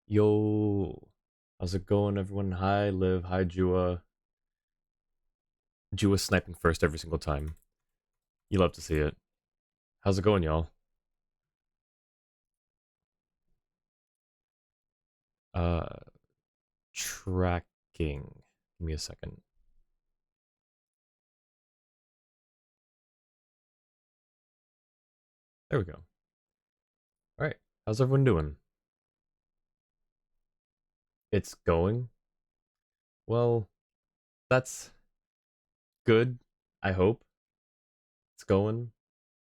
Yo, how's it going, everyone? Hi, Liv. Hi, Jua. Jua sniping first every single time. You love to see it. How's it going, y'all? Uh, tracking. Give me a second. There we go. All right. How's everyone doing? It's going. Well, that's good. I hope it's going.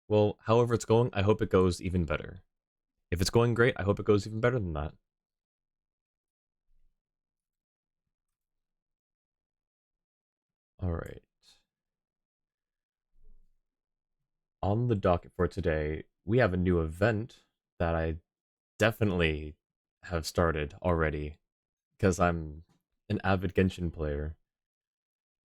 Well, however it's going, I hope it goes even better. If it's going great, I hope it goes even better than that. All right. On the docket for today, we have a new event that I definitely have started already because I'm an avid Genshin player.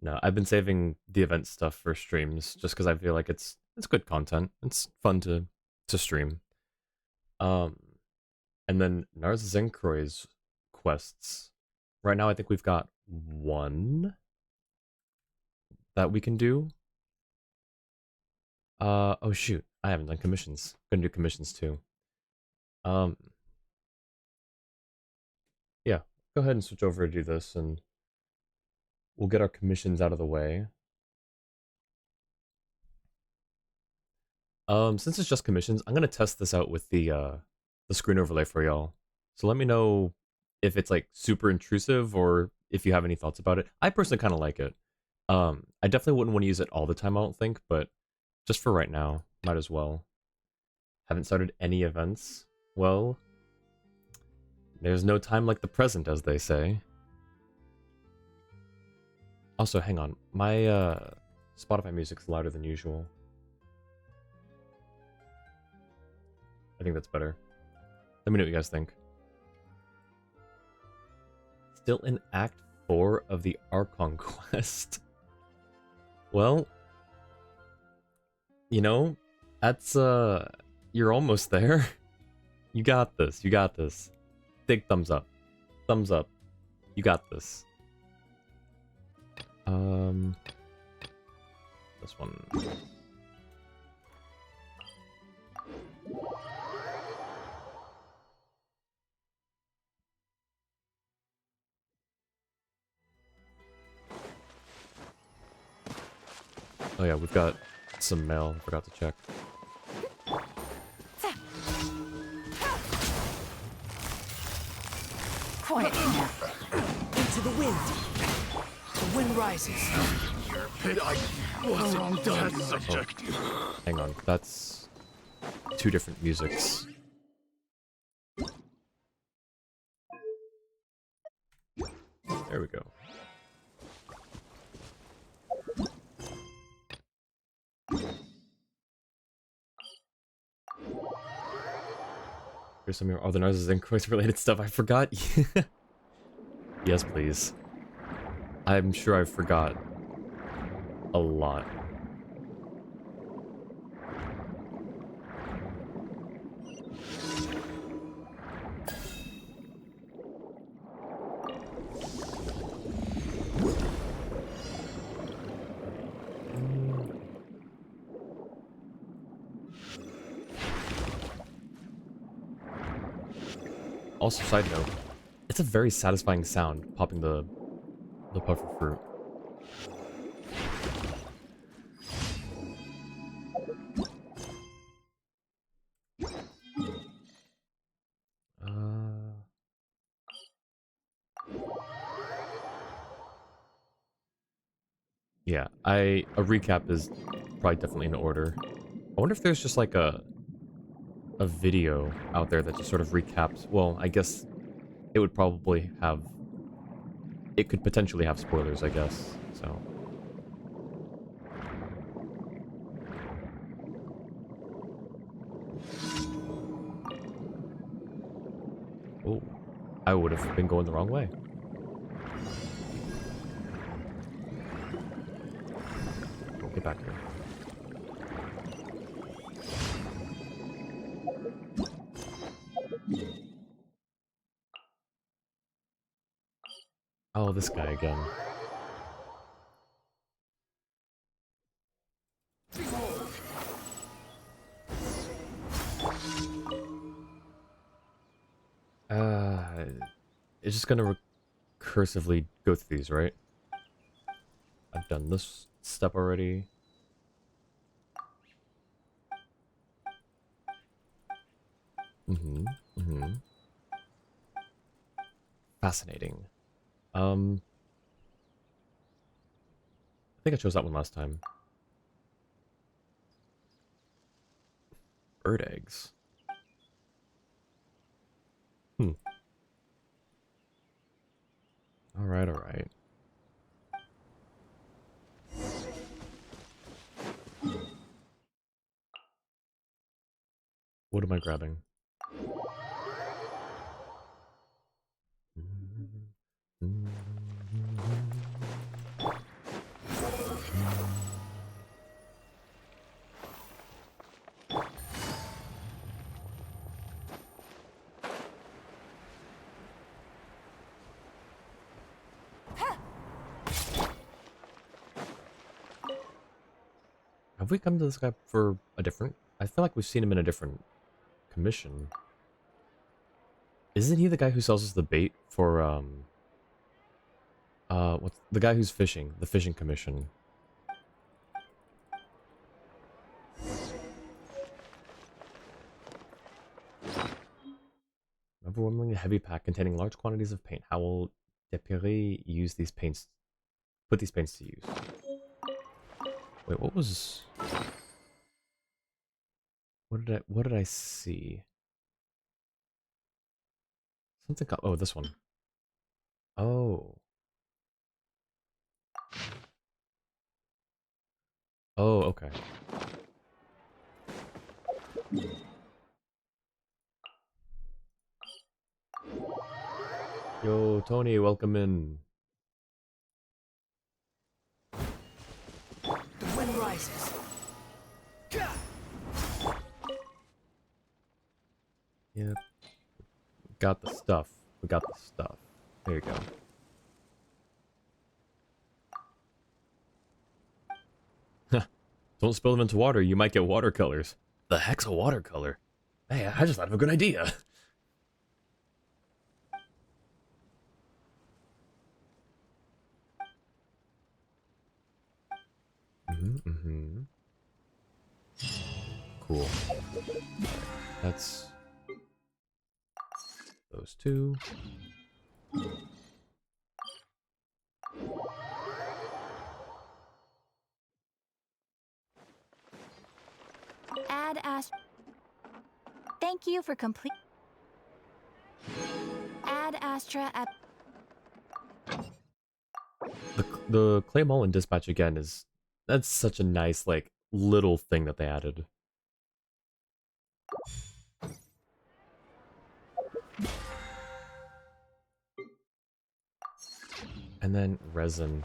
No, I've been saving the event stuff for streams just because I feel like it's good content. It's fun to stream. Um, and then Narzissenkruez quests. Right now, I think we've got one that we can do. Oh shoot, I haven't done commissions. Gonna do commissions too. Um, yeah, go ahead and switch over to do this, and we'll get our commissions out of the way. Since it's just commissions, I'm gonna test this out with the screen overlay for y'all. So let me know if it's like super intrusive or if you have any thoughts about it. I personally kind of like it. I definitely wouldn't want to use it all the time, I don't think, but just for right now, might as well. Haven't started any events. Well, there's no time like the present, as they say. Also, hang on, my Spotify music's louder than usual. I think that's better. Let me know what you guys think. Still in Act 4 of the Archon quest. Well, you know, that's, you're almost there. You got this, you got this. Big thumbs up. Thumbs up. You got this. This one. Oh yeah, we've got some mail. Forgot to check. Quiet now. Into the wind. The wind rises. I wasn't done. Subject. Oh, hang on, that's two different musics. There we go. Here's some of your other Narzissenkruez related stuff I forgot. Yes, please. I'm sure I forgot a lot. Also, side note, it's a very satisfying sound popping the puffer fruit. Yeah, a recap is probably definitely in order. I wonder if there's just like a video out there that just sort of recaps. Well, I guess it would probably have. It could potentially have spoilers, I guess. So. Oh, I would have been going the wrong way. Get back here. Oh, this guy again. Uh, it's just gonna recursively go through these, right? I've done this step already. Mm-hmm. Mm-hmm. Fascinating. I think I chose that one last time. Bird eggs. Hmm. Alright, alright. What am I grabbing? Have we come to this guy for a different... I feel like we've seen him in a different commission. Isn't he the guy who sells us the bait for, what's... The guy who's fishing. The fishing commission. Overwhelmingly heavy pack containing large quantities of paint. How will Depere use these paints... Put these paints to use? Wait, what was... What did I see? Something... Oh, this one. Oh. Oh, okay. Yo, Tony, welcome in. The wind rises. Yep. Got the stuff. We got the stuff. There you go. Don't spill them into water, you might get watercolors. The heck's a watercolor? Hey, I just thought of a good idea. Mm-hmm. Cool. That's those two. Add Ast. Thank you for complete. Add Astra at. The Clay Mullen dispatch again is... That's such a nice, like, little thing that they added. And then resin.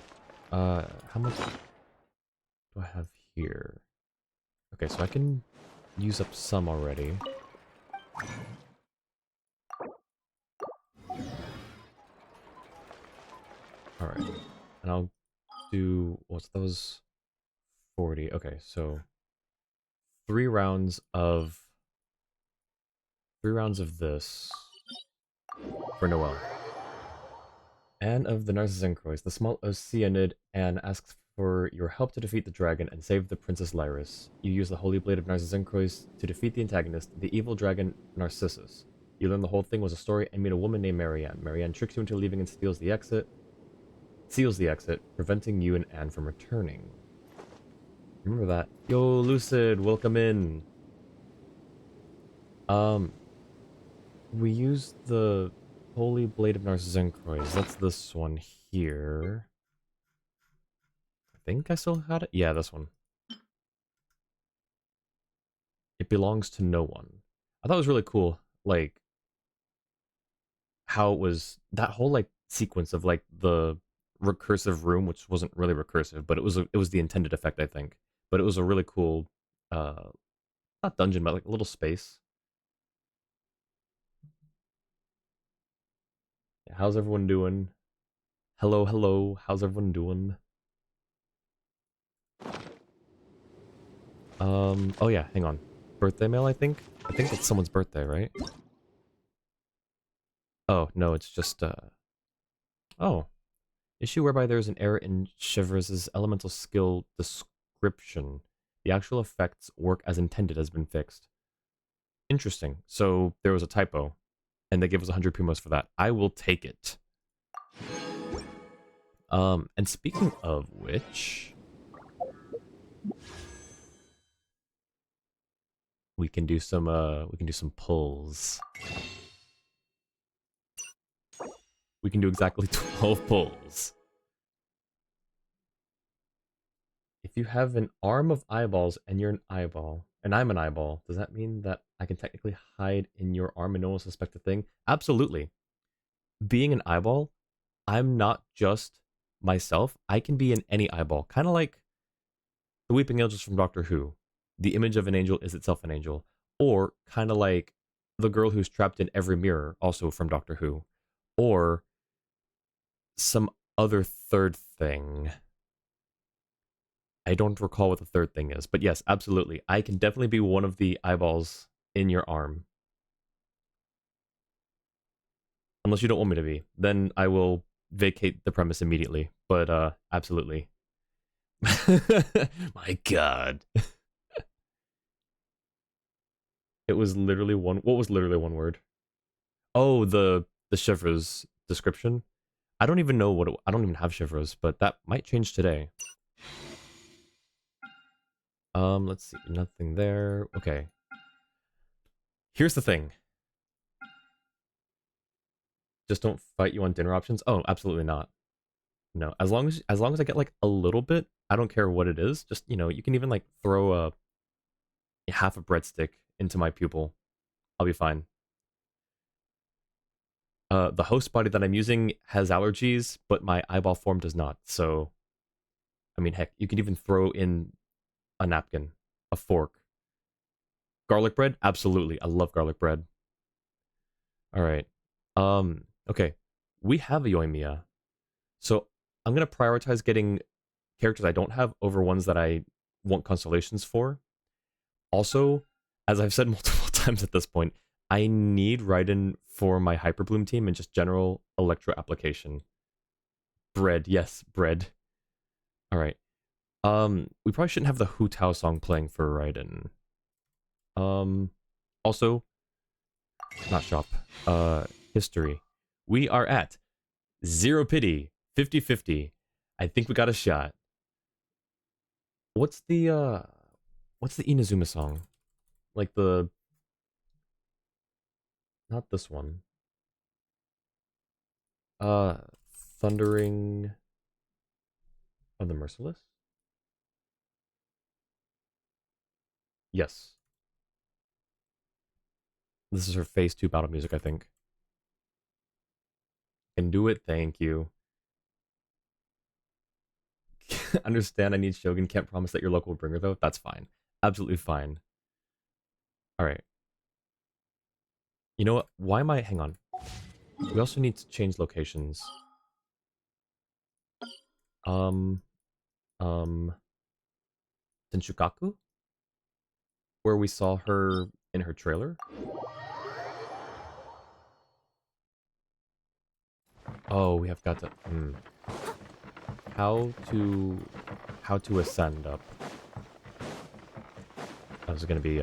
How much do I have here? Okay, so I can use up some already. Alright. And I'll do... What's those? 40. Okay, so... 3 rounds of... 3 rounds of this. For Noel. Anne of the Narzissenkruez, the small Oceanid, Anne asks for your help to defeat the dragon and save the Princess Lyris. You use the Holy Blade of Narzissenkruez to defeat the antagonist, the evil dragon Narcissus. You learn the whole thing was a story and meet a woman named Marianne. Marianne tricks you into leaving and seals the exit, preventing you and Anne from returning. Remember that. Yo, Lucid, welcome in. We used the Holy Blade of Narzissenkruez. That's this one here. I think I still had it. Yeah, this one. It belongs to no one. I thought it was really cool, like, how it was, that whole, like, sequence of, like, the recursive room, which wasn't really recursive, but it was the intended effect, I think. But it was a really cool, not dungeon, but, like, a little space. How's everyone doing? Hello, hello. How's everyone doing? Oh yeah, hang on. Birthday mail, I think? I think that's someone's birthday, right? Oh, no, it's just, oh. Issue whereby there is an error in Chevre's elemental skill description. The actual effects work as intended has been fixed. Interesting. So there was a typo, and they give us 100 primos for that. I will take it. And speaking of which, we can do some pulls. We can do exactly 12 pulls. If you have an arm of eyeballs and you're an eyeball, and I'm an eyeball, does that mean that I can technically hide in your arm and no one will suspect a thing? Absolutely. Being an eyeball, I'm not just myself. I can be in any eyeball. Kind of like the Weeping Angels from Doctor Who. The image of an angel is itself an angel. Or kind of like the girl who's trapped in every mirror, also from Doctor Who. Or some other third thing. I don't recall what the third thing is, but yes, absolutely. I can definitely be one of the eyeballs in your arm. Unless you don't want me to be. Then I will vacate the premise immediately. But, absolutely. My god. It was literally one... What was literally one word? Oh, the Chevre's description? I don't even know what it... I don't even have Chevre's, but that might change today. Let's see. Nothing there. Okay. Here's the thing. Just don't fight you on dinner options? Oh, absolutely not. No. As long as I get like a little bit, I don't care what it is. Just, you know, you can even like throw a half a breadstick into my pupil. I'll be fine. The host body that I'm using has allergies, but my eyeball form does not. So, I mean, heck, you can even throw in a napkin, a fork. Garlic bread? Absolutely. I love garlic bread. All right. Okay. We have a Yoimiya. So I'm going to prioritize getting characters I don't have over ones that I want constellations for. Also, as I've said multiple times at this point, I need Raiden for my Hyperbloom team and just general Electro application. Bread, yes, bread. All right. We probably shouldn't have the Hu Tao song playing for Raiden. Also, not shop. History. We are at Zero Pity, 50-50. I think we got a shot. What's the Inazuma song? Like the... Not this one. Uh, Thundering of the Merciless? Yes. This is her phase 2 battle music, I think. Can do it, thank you. Understand I need Shogun, can't promise that your local will bring her though. That's fine. Absolutely fine. Alright. You know what? Why am I... Hang on. We also need to change locations. Um... Tenshukaku? Where we saw her in her trailer? Oh, we have got to... How to ascend up. That was gonna be,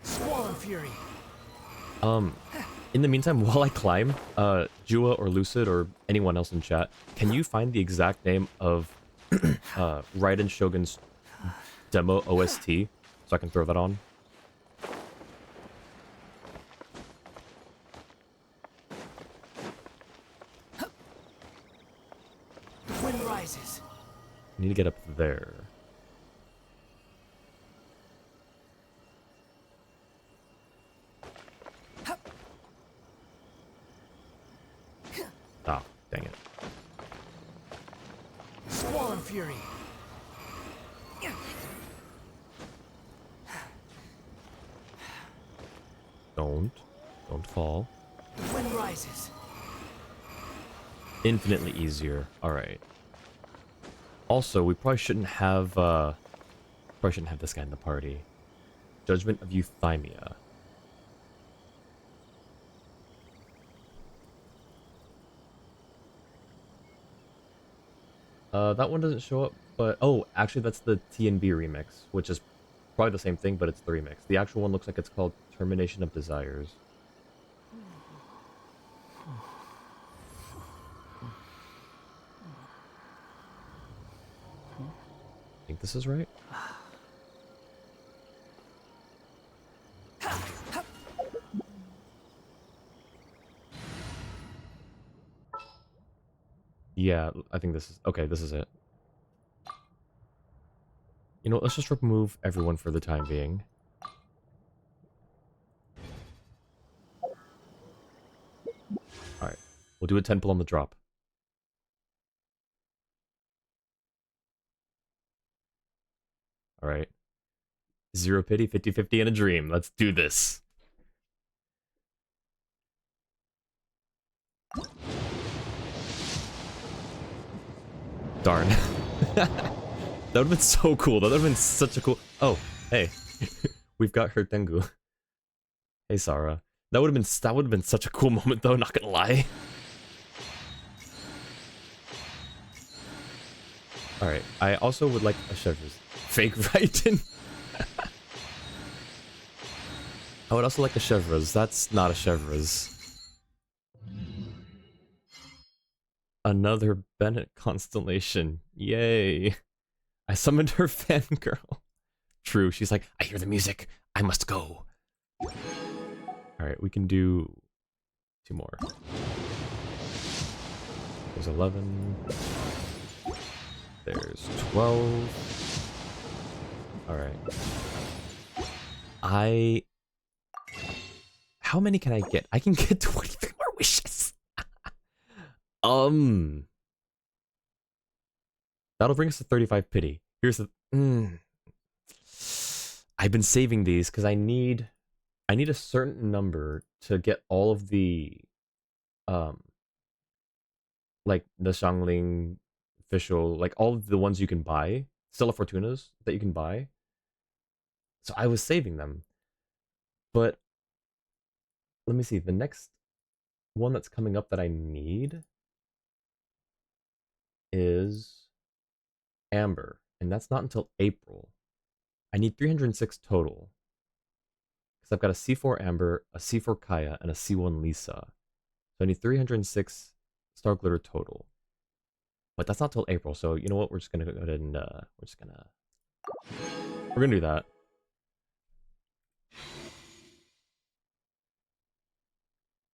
Squall Fury. In the meantime, while I climb, Jua or Lucid or anyone else in chat, can you find the exact name of Raiden Shogun's demo OST so I can throw that on? The wind rises. I need to get up there. Ah, dang it. Squall Fury. Don't fall. The wind rises. Infinitely easier. Alright. Also, we probably shouldn't have this guy in the party. Judgment of Euthymia. That one doesn't show up, but oh, actually that's the T&B remix, which is probably the same thing, but it's the remix. The actual one looks like it's called Termination of Desires. I think this is right. Yeah, I think this is... Okay, this is it. You know what, let's just remove everyone for the time being. Alright, we'll do a 10 pull on the drop. Alright. Zero pity, 50-50, and a dream. Let's do this. Darn. That would have been so cool. That would have been such a cool... Oh, hey. We've got her Tengu. Hey, Sarah. That would have been such a cool moment, though, not gonna lie. Alright, I also would like a Chevreuse. Fake Raiden. I would also like a Chevreuse. That's not a Chevreuse. Another Bennett constellation. Yay. I summoned her fangirl. True, she's like, I hear the music. I must go. Alright, we can do 2 more. There's 11. There's 12. Alright. How many can I get? I can get 23 more wishes. That'll bring us to 35 pity. Here's the... I've been saving these because I need a certain number to get all of the like the Xiangling official, like all of the ones you can buy, Stella Fortunas that you can buy. So I was saving them. But let me see, the next one that's coming up that I need is Amber, and that's not until April. I need 306 total. Because I've got a C4 Amber, a C4 Kaya, and a C1 Lisa. So I need 306 Star Glitter total. But that's not till April, so you know what? We're just gonna go ahead and we're gonna do that.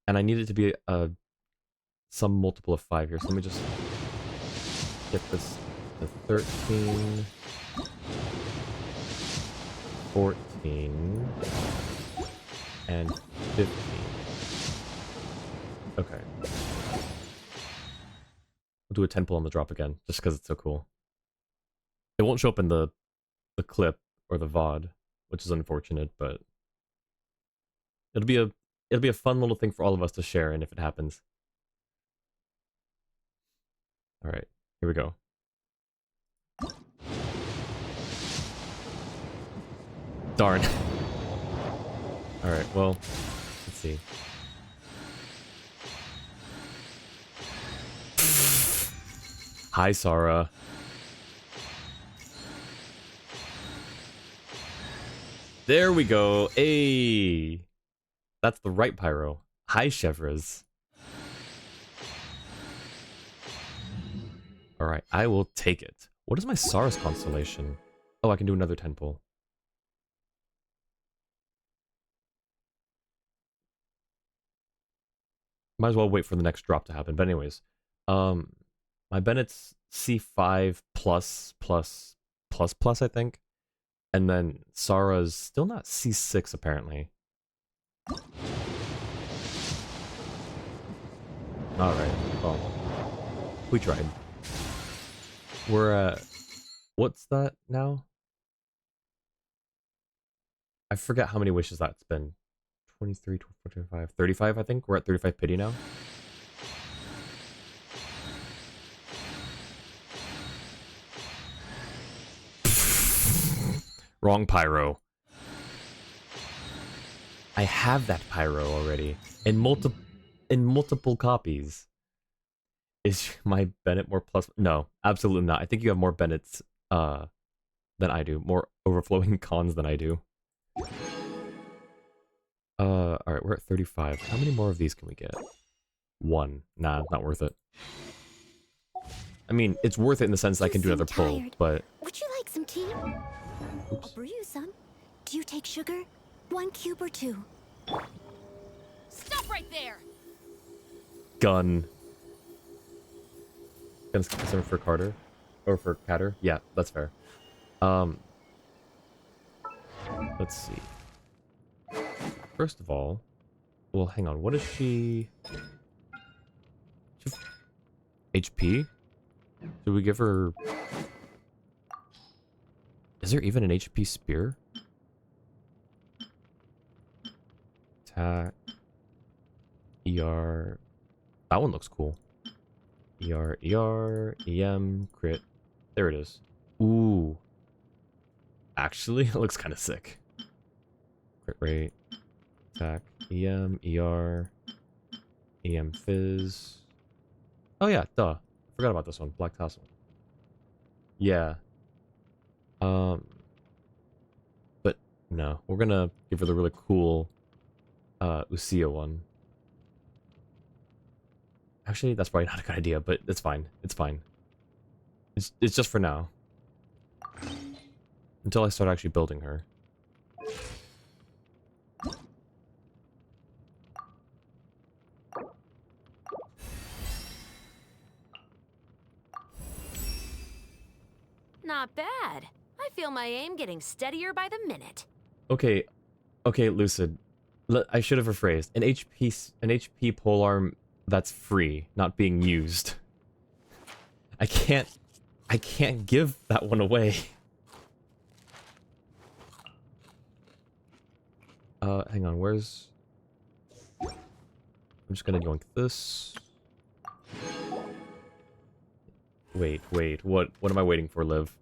And I need it to be some multiple of 5 here, so let me just get this to 13, 14, and 15. Okay. We'll do a 10 pull on the drop again, just because it's so cool. It won't show up in the clip or the VOD, which is unfortunate, but it'll be a fun little thing for all of us to share in if it happens. Alright, here we go. Darn. Alright, well, let's see. Hi, Sarah. There we go. Hey, that's the right pyro. Hi, Chevreuse. All right, I will take it. What is my Sarah's constellation? Oh, I can do another 10 pull. Might as well wait for the next drop to happen. But anyways, my Bennett's C5 plus plus plus plus, I think. And then Sarah's still not C6, apparently. Alright, well, we tried. We're at... What's that now? I forget how many wishes that's been. 23, 24, 25, 35, I think. We're at 35 pity now. Wrong pyro. I have that pyro already in multiple copies. Is my Bennett more plus? No, absolutely not. I think you have more Bennetts than I do. More overflowing cons than I do. Alright, we're at 35. How many more of these can we get? One. Nah, not worth it. I mean, it's worth it in the sense that I can do another pull, but... Would you like some tea? Oops. I'll brew you some. Do you take sugar? 1 cube or 2? Stop right there! Gun. Gun's concern for Carter? Or for Catter? Yeah, that's fair. Let's see. First of all... Well, hang on. What is she... HP? Should we give her... Is there even an HP spear? Attack. ER. That one looks cool. ER, EM, crit. There it is. Ooh. Actually, it looks kind of sick. Crit rate. Attack. EM, ER. EM fizz. Oh yeah, duh. Forgot about this one. Black Tassel. Yeah. But no. We're gonna give her the really cool Usia one. Actually, that's probably not a good idea, but it's fine. It's fine. It's just for now. Until I start actually building her. Not bad. I feel my aim getting steadier by the minute. Okay, Lucid. I should have rephrased. An HP polearm that's free, not being used. I can't give that one away. Hang on, where's... I'm just gonna yoink this. Wait, what am I waiting for, Liv?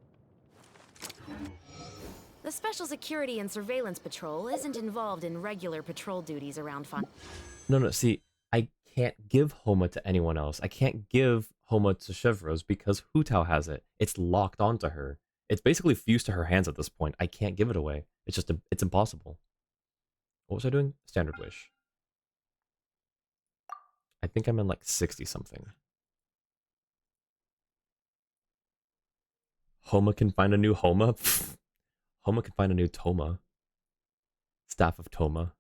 The Special Security and Surveillance Patrol isn't involved in regular patrol duties around Fun. No, see, I can't give Homa to anyone else. I can't give Homa to Chevros because Hu Tao has it. It's locked onto her. It's basically fused to her hands at this point. I can't give it away. It's just, it's impossible. What was I doing? Standard Wish. I think I'm in like 60 something. Homa can find a new Homa? Homa can find a new Toma. Staff of Toma.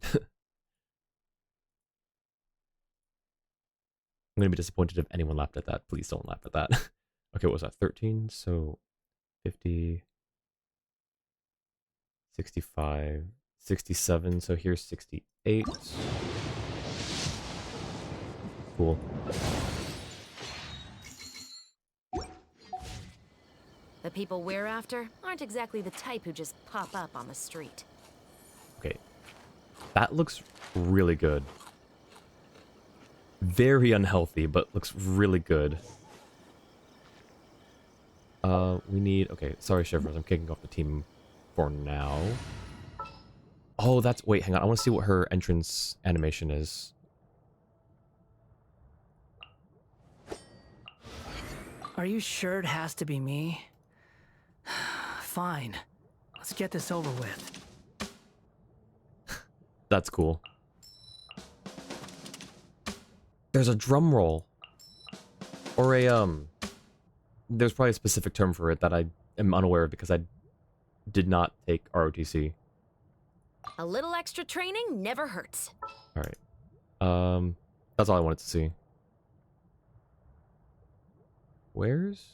I'm gonna be disappointed if anyone laughed at that. Please don't laugh at that. Okay, what was that? 13, so 50, 65, 67, so here's 68. Cool. The people we're after aren't exactly the type who just pop up on the street. Okay. That looks really good. Very unhealthy, but looks really good. We need... Okay, sorry, Chevros. I'm kicking off the team for now. Oh, that's... Wait, hang on. I want to see what her entrance animation is. Are you sure it has to be me? Fine. Let's get this over with. That's cool. There's a drum roll. Or a, there's probably a specific term for it that I am unaware of because I did not take ROTC. A little extra training never hurts. Alright. That's all I wanted to see. Where's...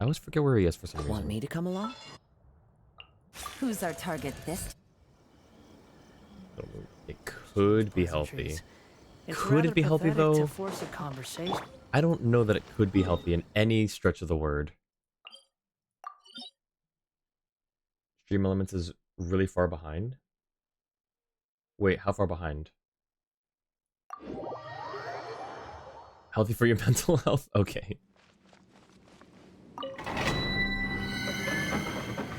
I always forget where he is for some reason. Want me to come along? Who's our target this? It could be healthy. It's Could it be healthy, rather pathetic though? To force a conversation. I don't know that it could be healthy in any stretch of the word. Stream Elements is really far behind. Wait, how far behind? Healthy for your mental health? Okay.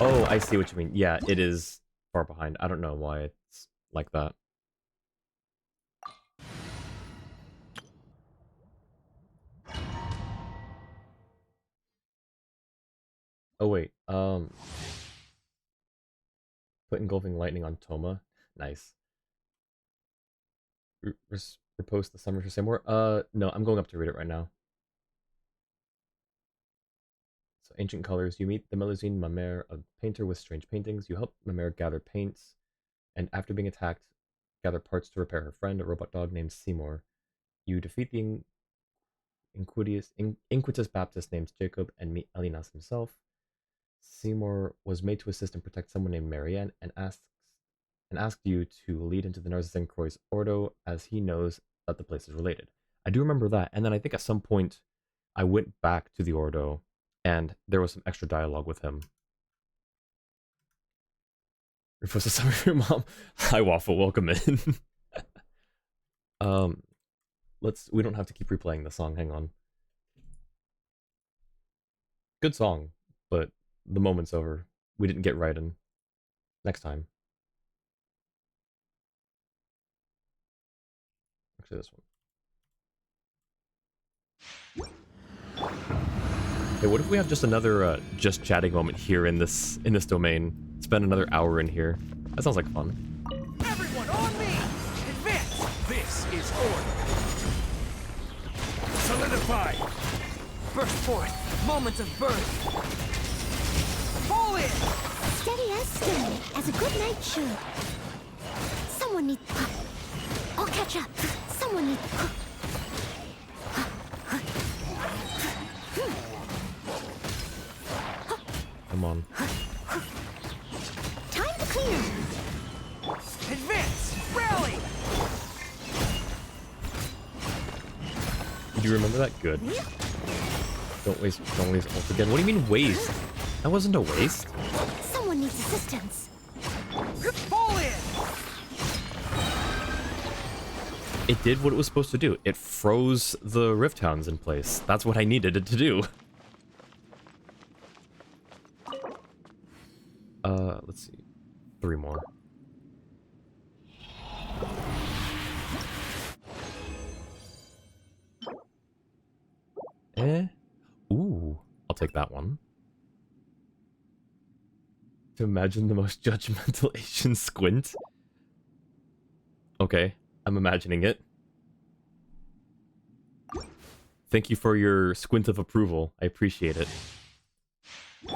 Oh, I see what you mean. Yeah, it is far behind. I don't know why it's like that. Oh wait, put engulfing lightning on Toma. Nice. Repost the summary for Samor. No, I'm going up to read it right now. So ancient colors. You meet the Melusine Mamer, a painter with strange paintings. You help Mamer gather paints, and after being attacked, gather parts to repair her friend, a robot dog named Seymour. You defeat the Inquitus Baptist named Jacob and meet Elinas himself. Seymour was made to assist and protect someone named Marianne and asked you to lead into the Narzissenkruez Ordo as he knows that the place is related. I do remember that, and then I think at some point I went back to the Ordo and there was some extra dialogue with him. You're supposed to summon your mom. Hi Waffle, welcome in. We don't have to keep replaying the song, hang on. Good song, but the moment's over. We didn't get right in. Next time. Actually, this one. Hey, what if we have just another just chatting moment here in this domain? Spend another hour in here. That sounds like fun. Everyone on me! Advance! This is order. Solidify! Burst forth! Moments of birth! Fall in! Steady as stone, as a good knight should. Someone needs... I'll catch up. Someone needs... Come on. Time to clear. Advance! Rally! Do you remember that? Good. Don't waste ult again. What do you mean waste? That wasn't a waste. Someone needs assistance. Fall in! It did what it was supposed to do. It froze the Rift Hounds in place. That's what I needed it to do. Let's see. 3 more. Ooh. I'll take that one. To imagine the most judgmental Asian squint. Okay, I'm imagining it. Thank you for your squint of approval. I appreciate it.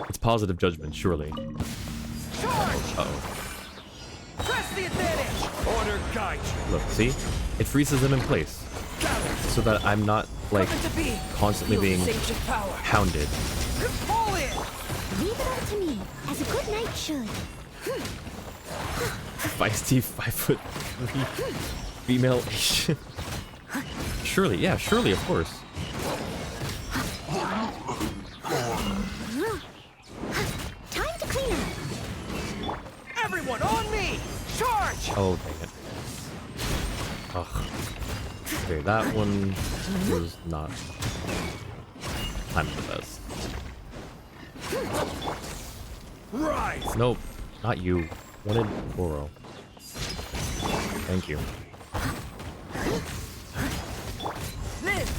It's positive judgment, surely. Charge! Uh-oh. Press the advantage! Order guide you. Look, see? It freezes them in place. Gather! So that I'm not, like, Coming to be. constantly Feel being sacred power. hounded. Fall in! Leave it all to me, as a good knight should. Feisty 5'3" female Asian. Surely, yeah, surely, of course. Time to clean up. Everyone on me! Charge! Oh, dang it. Ugh. Okay, that one was not time for the best. Rise! Nope, not you. Wanted Goro. Thank you. Live!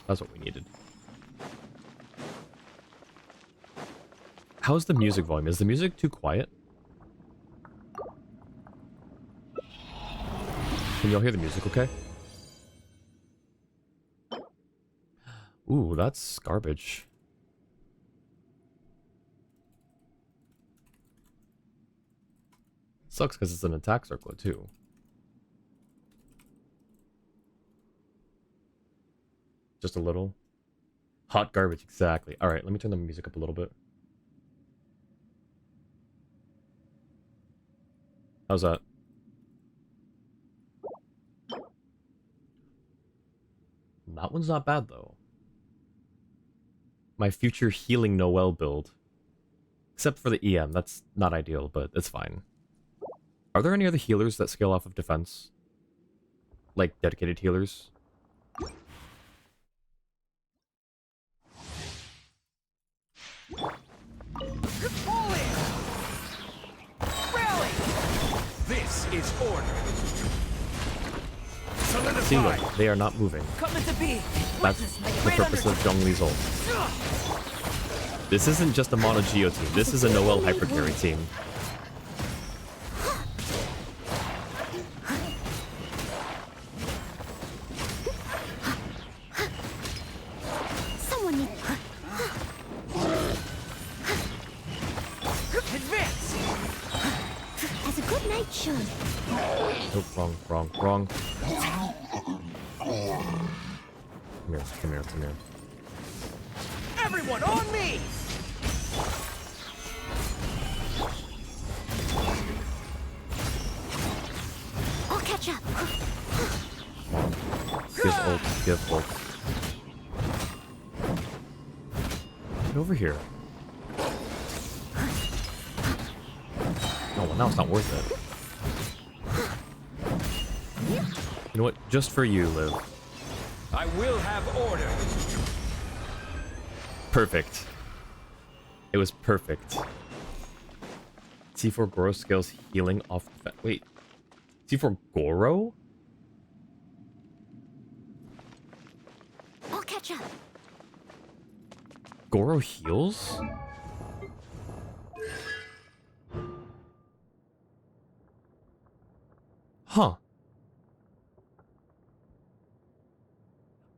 That's what we needed. How's the music volume? Is the music too quiet? Can y'all hear the music okay? Ooh, that's garbage. Sucks because it's an attack circlet too. Just a little. Hot garbage, exactly. Alright, let me turn the music up a little bit. How's that? That one's not bad though. My future healing Noel build. Except for the EM, that's not ideal, but it's fine. Are there any other healers that scale off of defense? Like dedicated healers? is order. See, look, Solidify. they are not moving. Coming to be. That's Witness my the great purpose of Zhongli's ult. This isn't just a mono Geo team. This is a Noel hypercarry team. Someone needs. Advance. As a good knight should. Nope, wrong. Come here. Everyone on me. I'll catch up. Give ult. Get over here. Oh, well, now it's not worth it. You know what? Just for you, Liv. I will have order. Perfect. It was perfect. C4 Goro scales healing off... Wait. C4 Goro? I'll catch up. Goro heals? Huh.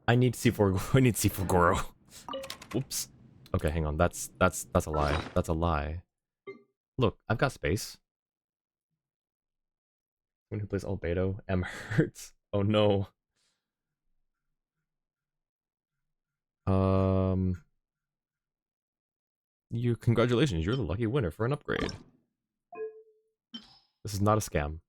I need C4 I need C4 Goro. Whoops. Okay, hang on. That's a lie. That's a lie. Look, I've got space. Someone who plays Albedo. M hurts. Oh no. Congratulations, you're the lucky winner for an upgrade. This is not a scam.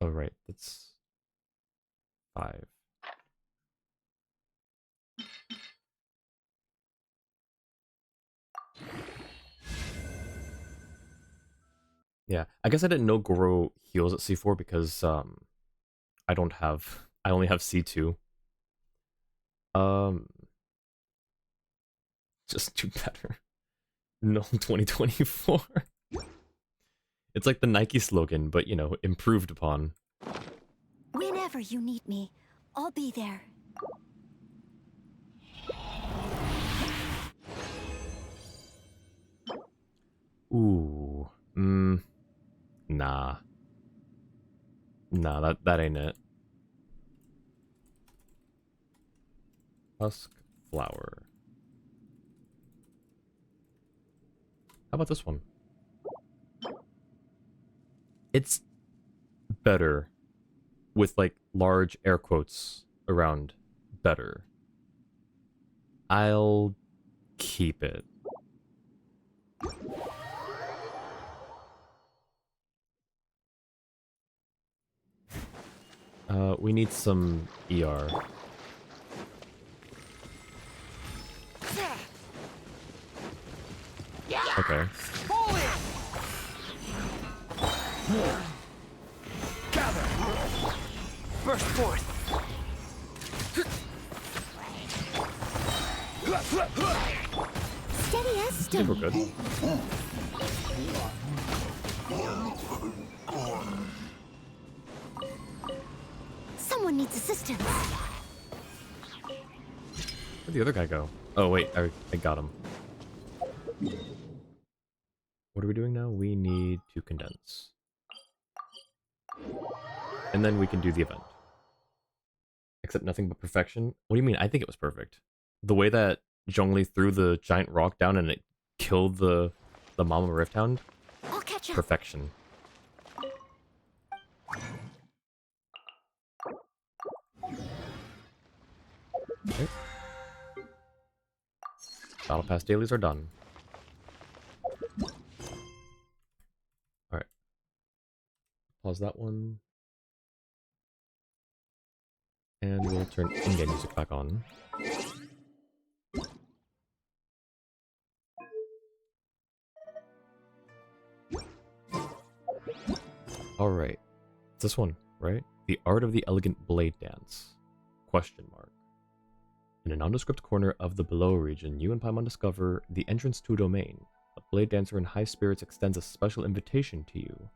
Oh right, that's 5. Yeah, I guess I didn't know Goro heals at C4 because I only have C2. Um just do better. No 2024. It's like the Nike slogan, but you know, improved upon. Whenever you need me, I'll be there. Ooh. Nah. Nah, that ain't it. Husk flower. How about this one? It's better with like large air quotes around better. I'll keep it. We need some ER. Okay. Fall in. Gather. Burst forth. Steady as I think stone. we're good. Someone needs assistance. Where'd the other guy go? Oh wait, I got him. What are we doing now? We need to condense. And then we can do the event. Except nothing but perfection? What do you mean? I think it was perfect. The way that Zhongli threw the giant rock down and it killed the Mama Rift Hound? I'll catch up. Perfection. Okay. Battle Pass dailies are done. Alright. Pause that one. And we'll turn in-game music back on. Alright. It's this one, right? The Art of the Elegant Blade Dance. Question mark. In a nondescript corner of the below region, you and Paimon discover the entrance to a domain. A blade dancer in high spirits extends a special invitation to you.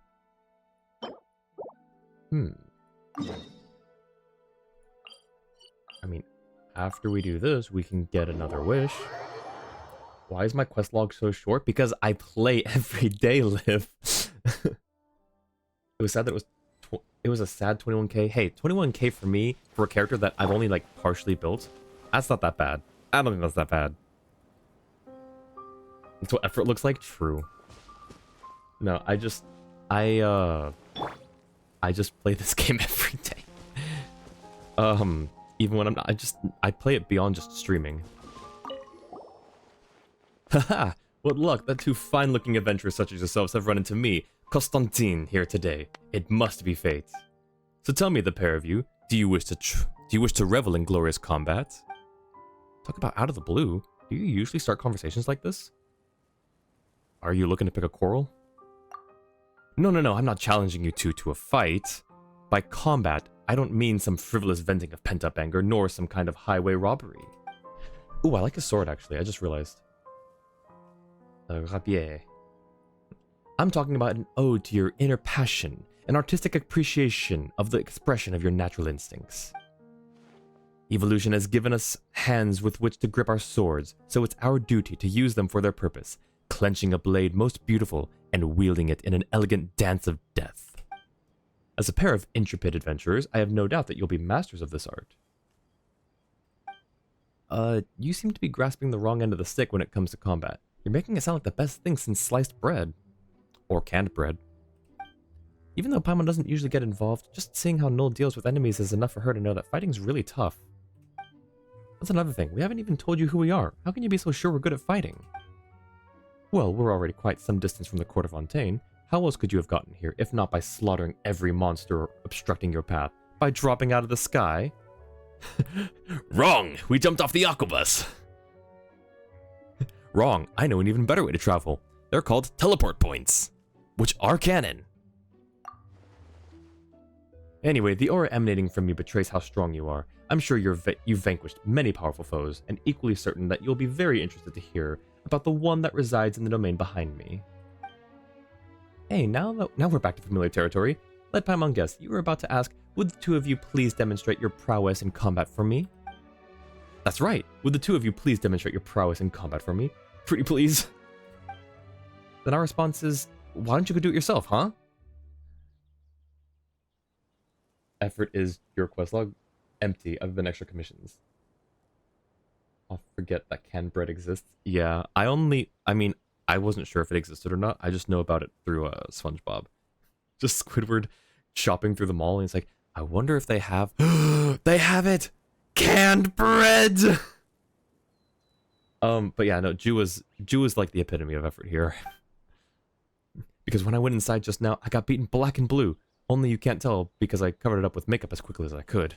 I mean, after we do this, we can get another wish. Why is my quest log so short? Because I play every day, Liv. It was sad that it was a sad 21k. Hey, 21k for me, for a character that I've only, like, partially built, that's not that bad. I don't think that's that bad. That's what effort looks like? True. No, I just play this game every day. Even when I'm not, I play it beyond just streaming. Haha, what luck that two fine-looking adventurers such as yourselves have run into me, Constantine, here today. It must be fate. So tell me, the pair of you, do you wish to revel in glorious combat? Talk about out of the blue. Do you usually start conversations like this? Are you looking to pick a quarrel? No, I'm not challenging you two to a fight. By combat, I don't mean some frivolous venting of pent-up anger, nor some kind of highway robbery. Ooh, I like his sword, actually. I just realized. Rapier. I'm talking about an ode to your inner passion, an artistic appreciation of the expression of your natural instincts. Evolution has given us hands with which to grip our swords, so it's our duty to use them for their purpose, clenching a blade most beautiful and wielding it in an elegant dance of death. As a pair of intrepid adventurers, I have no doubt that you'll be masters of this art. You seem to be grasping the wrong end of the stick when it comes to combat. You're making it sound like the best thing since sliced bread. Or canned bread. Even though Paimon doesn't usually get involved, just seeing how Null deals with enemies is enough for her to know that fighting's really tough. That's another thing, we haven't even told you who we are. How can you be so sure we're good at fighting? Well, we're already quite some distance from the Court of Fontaine. How else could you have gotten here, if not by slaughtering every monster obstructing your path? By dropping out of the sky? Wrong! We jumped off the Aquabus! Wrong, I know an even better way to travel. They're called teleport points, which are canon. Anyway, the aura emanating from you betrays how strong you are. I'm sure you've vanquished many powerful foes, and equally certain that you'll be very interested to hear about the one that resides in the domain behind me. Hey, now we're back to familiar territory. Let Paimon guess, you were about to ask, would the two of you please demonstrate your prowess in combat for me? That's right, would the two of you please demonstrate your prowess in combat for me? Pretty please. Then our response is, why don't you go do it yourself, huh? Effort is your quest log empty other than extra commissions. I'll forget that canned bread exists. Yeah, I wasn't sure if it existed or not. I just know about it through SpongeBob. Just Squidward shopping through the mall and it's like, I wonder if they have... They have it! Canned bread! But yeah, no, Jew is like the epitome of effort here. Because when I went inside just now, I got beaten black and blue. Only you can't tell because I covered it up with makeup as quickly as I could.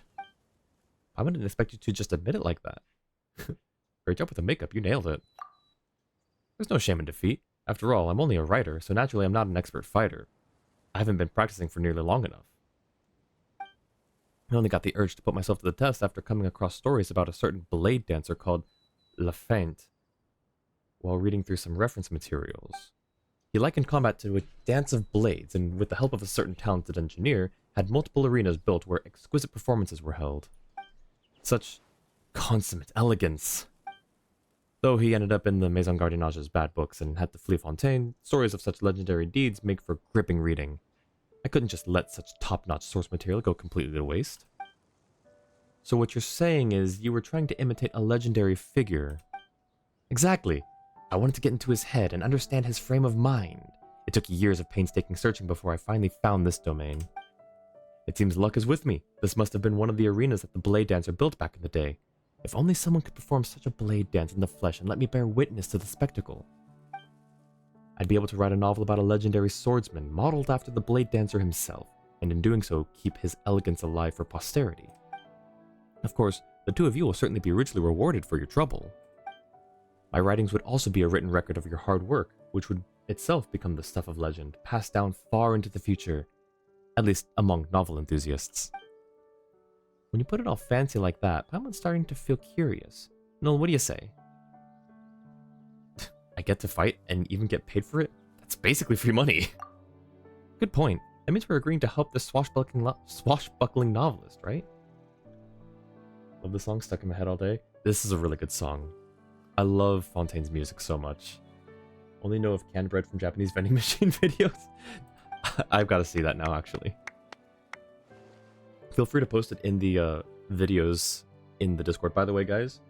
I wouldn't expect you to just admit it like that. Great job with the makeup, you nailed it. There's no shame in defeat. After all, I'm only a writer, so naturally I'm not an expert fighter. I haven't been practicing for nearly long enough. I only got the urge to put myself to the test after coming across stories about a certain blade dancer called La Feinte while reading through some reference materials. He likened combat to a dance of blades, and with the help of a certain talented engineer, had multiple arenas built where exquisite performances were held. Such consummate elegance. Though he ended up in the Maison Gardinage's bad books and had to flee Fontaine, stories of such legendary deeds make for gripping reading. I couldn't just let such top-notch source material go completely to waste. So what you're saying is you were trying to imitate a legendary figure. Exactly. I wanted to get into his head and understand his frame of mind. It took years of painstaking searching before I finally found this domain. It seems luck is with me. This must have been one of the arenas that the blade dancer built back in the day. If only someone could perform such a blade dance in the flesh and let me bear witness to the spectacle. I'd be able to write a novel about a legendary swordsman modeled after the blade dancer himself, and in doing so keep his elegance alive for posterity. Of course, the two of you will certainly be richly rewarded for your trouble. My writings would also be a written record of your hard work, which would itself become the stuff of legend, passed down far into the future. At least among novel enthusiasts. When you put it all fancy like that, Paimon's starting to feel curious. Noel, what do you say? I get to fight and even get paid for it? That's basically free money. Good point. That means we're agreeing to help this swashbuckling novelist, right? Love the song stuck in my head all day. This is a really good song. I love Fontaine's music so much. Only know of canned bread from Japanese vending machine videos. I've got to see that now, actually. Feel free to post it in the videos in the Discord. By the way, guys,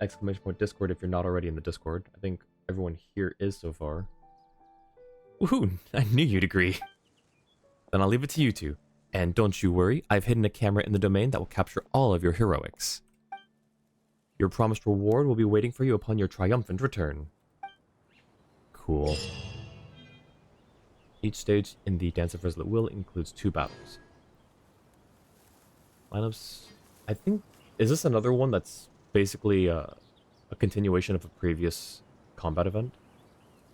exclamation point Discord if you're not already in the Discord. I think everyone here is so far. Woohoo! I knew you'd agree. Then I'll leave it to you two. And don't you worry, I've hidden a camera in the domain that will capture all of your heroics. Your promised reward will be waiting for you upon your triumphant return. Cool. Each stage in the Dance of Resolute Will includes 2 battles. Lineups... I think... Is this another one that's basically a continuation of a previous combat event?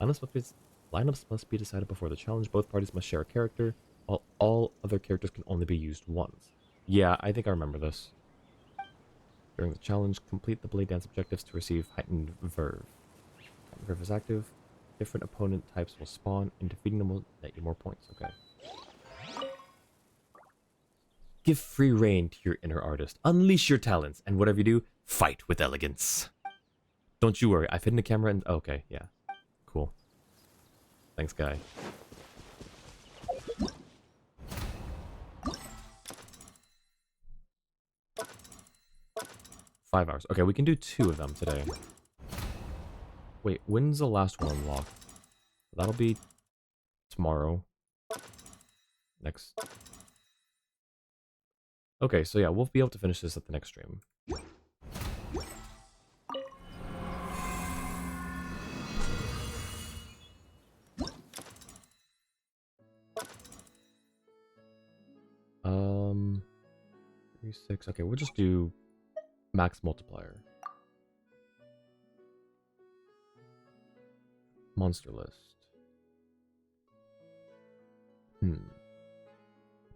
Lineups must be decided before the challenge. Both parties must share a character, while all other characters can only be used once. Yeah, I think I remember this. During the challenge, complete the Blade Dance objectives to receive Heightened Verve. Heightened Verve is active. Different opponent types will spawn, and defeating them will net you more points. Okay. Give free rein to your inner artist. Unleash your talents, and whatever you do, fight with elegance. Don't you worry, I've hidden a camera and... Okay, yeah. Cool. Thanks, guy. Five hours. Okay, we can do 2 of them today. Wait, when's the last one unlocked? That'll be tomorrow. Next. Okay, so yeah, we'll be able to finish this at the next stream. Um, 3, 6. Okay, we'll just do max multiplier. Monster list.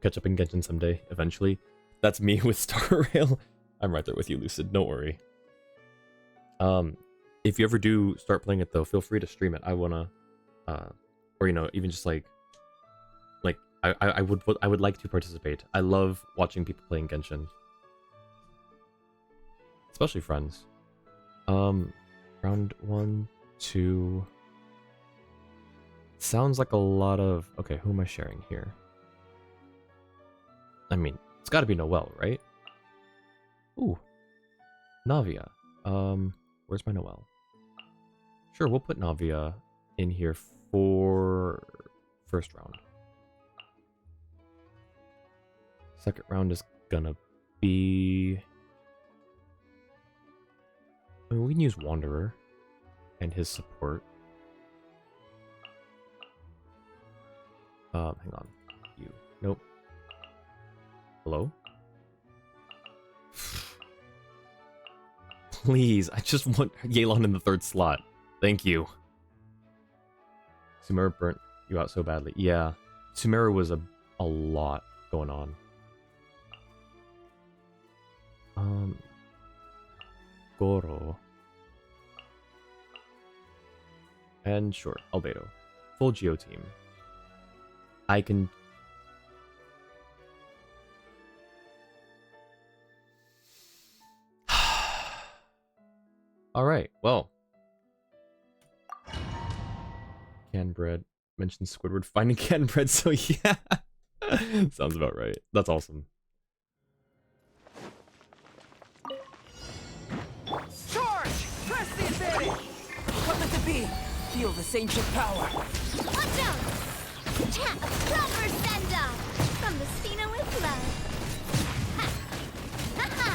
Catch up in Genshin someday, eventually. That's me with Star Rail. I'm right there with you, Lucid. Don't worry. If you ever do start playing it though, feel free to stream it. I wanna, or you know, even just like I would like to participate. I love watching people playing Genshin, especially friends. Round 1, 2. Sounds like a lot of... Okay, who am I sharing here? I mean, it's gotta be Noelle, right? Ooh. Navia. Where's my Noelle? Sure, we'll put Navia in here for first round. Second round is gonna be... I mean, we can use Wanderer and his support. Hang on. You. Nope. Hello? Please, I just want Yelan in the 3rd slot. Thank you. Sumeru burnt you out so badly. Yeah. Sumeru was a lot going on. Goro. And sure, Albedo. Full Geo team. I can... Alright, well. Canned bread. Mentioned Squidward finding canned bread, so yeah. Sounds about right. That's awesome. Charge! Press the advantage! Come to be! Feel this ancient power! Watch out! Tap! Proper send-off! From the Spina with love. Ha! Ha-ha!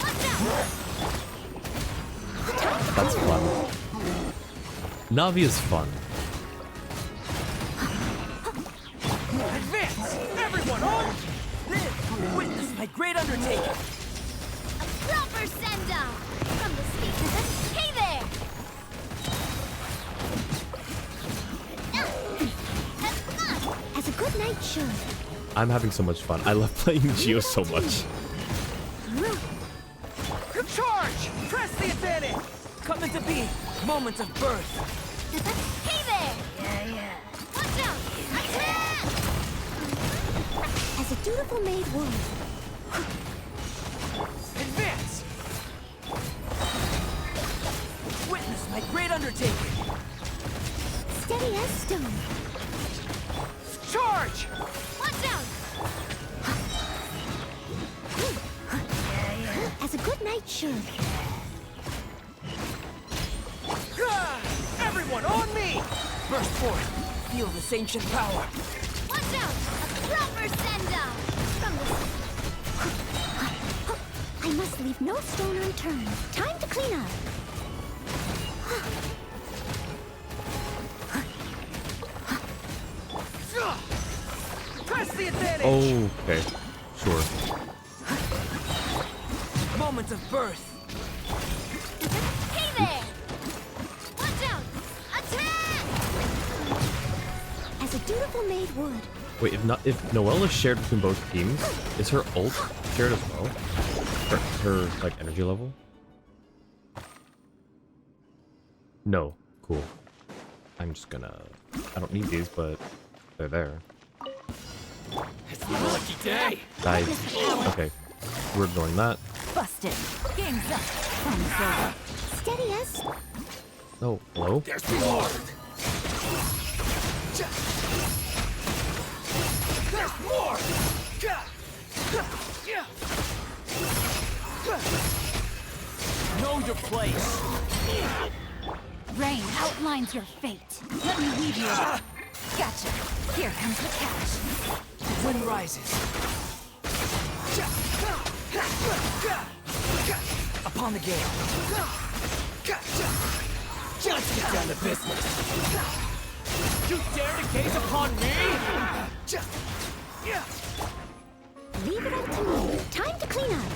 Watch out! That's fun. Navi is fun. Advance! Everyone on! Live! Witness my great undertaking! A proper send-off! From the Spina... Hey there! As a good shirt. I'm having so much fun. I love playing Geo so much. Charge! Press the advantage! Coming to be. Moment of birth. Hey there! Yeah. Watch out! Attack! As a dutiful maid would. Advance! Witness my great undertaking. Steady as stone. Charge! Watch out! As a good night should. Everyone on me! Burst forth. Feel this ancient power. Watch out! A proper send-down! From the... I must leave no stone unturned. Time to clean up. Press the advantage! Okay, sure. Moment of birth. Hey there! Watch out! Attack! As a dutiful maid would. Wait, if Noelle is shared between both teams, is her ult shared as well? Her like energy level? No. Cool. I'm just gonna. I don't need these, but they're there. It's my lucky day. Okay, we're ignoring that. Busted. Game's up. Time's over. Steady as... Oh, hello? There's more. There's more. Know your place. Rain outlines your fate. Let me weave you up. Gotcha. Here comes the catch. The wind rises. Upon the gale. Let's get down to business. You dare to gaze upon me? Leave it up to me. Time to clean up.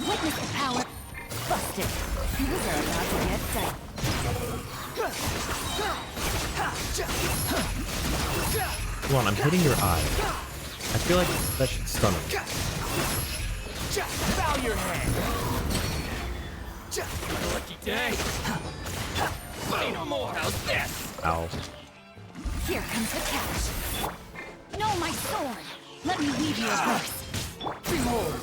Witness the power. Busted. Things are about to get tight. Come on, I'm hitting your eye. I feel like that should stun him. Bow your head. Lucky day. Say no more. How's this? Ow. Here comes the catch. No, my sword. Let me weave you a verse. Behold.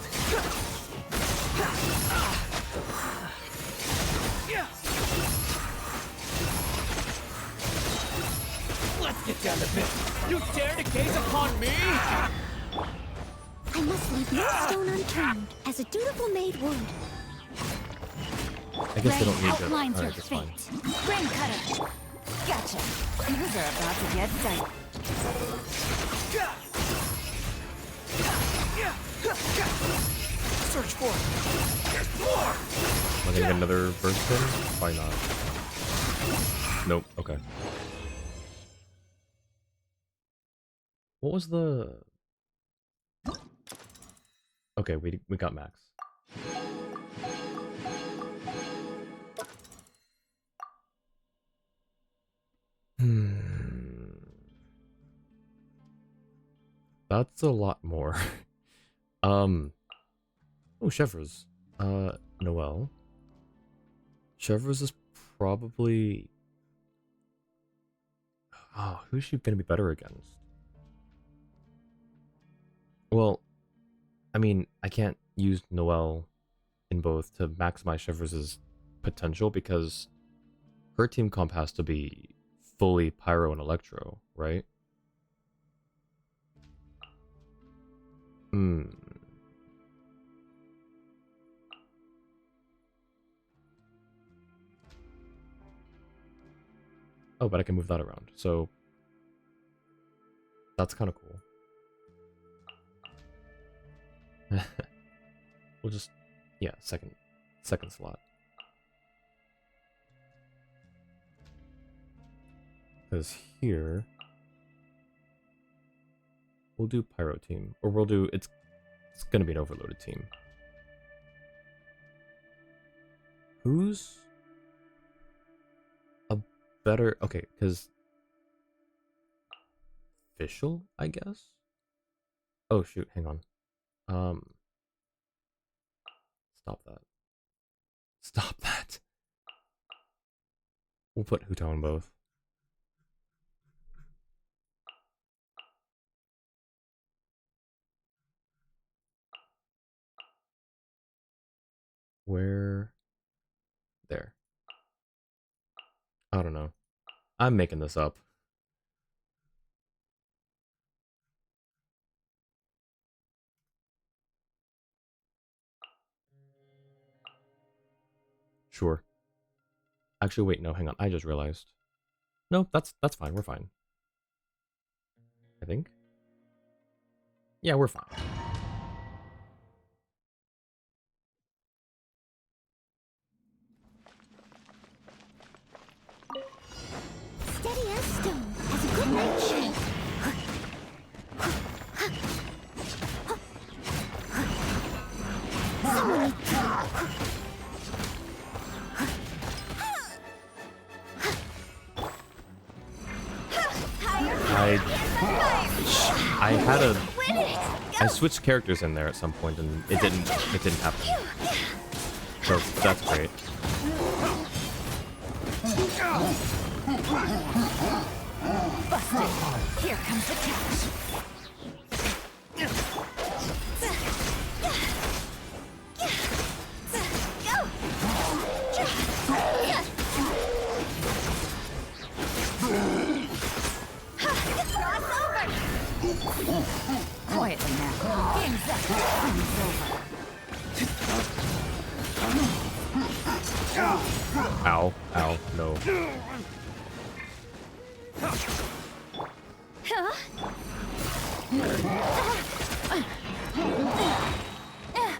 Let's get down to business. You dare to gaze upon me? I must leave no stone unturned, as a dutiful maid would. I guess they don't need to. outlines your Alright, that's fine. fate. Rain cutter. Gotcha. Things are about to get tight. Search for it. There's more. Am I gonna get another burst pin? Why not? Nope. Okay. What was the? Okay, we got max. That's a lot more. Oh, Chevreuse. Noelle. Chevreuse is probably... Oh, who's she gonna be better against? Well, I mean, I can't use Noelle in both to maximize Chevreuse's potential because her team comp has to be fully Pyro and Electro, right? Oh, but I can move that around, so that's kind of cool. We'll just, yeah, second slot. Because here we'll do Pyro team, or we'll do it's gonna be an overloaded team. Who's better. Okay, because official, I guess. Oh shoot, hang on. Stop that. Stop that. We'll put Huto in both. Where? There. I don't know. I'm making this up. Sure. Actually, wait, no, hang on. I just realized. No, that's fine. We're fine. I think. Yeah, we're fine. Steady as stone, as a good night shake. Someone needs I had a I switched characters in there at some point and it didn't happen. So that's great. Busted. Here comes the catch. Quietly now. Game's up. Time's over. Ow, ow, no.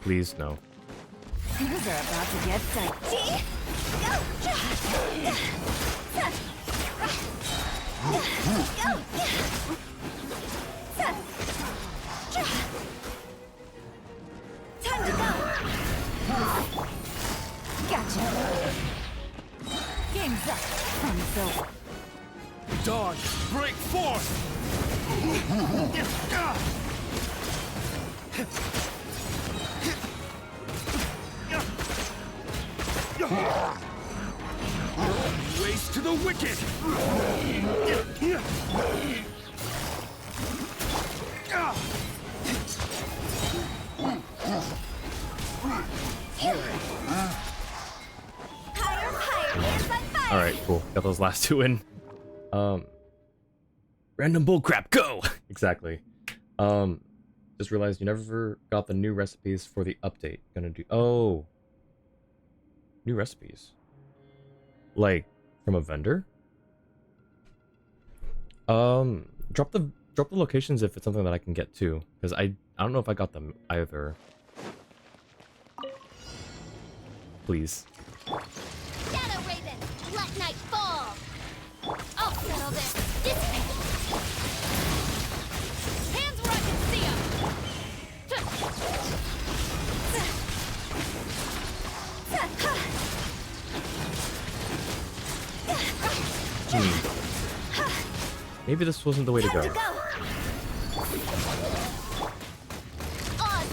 Please, no. Things are about to get dicey. Time to go. Gotcha. Game's up. Time's over. Dodge! Break force! Race to the wicked! Alright, cool. Got those last two in. Random bullcrap, go! Exactly. Just realized you never got the new recipes for the update. Gonna do new recipes. Like from a vendor? Drop the locations if it's something that I can get to. Because I don't know if I got them either. Please. Shadow Raven, let night fall. I'll settle this. This way. Hands where I can see 'em. Maybe this wasn't the way to go. Oz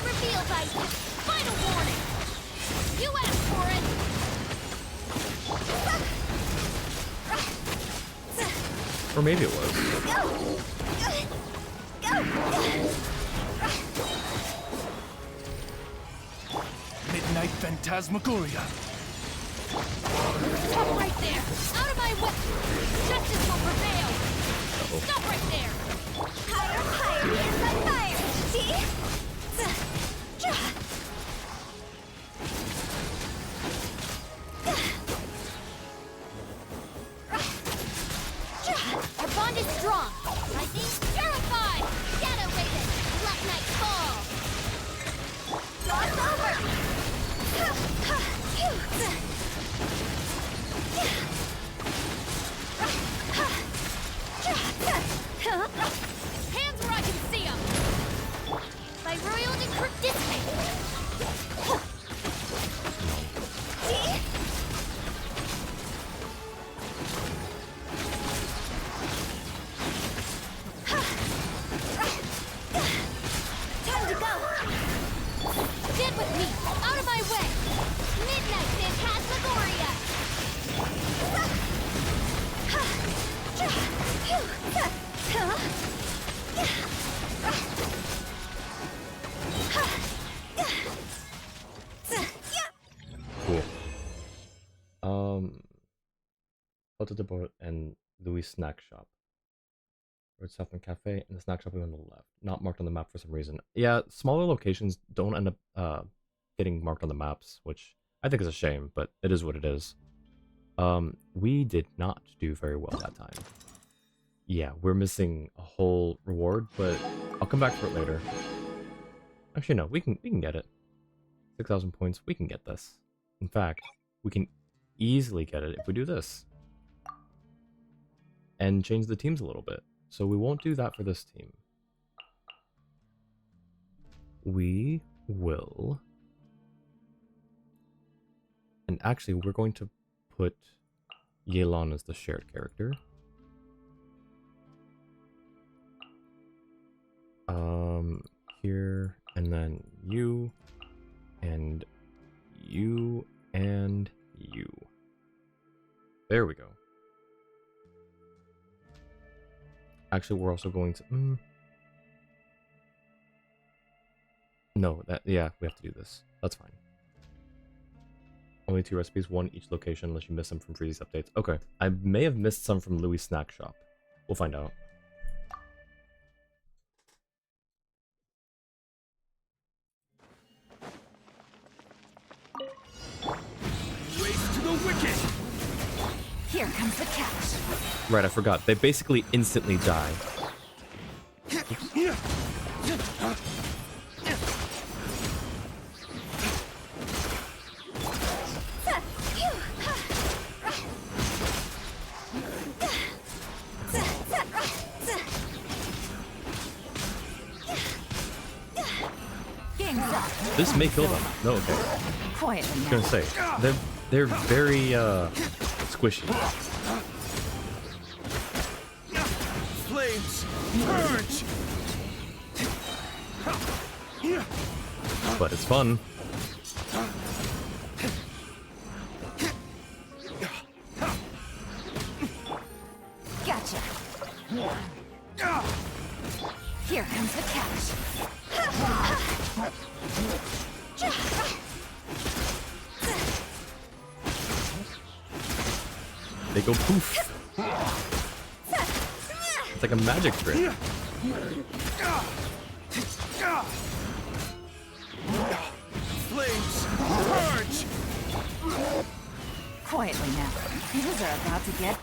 revealed by you. Final warning. You asked for it. Or maybe it was. Midnight Phantasmagoria. Stop right there. Out of my way. Justice will prevail. Stop right there. Higher, higher, here's my fire. See? Our bond is strong. Rising, terrified. Shadow Raven, let night fall. Cross over. Hands where I can see 'em. By royal decree, this way. See? Hotel de Bois and Louis Snack Shop. Road Southern Cafe and the snack shop on the left. Not marked on the map for some reason. Yeah, smaller locations don't end up getting marked on the maps, which I think is a shame, but it is what it is. We did not do very well that time. Yeah, we're missing a whole reward, but I'll come back for it later. Actually, no, we can get it. 6,000 points, we can get this. In fact, we can easily get it if we do this. And change the teams a little bit. So we won't do that for this team. We will... And actually, we're going to put Yelan as the shared character. Here, and then you, and you, and you. There we go. Actually, we're also going to... No, yeah, we have to do this. That's fine. Only 2 recipes, 1 each location, unless you miss some from previous updates. Okay, I may have missed some from Louis' Snack Shop. We'll find out. Race to the wicket! Here comes the catch. Right, I forgot. They basically instantly die. This may kill them. No, okay. Quietly I was now. gonna say, they're very squishy. Flames! Purge! But it's fun. Gotcha. Here comes the catch. They go poof. It's like a magic trick. Flames! Purge! Quietly now. These are about to get...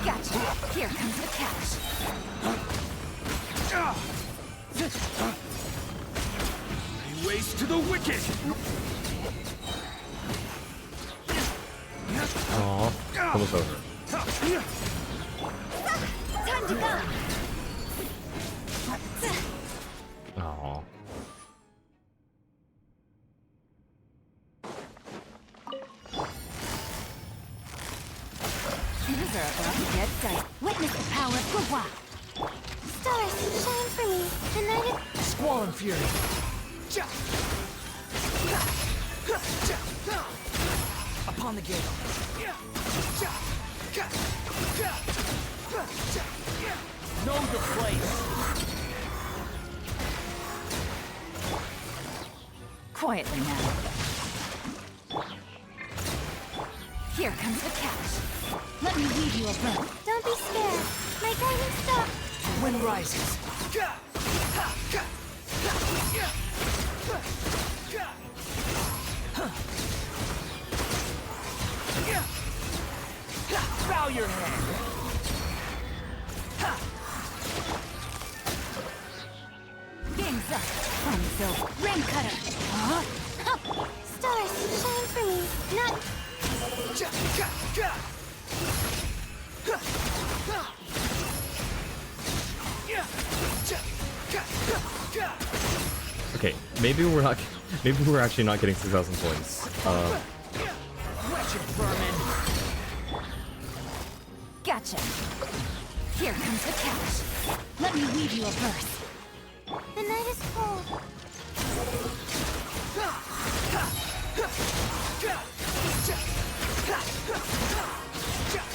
Gotcha. Here comes the catch. They race to the wicket! Aw, almost over. Time to go. Aw. These are about to get dicey. Witness the power of Gua. Stars, shine for me. The night is... Squall and Fury! Upon the gale. Know the place. Quietly now. Here comes the catch. Let me lead you a breath. Don't be scared. My guiding star. Wind rises. Bow your head. Game's up. Fun over. Rain cutter. Huh? Stars, shine for me. Not... Okay, maybe we're not. Maybe we're actually not getting 6,000 points. Wretched vermin. Gotcha. Here comes the catch. Let me weave you a verse. The night is cold.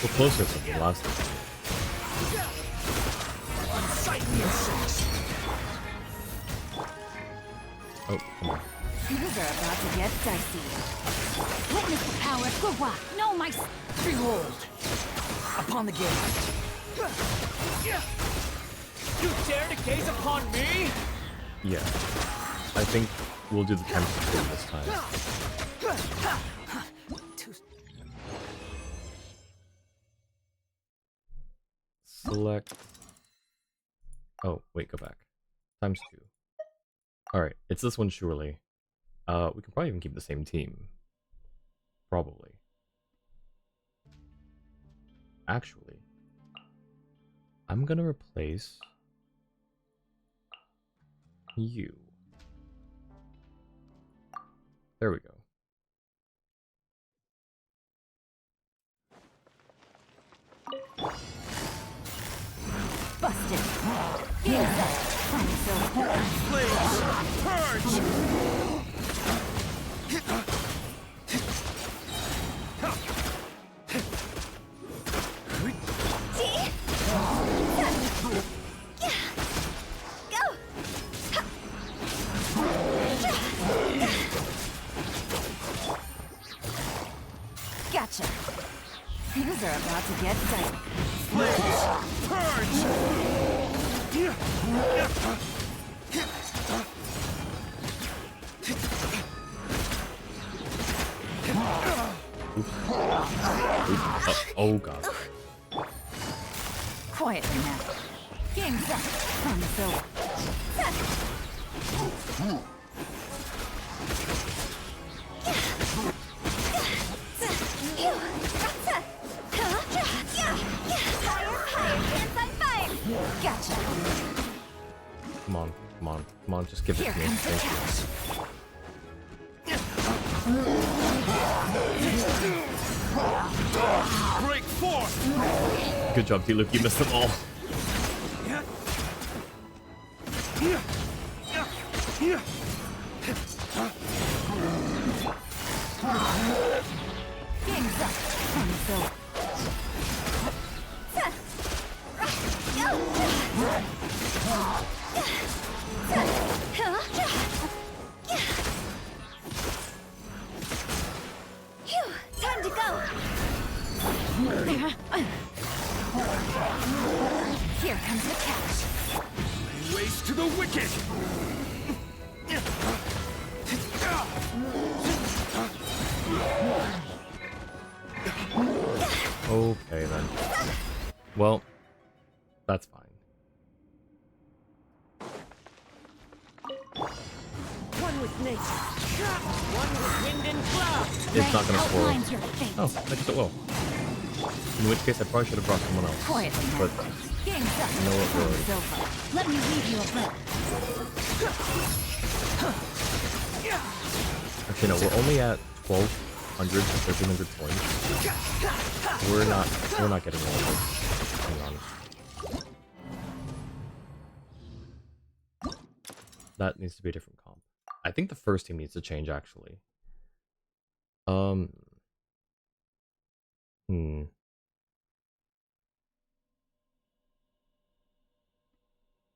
We're closer to the last time. Oh, come on. Things are about to get dicey. Witness the power of Gua. No, my... Behold! Upon the gate. You dare to gaze upon me? Yeah. I think we'll do the tempted thing this time. Select. Oh, wait, go back. Times 2. Alright, it's this one surely. We can probably even keep the same team. Probably. Actually, I'm gonna replace you. There we go. Busted. Here's up. Blaze! Purge! Gotcha. Things are about to get dicey. Blaze! Purge! Oh god. Quietly now. Game's up. Time's over. Gotcha. Come on, come on, come on, just give it Here to me. comes the Thank you. Break forth! Good job, T-Luke, you missed them all. Game's up. Time's over. Phew, time to go. Here comes the catch. Waste to the wicked! Okay then. Well, that's fine. One with nature. One with wind and cloud. It's not gonna spoil. Outlines your fate. Oh, I guess it will. In which case, I probably should have brought someone else. Quietly now. But Game's up. No, it really. Time's over. Let me leave you a breath. actually, no, we're only at 1,200 to 1,300 points. We're not getting all of this. Hang on. That needs to be a different comp. I think the first team needs to change actually.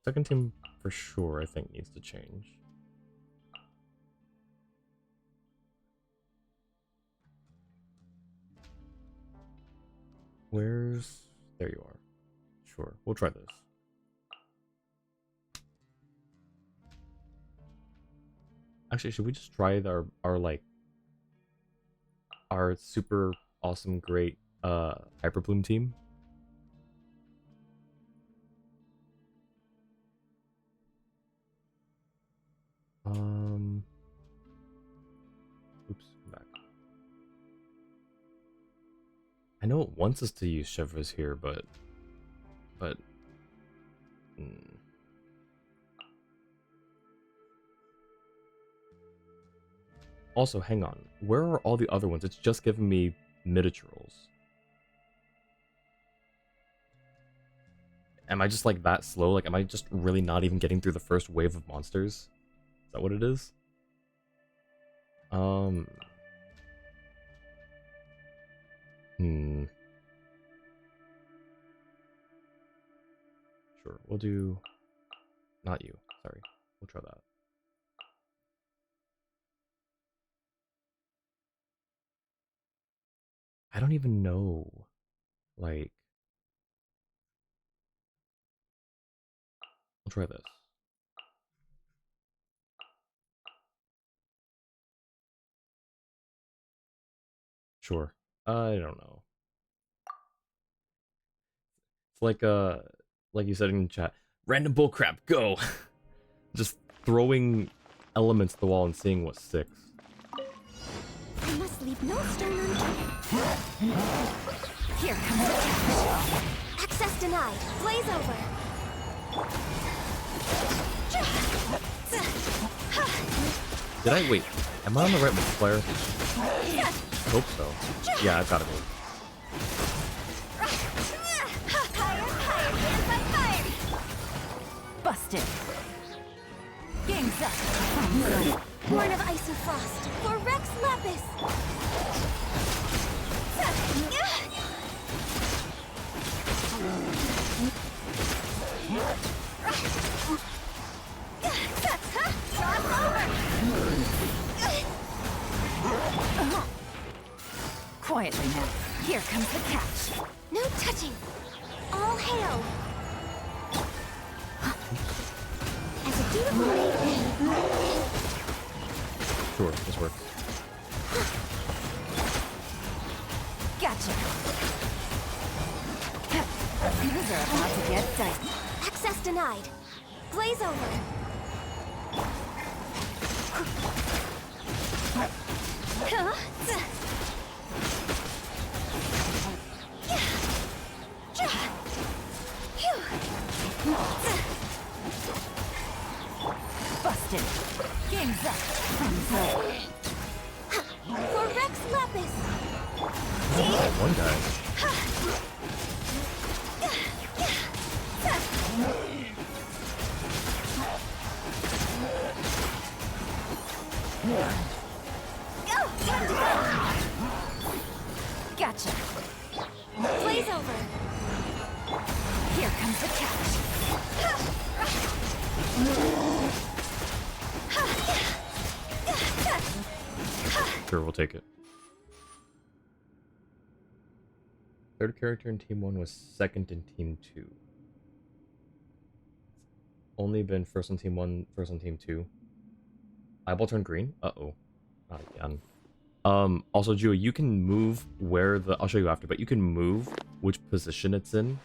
Second team for sure I think needs to change. Where's... There you are. Sure, we'll try this. Actually, should we just try our super awesome great Hyperbloom team? Oops, come back. I know it wants us to use Chevres here, but Also, hang on. Where are all the other ones? It's just giving me miniaturals. Am I just like that slow? Like, am I just really not even getting through the first wave of monsters? Is that what it is? we'll do... Not you, sorry. We'll try that. I don't even know. Like... We'll try this. Sure. I don't know. It's like you said in chat, random bullcrap, go! Just throwing elements at the wall and seeing what sticks. I must leave no stone unturned. Here comes the catch. Access denied. Blaze over. Did I wait? Am I on the right multiplier? Hope so. Yeah, I've got it. Busted. Game's up. Born of ice and frost. For Rex Lapis. Quietly now. Here comes the catch. No touching. All hail. As a dutiful maiden. Sure, this works. Gotcha. These are about to get dicey. Access denied. Blaze over. Busted. Game's up. For Rex Lapis. One guy. Gotcha. Blaze over. Here comes the catch. Sure, we'll take it. Third character in Team 1 was second in Team 2. Only been first on Team 1, first on Team 2. Eyeball turned green? Uh-oh. Not again. Also, Jua, you can move where the... I'll show you after, but you can move which position it's in.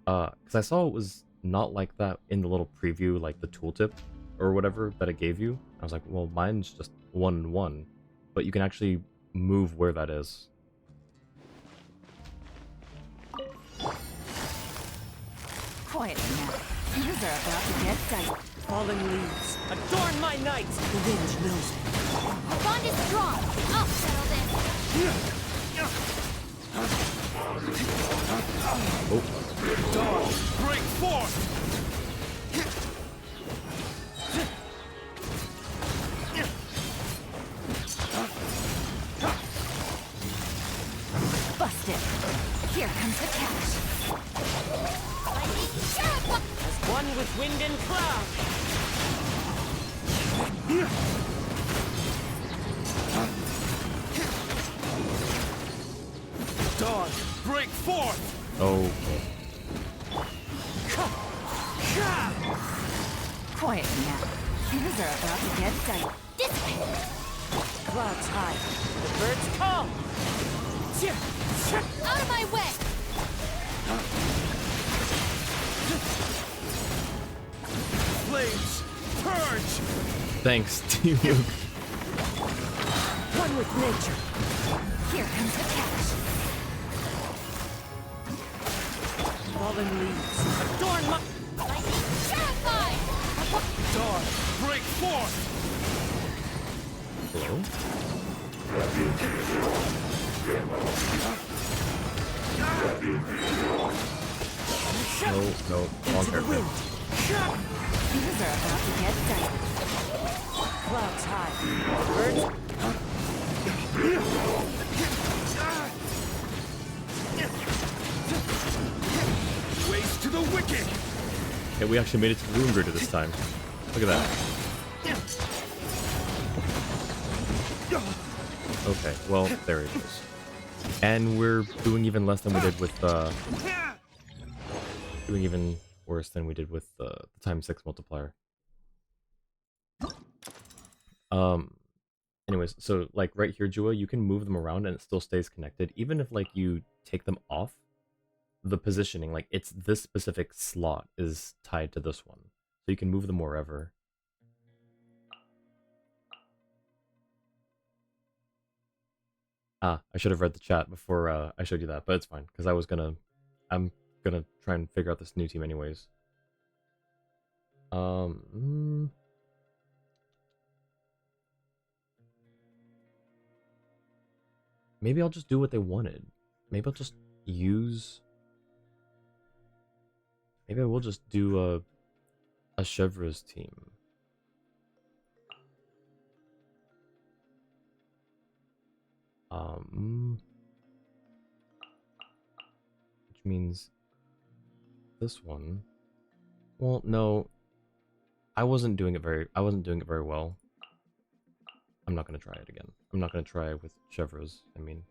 Because I saw it was not like that in the little preview, like the tooltip or whatever that it gave you. I was like, well, mine's just 1-1. But you can actually move where that is. Quietly now. These are about to get dicey. Fallen leaves, adorn my night! The wind knows it. Our bond is strong. I'll settle this. Dawn, break forth! Busted. Here comes the catch. As one with wind and cloud! Dawn, break forth! Oh. Quiet now. Things are about to get dicey. Dissipate. Clouds high, the birds call! Out of my way. Flames, purge! Thanks, Team Luke. One with nature! Here comes the catch. Fallen leaves, adorn my... Terrified. Dawn, break forth! Hello? No, wrong Into the character. wind! Things are about to get dicey. Clouds high, the birds... Waste to the wicked! Okay, we actually made it to the room grid this time. Look at that. Okay, well, there it is. And we're doing even less than we did with, doing even worse than we did with the times 6 multiplier. Anyways, so, like, right here, Jua, you can move them around and it still stays connected. Even if, like, you take them off, the positioning, like, it's this specific slot is tied to this one. So you can move them wherever. Ah, I should have read the chat before I showed you that, but it's fine, because I'm gonna try and figure out this new team anyways. Maybe I'll just do what they wanted. Maybe I'll just use... Maybe I will just do a Chevre's team. Which means this one. Well, no. I wasn't doing it very well. I'm not gonna try it again. I'm not gonna try it with Chevre's, I mean.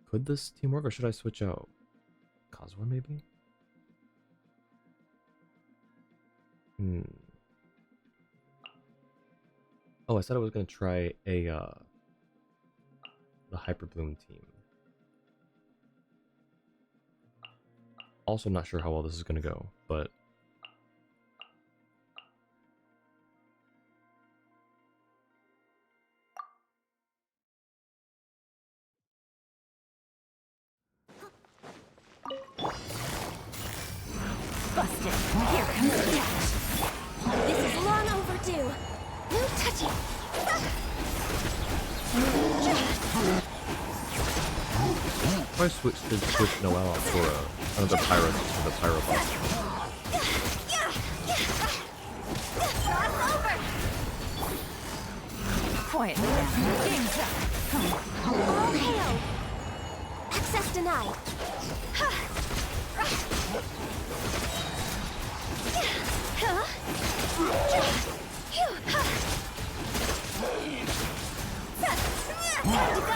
Could this team work, or should I switch out? Kazuha, maybe? Oh, I said I was gonna try the Hyper Bloom team. Also not sure how well this is gonna go, but... Busted. Here comes the catch. This is long overdue. No touching. If I switch Noelle out for another Pyro for the Pyro boss. Quietly now. Game's up. All hail. Access denied. Time to go.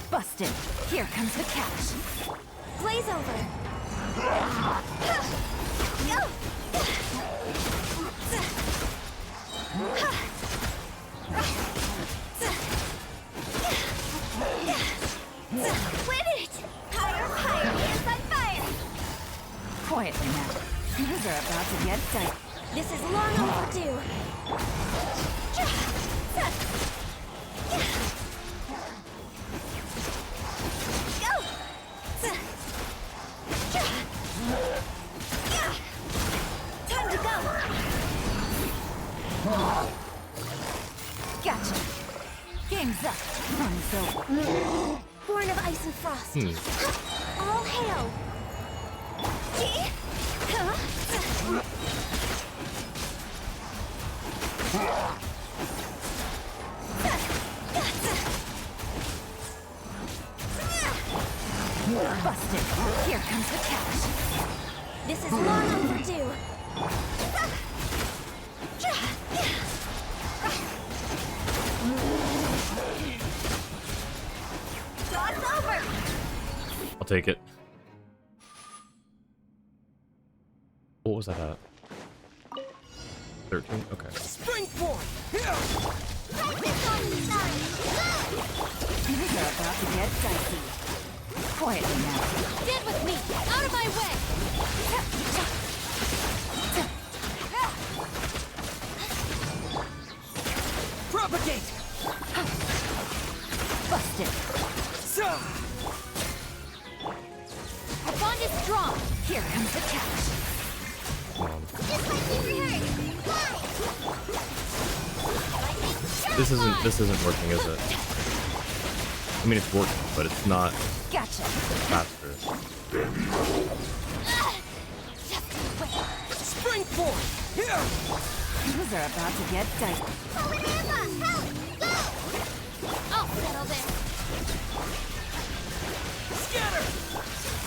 Busted. Here comes the catch. Blaze over. Win it! Higher, higher, hands on fire! Quietly now. Things are about to get tight. This is long overdue. Time to go. Gotcha. Game's up. Runs over. Born of ice and frost. All hail. Busted. Here comes the catch. This is long overdue. Cross over. I'll take it. What was that at? 13? Okay. Springboard! Practice on the side. Things are about to get dicey. Quietly now. Stand with me. Out of my way. Propagate! Busted. Our bond is strong. Here comes the catch. Come on. This might be hurt. This isn't working, is it? I mean, it's working, but it's not Gotcha. faster. Springboard! Here! Things are about to get dicey. Help! Go!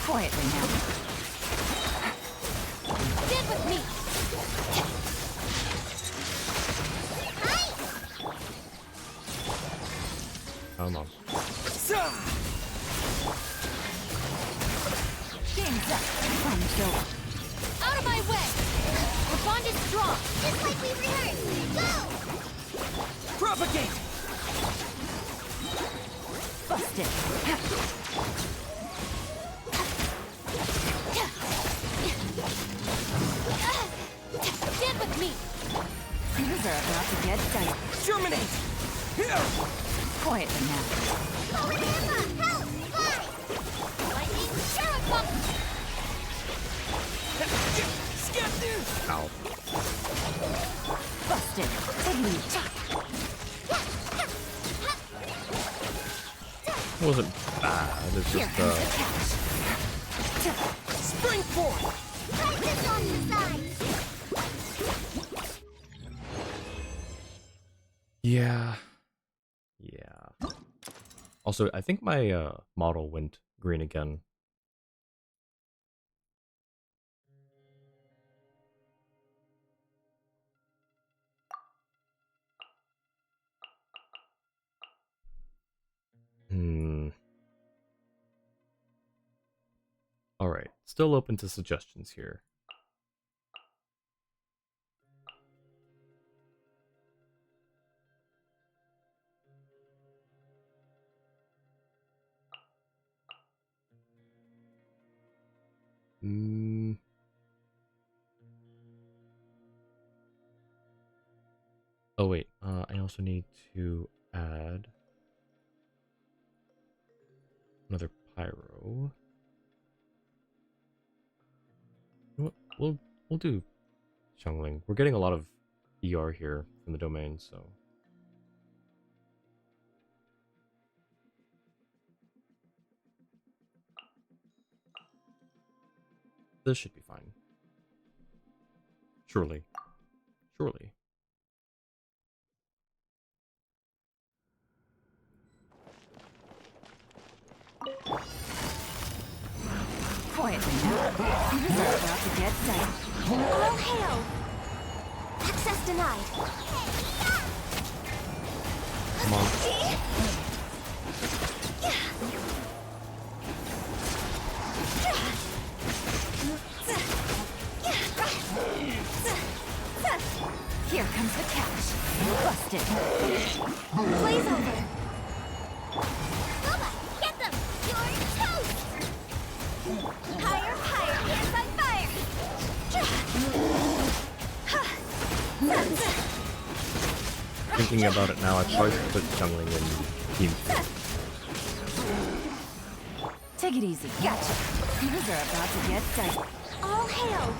Quietly now. Stand with me. Come on. Game's up. Fun's over. Out of my way. The bond is strong. Just like we rehearsed. Go! Propagate! Busted. Stand with me. Things are about to get dicey. Germinate! Here! Quietly now. Power Emma! Help! Fly! Lightning Sheriff! Ow. Busted. Resolute. It wasn't bad. It's Here just, comes the catch. Spring forth! Practice on the side! yeah. Yeah. Also, I think my model went green again. Alright, still open to suggestions here. Oh wait, I also need to add another pyro. You know what? We'll do Xiangling. We're getting a lot of ER here from the domain, so this should be fine. Surely. Surely. Quietly now. Things are about to get dicey. All hail! Access denied. Come on. Here comes the catch. Busted. Blaze over. Bubba, get them! You're toast! Higher, higher, hands on fire! Thinking about it now, I probably should put Xiangling in team 2. Take it easy. Gotcha. Things are about to get dicey. All hail!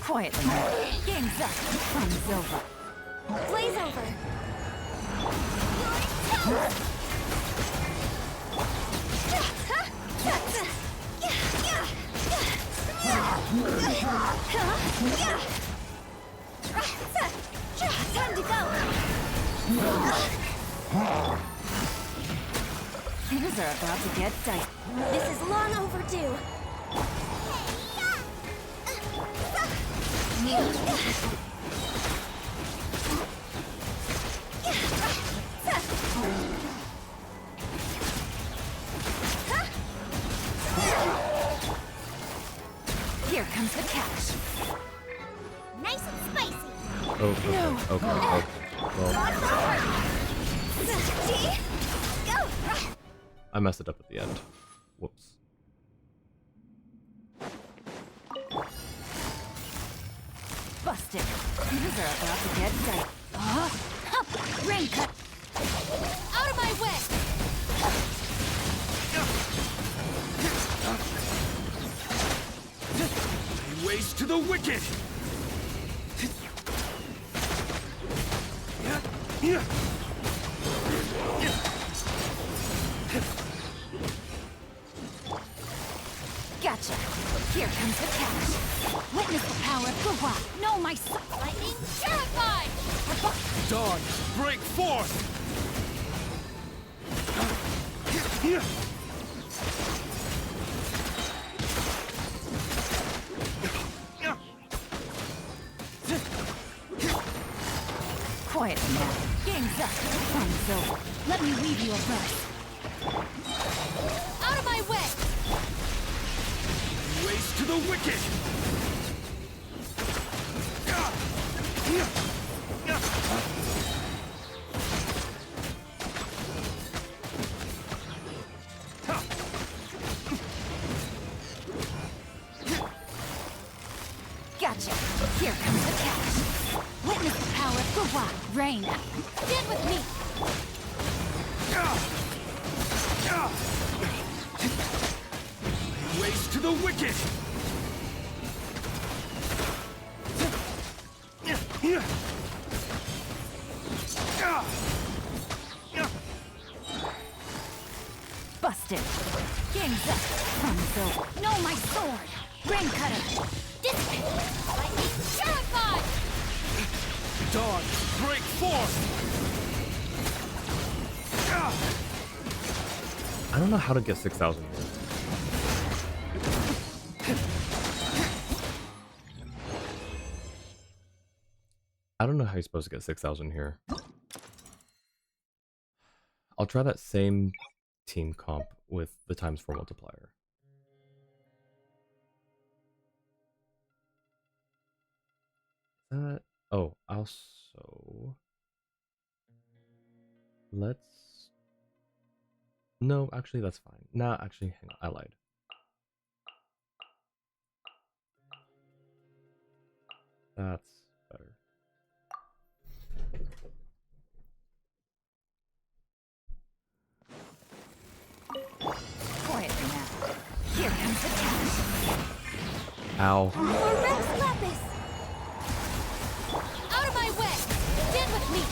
Quietly now. Game's up. Fun's over. Blaze over! Time to go! Things are about to get dicey. This is long overdue. Here comes the catch. Nice and spicy. Oh, okay. Well, Go! I messed it up at the end. Whoops. Busted. Things are about to get dicey. Rain cut. Out of my way! Ways to the wicked! Gotcha. Here comes the catch. Witness the power of Gua. No, my son. Lightning terrified. Dawn, break forth! Quietly now. Game's up. Fun is over. Let me weave you a verse. Out of my way! Waste to the wicked! Gotcha. Here comes the catch. Witness the power of Gua. Rain. Stand with me. Waste to the wicked! Busted. Game's up. Fun's over. No, my sword. Rain cutter. Dissipate. Lightning terrified. Dawn, break forth! I don't know how to get 6,000 here. I don't know how you're supposed to get 6,000 here. I'll try that same team comp with the ×4 multiplier. Oh, also... Let's... No, actually that's fine. Nah, actually, hang on, I lied. That's better. Quietly now. Here comes the catch. Ow. Or Rex Lapis! Out of my way! Stand with me!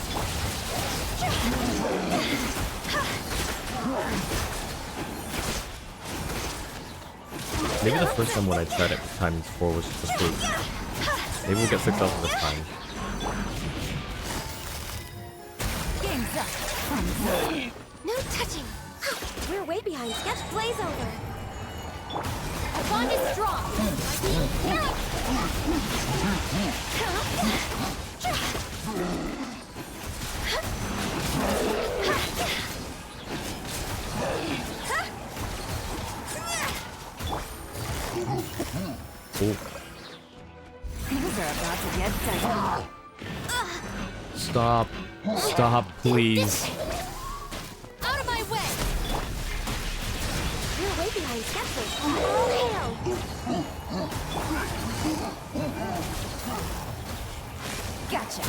Maybe the first time when I tried it with ×4 was just a fluke. Maybe we'll get 6,000 this time. Game's up. Fun's over. No touching! We're way behind. Sketch plays over. Our bond is strong. Oh, Things are about to get dicey. stop. Stop, please. Out of my way! We're way behind schedule. All hail! Gotcha.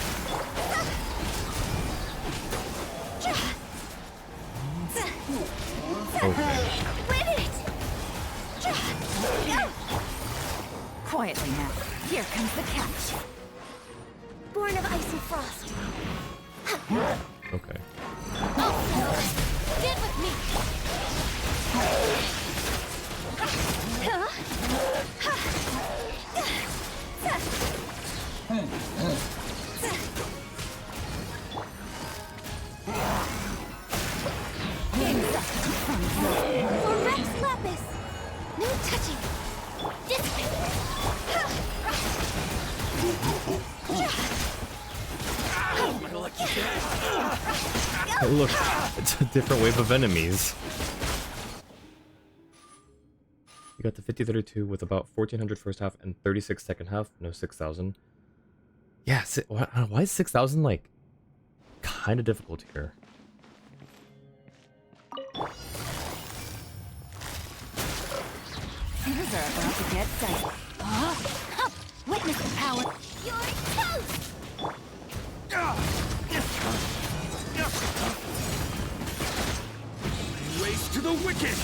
Okay. Win it! Quietly now. Here comes the catch. Born of ice and frost. Okay. Stand with me. Game's up. Or Rex Lapis! No touching! Dissipate! Hey, look, it's a different wave of enemies. You got the 5032 with about 1400 first half and 36 second half, no 6,000. Yeah, why is 6,000 like kind of difficult here? Things are about to get dicey. Witness the power. You're toast! Waste to the wicked!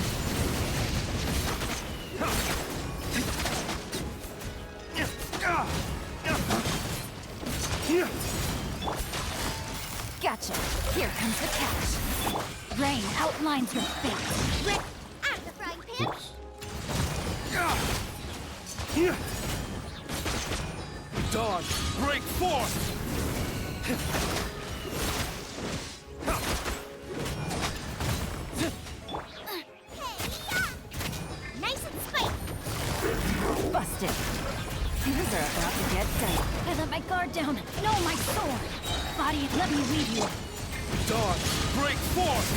Gotcha. Here comes the catch. Rain outlines your fate. Out of the frying pan! Oops. Dodge, break, force! Nice and spicy. Busted. Things are about to get tight. I let my guard down. No, my sword. Body, let me leave you. Dodge, break, force!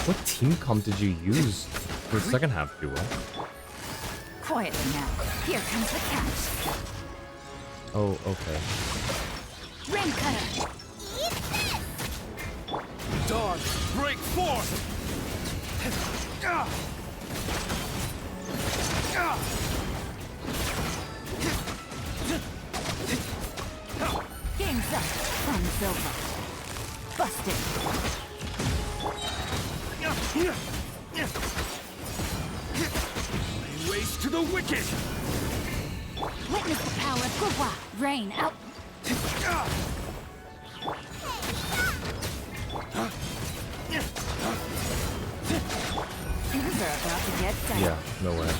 What team comp did you use for the second half duel? Quietly now. Here comes the catch. Oh, okay. Rain cutter. Dodge, break, force! Game's up. Fun's over. Busted. Race to the wicked! Witness the power of Gua. Rain out. Things are about to get tight. Yeah, no way.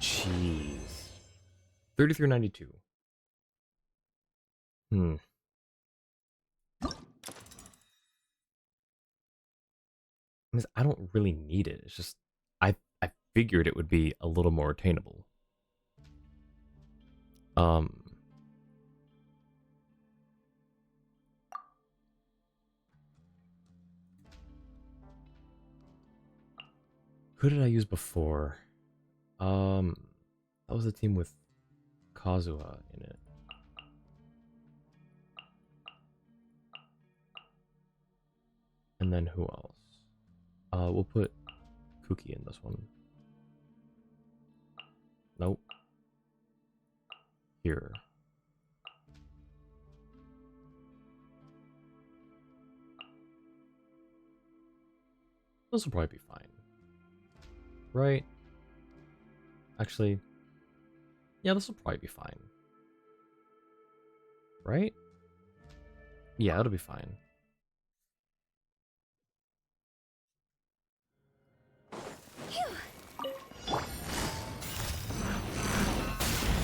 Jeez. 3392. Hmm. I don't really need it. It's just I figured it would be a little more attainable. Who did I use before? That was a team with Kazuha in it. And then who else? We'll put Cookie in this one. Nope. Here. This will probably be fine. Right? Actually, yeah, this will probably be fine. Right? Yeah, it'll be fine.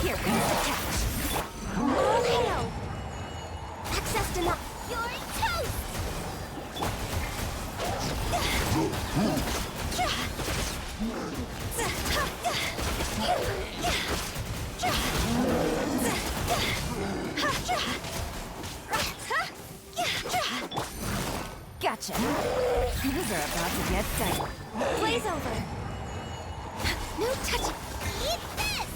Here comes the catch. All hail. Access denied. You're toast. Gotcha. Things are about to get tight. Blaze over. No touching. Eat this.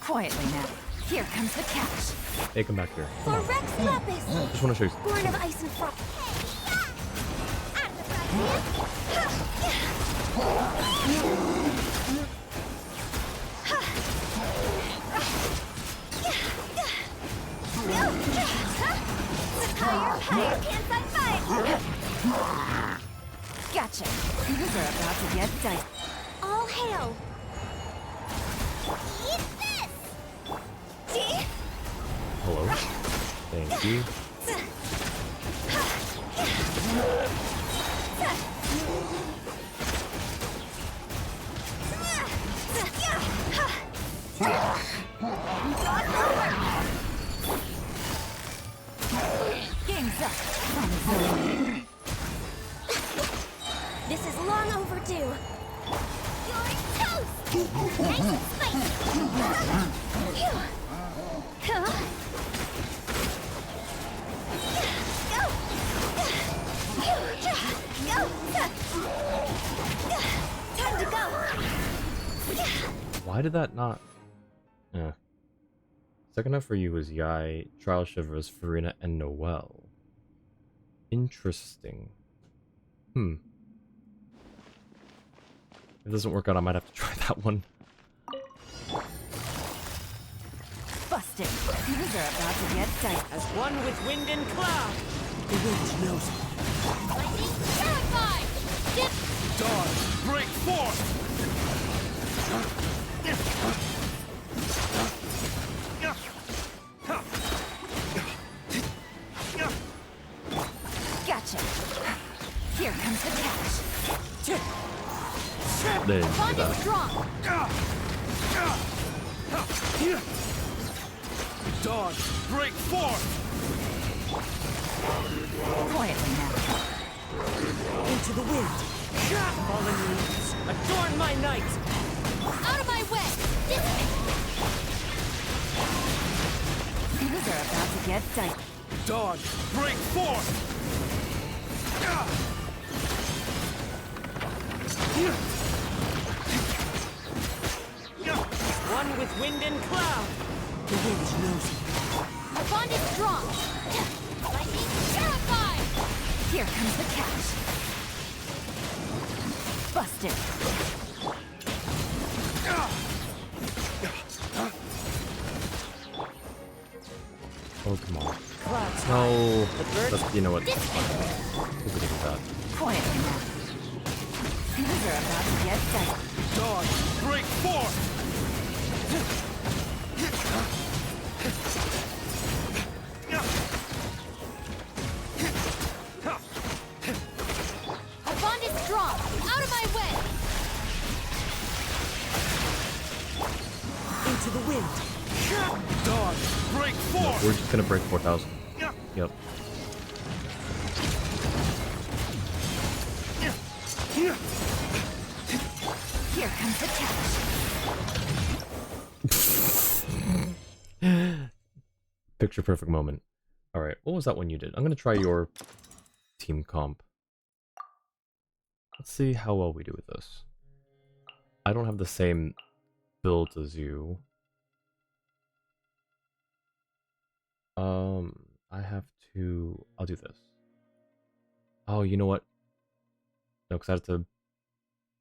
Quietly now. Here comes the catch. Hey, come back here. For Rex Lapis. Just want to show you. Born of ice and frost. Out of the Higher pants on fire. Gotcha. Things are about to get tight. All hail. Eat this. See? Hello. Thank you. Game's up. This is long overdue. You're toast. Nice and spicy. Huh? Go. Time to go. Why did that not? Yeah. Second half for you was Yai, Trial Shivers, Farina, and Noelle. Interesting. If it doesn't work out, I might have to try that one. Busted. Busted. Things are about to get dicey. As one with wind and cloud. The wind knows it. Lightning terrified! Dip! Dodge! Break forth! Gotcha. Here comes the catch. They didn't do Bond is that. strong. Dodge! Break forth! Quietly now. Into the wind. Fallen leaves, adorn my night. Out of my way! Dip! Things are about to get dicey. Dodge! Break forth! One with wind and cloud. The wind knows it. Our bond is strong! Lightning terrified! Here comes the catch. Busted. Oh, come on. Clouds. No. The bird. That's, you know what? That's fine. We'll get into that. Quietly now. Things are about to get dicey. Dodge! Break forth! Our bond is strong! Out of my way! Into the wind. Dodge! Break forth! We're just gonna break 4,000. Yep. Here comes the catch. Picture perfect moment. Alright, what was that one you did? I'm gonna try your team comp. Let's see how well we do with this. I don't have the same build as you. I have to... I'll do this. Oh, you know what? No, because I have to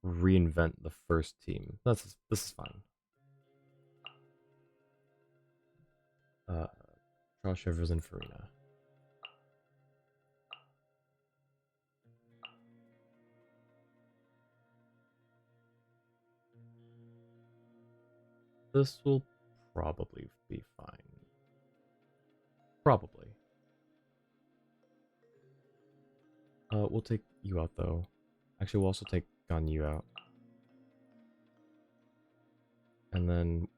reinvent the first team. This is fine. Trial Shivers and Farina. This will probably be fine. Probably. We'll take you out though. Actually, we'll also take Ganyu out. And then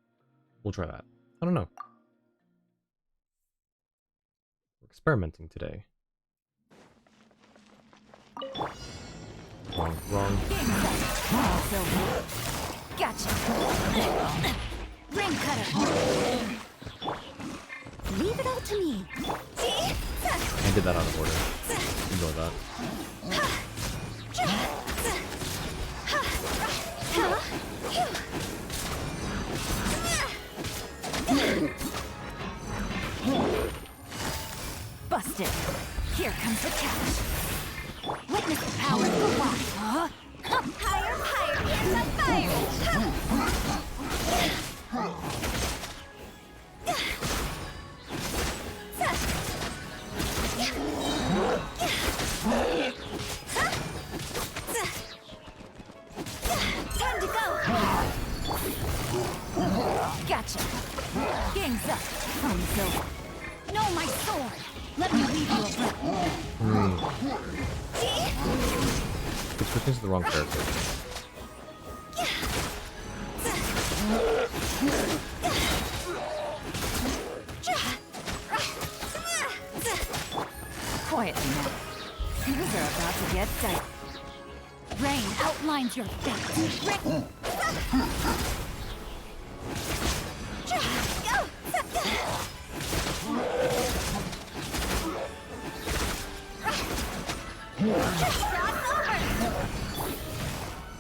we'll try that. I don't know. We're experimenting today. Wrong. Gotcha. Ring cutter. Leave it all to me. I did that out of order. Ignore that. Busted. Here comes the catch. Witness the power of the light. Higher, higher, here's the fire! Time to go! Gotcha. Gang's up. Home's over. No, my sword. Let me leave you a breath. It's switching to the wrong character. Quietly now. Things are about to get dicey. Rain outlines your fate.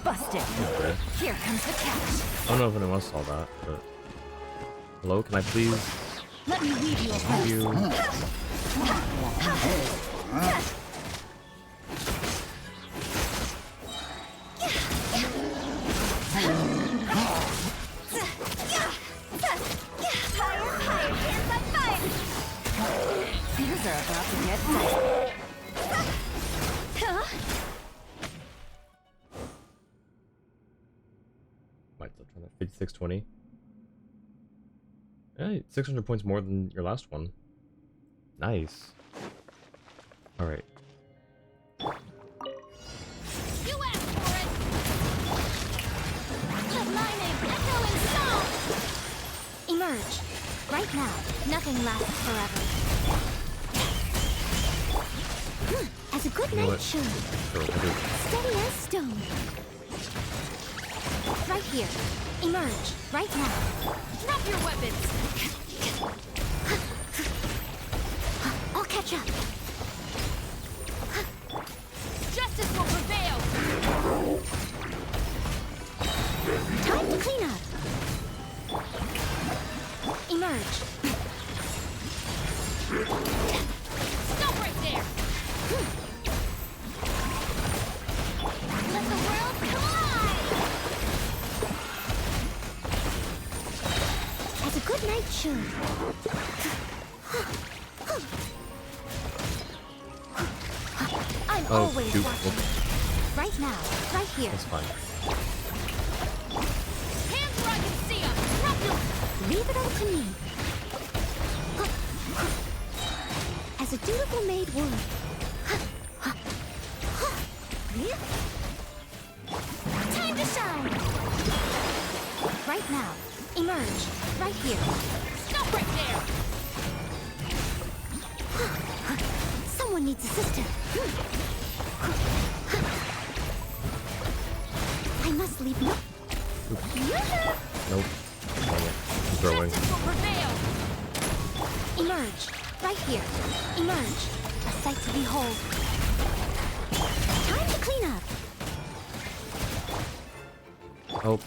Busted. Okay. Here comes the catch. I don't know if anyone else saw that, but... Hello, can I please... Let me leave you a Thank breath. you. Higher, higher, here's Things are about to get dicey. Might still try that 5620. Hey, 600 points more than your last one. Nice. Alright. You asked for it! Let my name echo in song! Emerge. Right now. Nothing lasts forever. As a good You know knight what? should. Sure, I'll do it. Steady as stone. Right here. Emerge. Right now. Drop your weapons! I'll catch up. Justice will prevail! Time to clean up. Emerge. Stop right there! Let the world collide! As a good knight should. I'm Oh, always shoot. watching. Whoops. Right now. Right here. That's fine. Hands where I can see them! Drop your... Leave it all to me. As a dutiful maid would. Time to shine! Right now. Emerge. Right here. Stop right there! Someone needs assistance. I must leave no... Nope. Dang it. I'm throwing. Justice will prevail! Emerge. Right here. Emerge. A sight to behold. Time to clean up. Oh.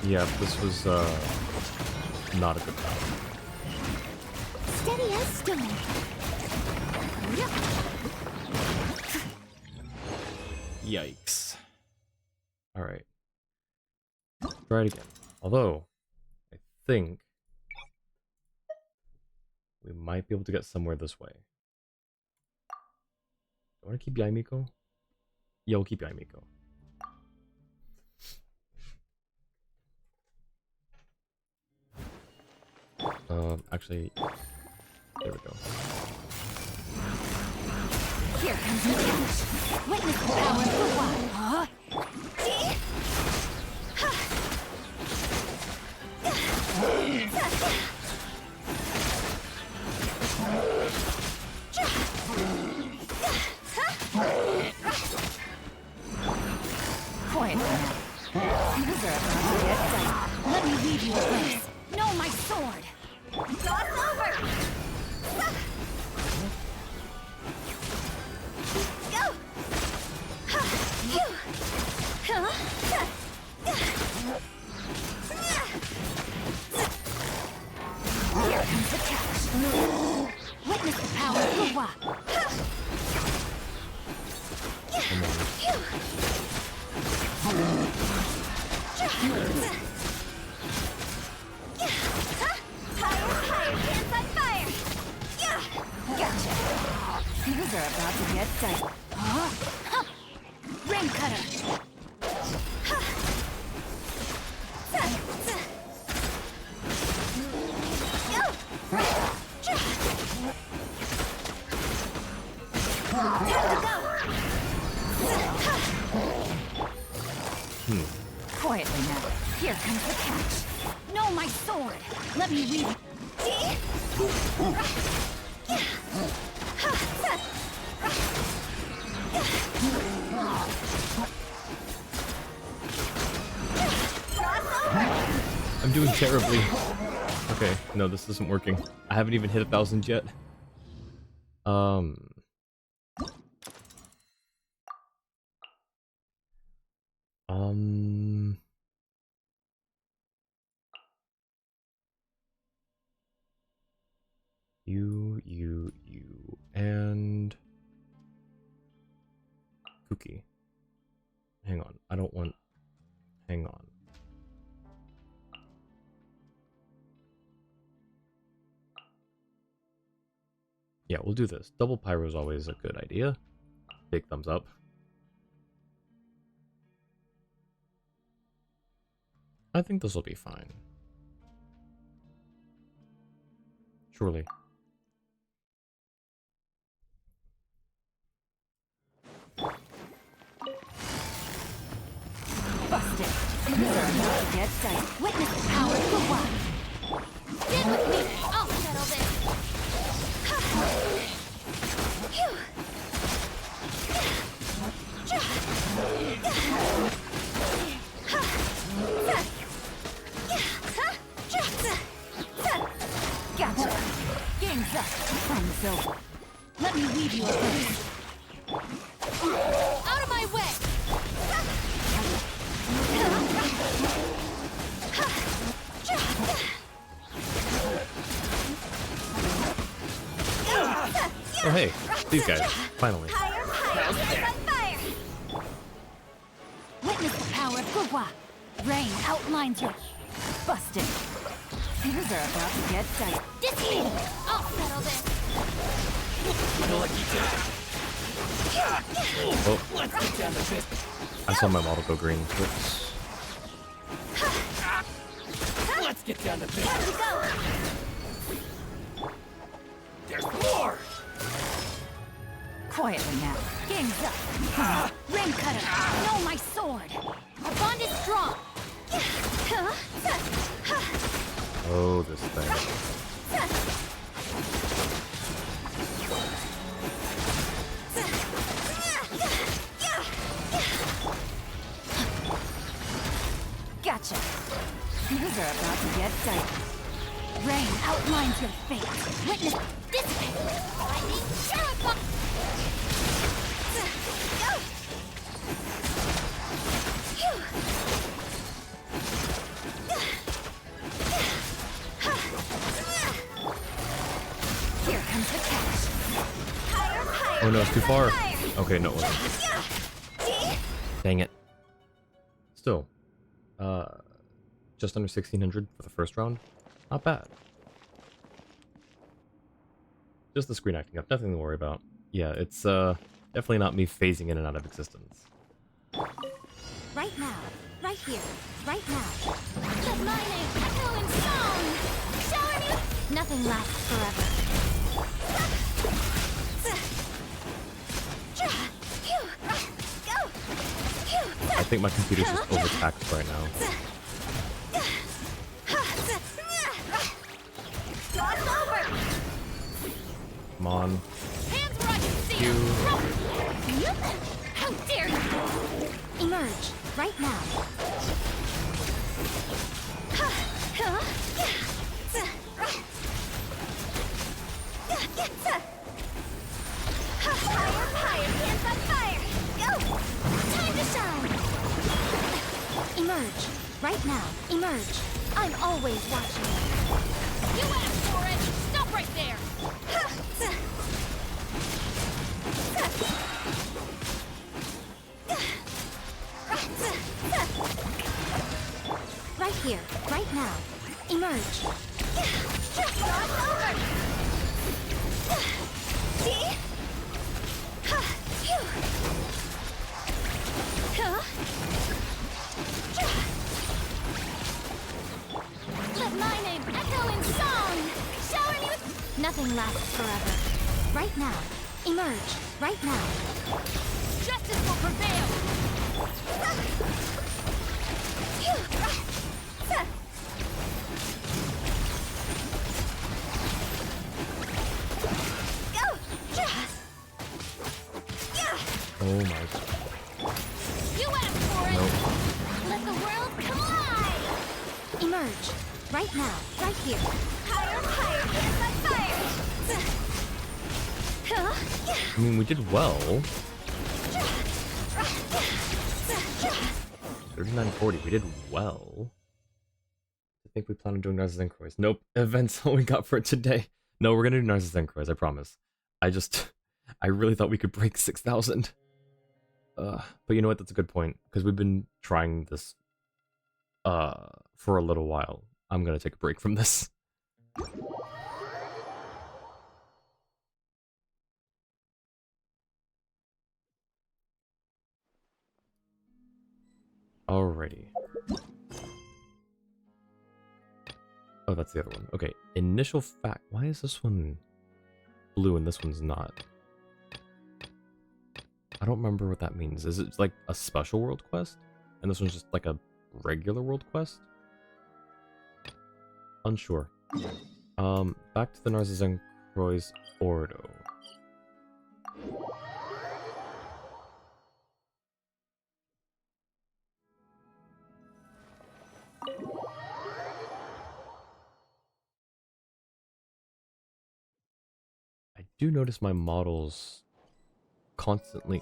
Yeah, this was, not a good battle. Steady as stone. Yikes. Alright. Try it again. Although, I think we might be able to get somewhere this way. Do I want to keep Yaimiko? Yeah, we'll keep Yaimiko. Actually, there we go. Here comes the catch. Witness the power of the wild. Huh? Quiet now. Things are about to get dicey. Let me lead you a place. No, my sword. Cross over. Go. Here comes the catch. Witness the power of the wild. Higher, hands on fire! Gotcha. Things are about to get dicey. Huh? Rain cutter. Quietly now. Here comes the catch. No, my sword. Let me weave. I'm doing terribly. Okay, no, this isn't working. I haven't even hit 1,000 yet. You, and Cookie. Hang on, I don't want... Hang on. Yeah, we'll do this. Double pyro is always a good idea. Big thumbs up. I think this will be fine. Surely. Busted. Things are about to get dicey. Witness the power of the one. Get with me. I'll settle this. Phew. Gotcha. Game's up. Time's over. Let me leave you alone. Out of my way! Oh hey, these guys, finally. Higher, higher, on fire! Witness the power of Gugwa. Rain outlines your... Busted. Things are about to get dicey. Disheed! I'll settle this. Oh, I saw my model go green. Whoops. Let's get down to business. Time to go! There's more! Quietly now. Game's up. Rain cutter. No, my sword. Our bond is strong. Oh, this thing. Gotcha. Things are about to get dicey. Rain outlines your fate. Witness dissipate. Lightning terrifying. Here comes the catch. Higher, higher. Oh no, it's too far. Higher. Okay, no, it wasn't. See? Dang it. Still, just under 1600 for the first round. Not bad. Just the screen acting up, nothing to worry about. Yeah, it's definitely not me phasing in and out of existence. Right now. Right here. Right now. Let my name echo in song. Shower me. Nothing lasts forever. I think my computer's just overtaxed right now. Come on. Hands where I can see You. you. How dare you! Emerge. Right now. Higher, higher, hands on fire! Go! Time to shine! Emerge. Right now. Emerge. I'm always watching. You asked for it! Stop right there! Right here. Right now. Emerge. Start over! See? Let my name echo in song! Shower me with... Nothing lasts forever. Right now. Emerge. Right now. Justice will prevail! Oh my god. You asked for it! Nope. Let the world come alive! Emerge. Right now. Right here. Higher, higher, hands on fire! I mean, we did well. 3940, we did well. I think we plan on doing Narzissenkruez. Nope, event's all we got for today. No, we're gonna do Narzissenkruez, I promise. I really thought we could break 6,000. But you know what, that's a good point, because we've been trying this, for a little while. I'm gonna take a break from this. Alrighty. Oh, that's the other one. Okay, initial fact. Why is this one blue and this one's not? I don't remember what that means. Is it like a special world quest? And this one's just like a regular world quest? Unsure. Back to the Narzissenkruez Ordo. I do notice my model's constantly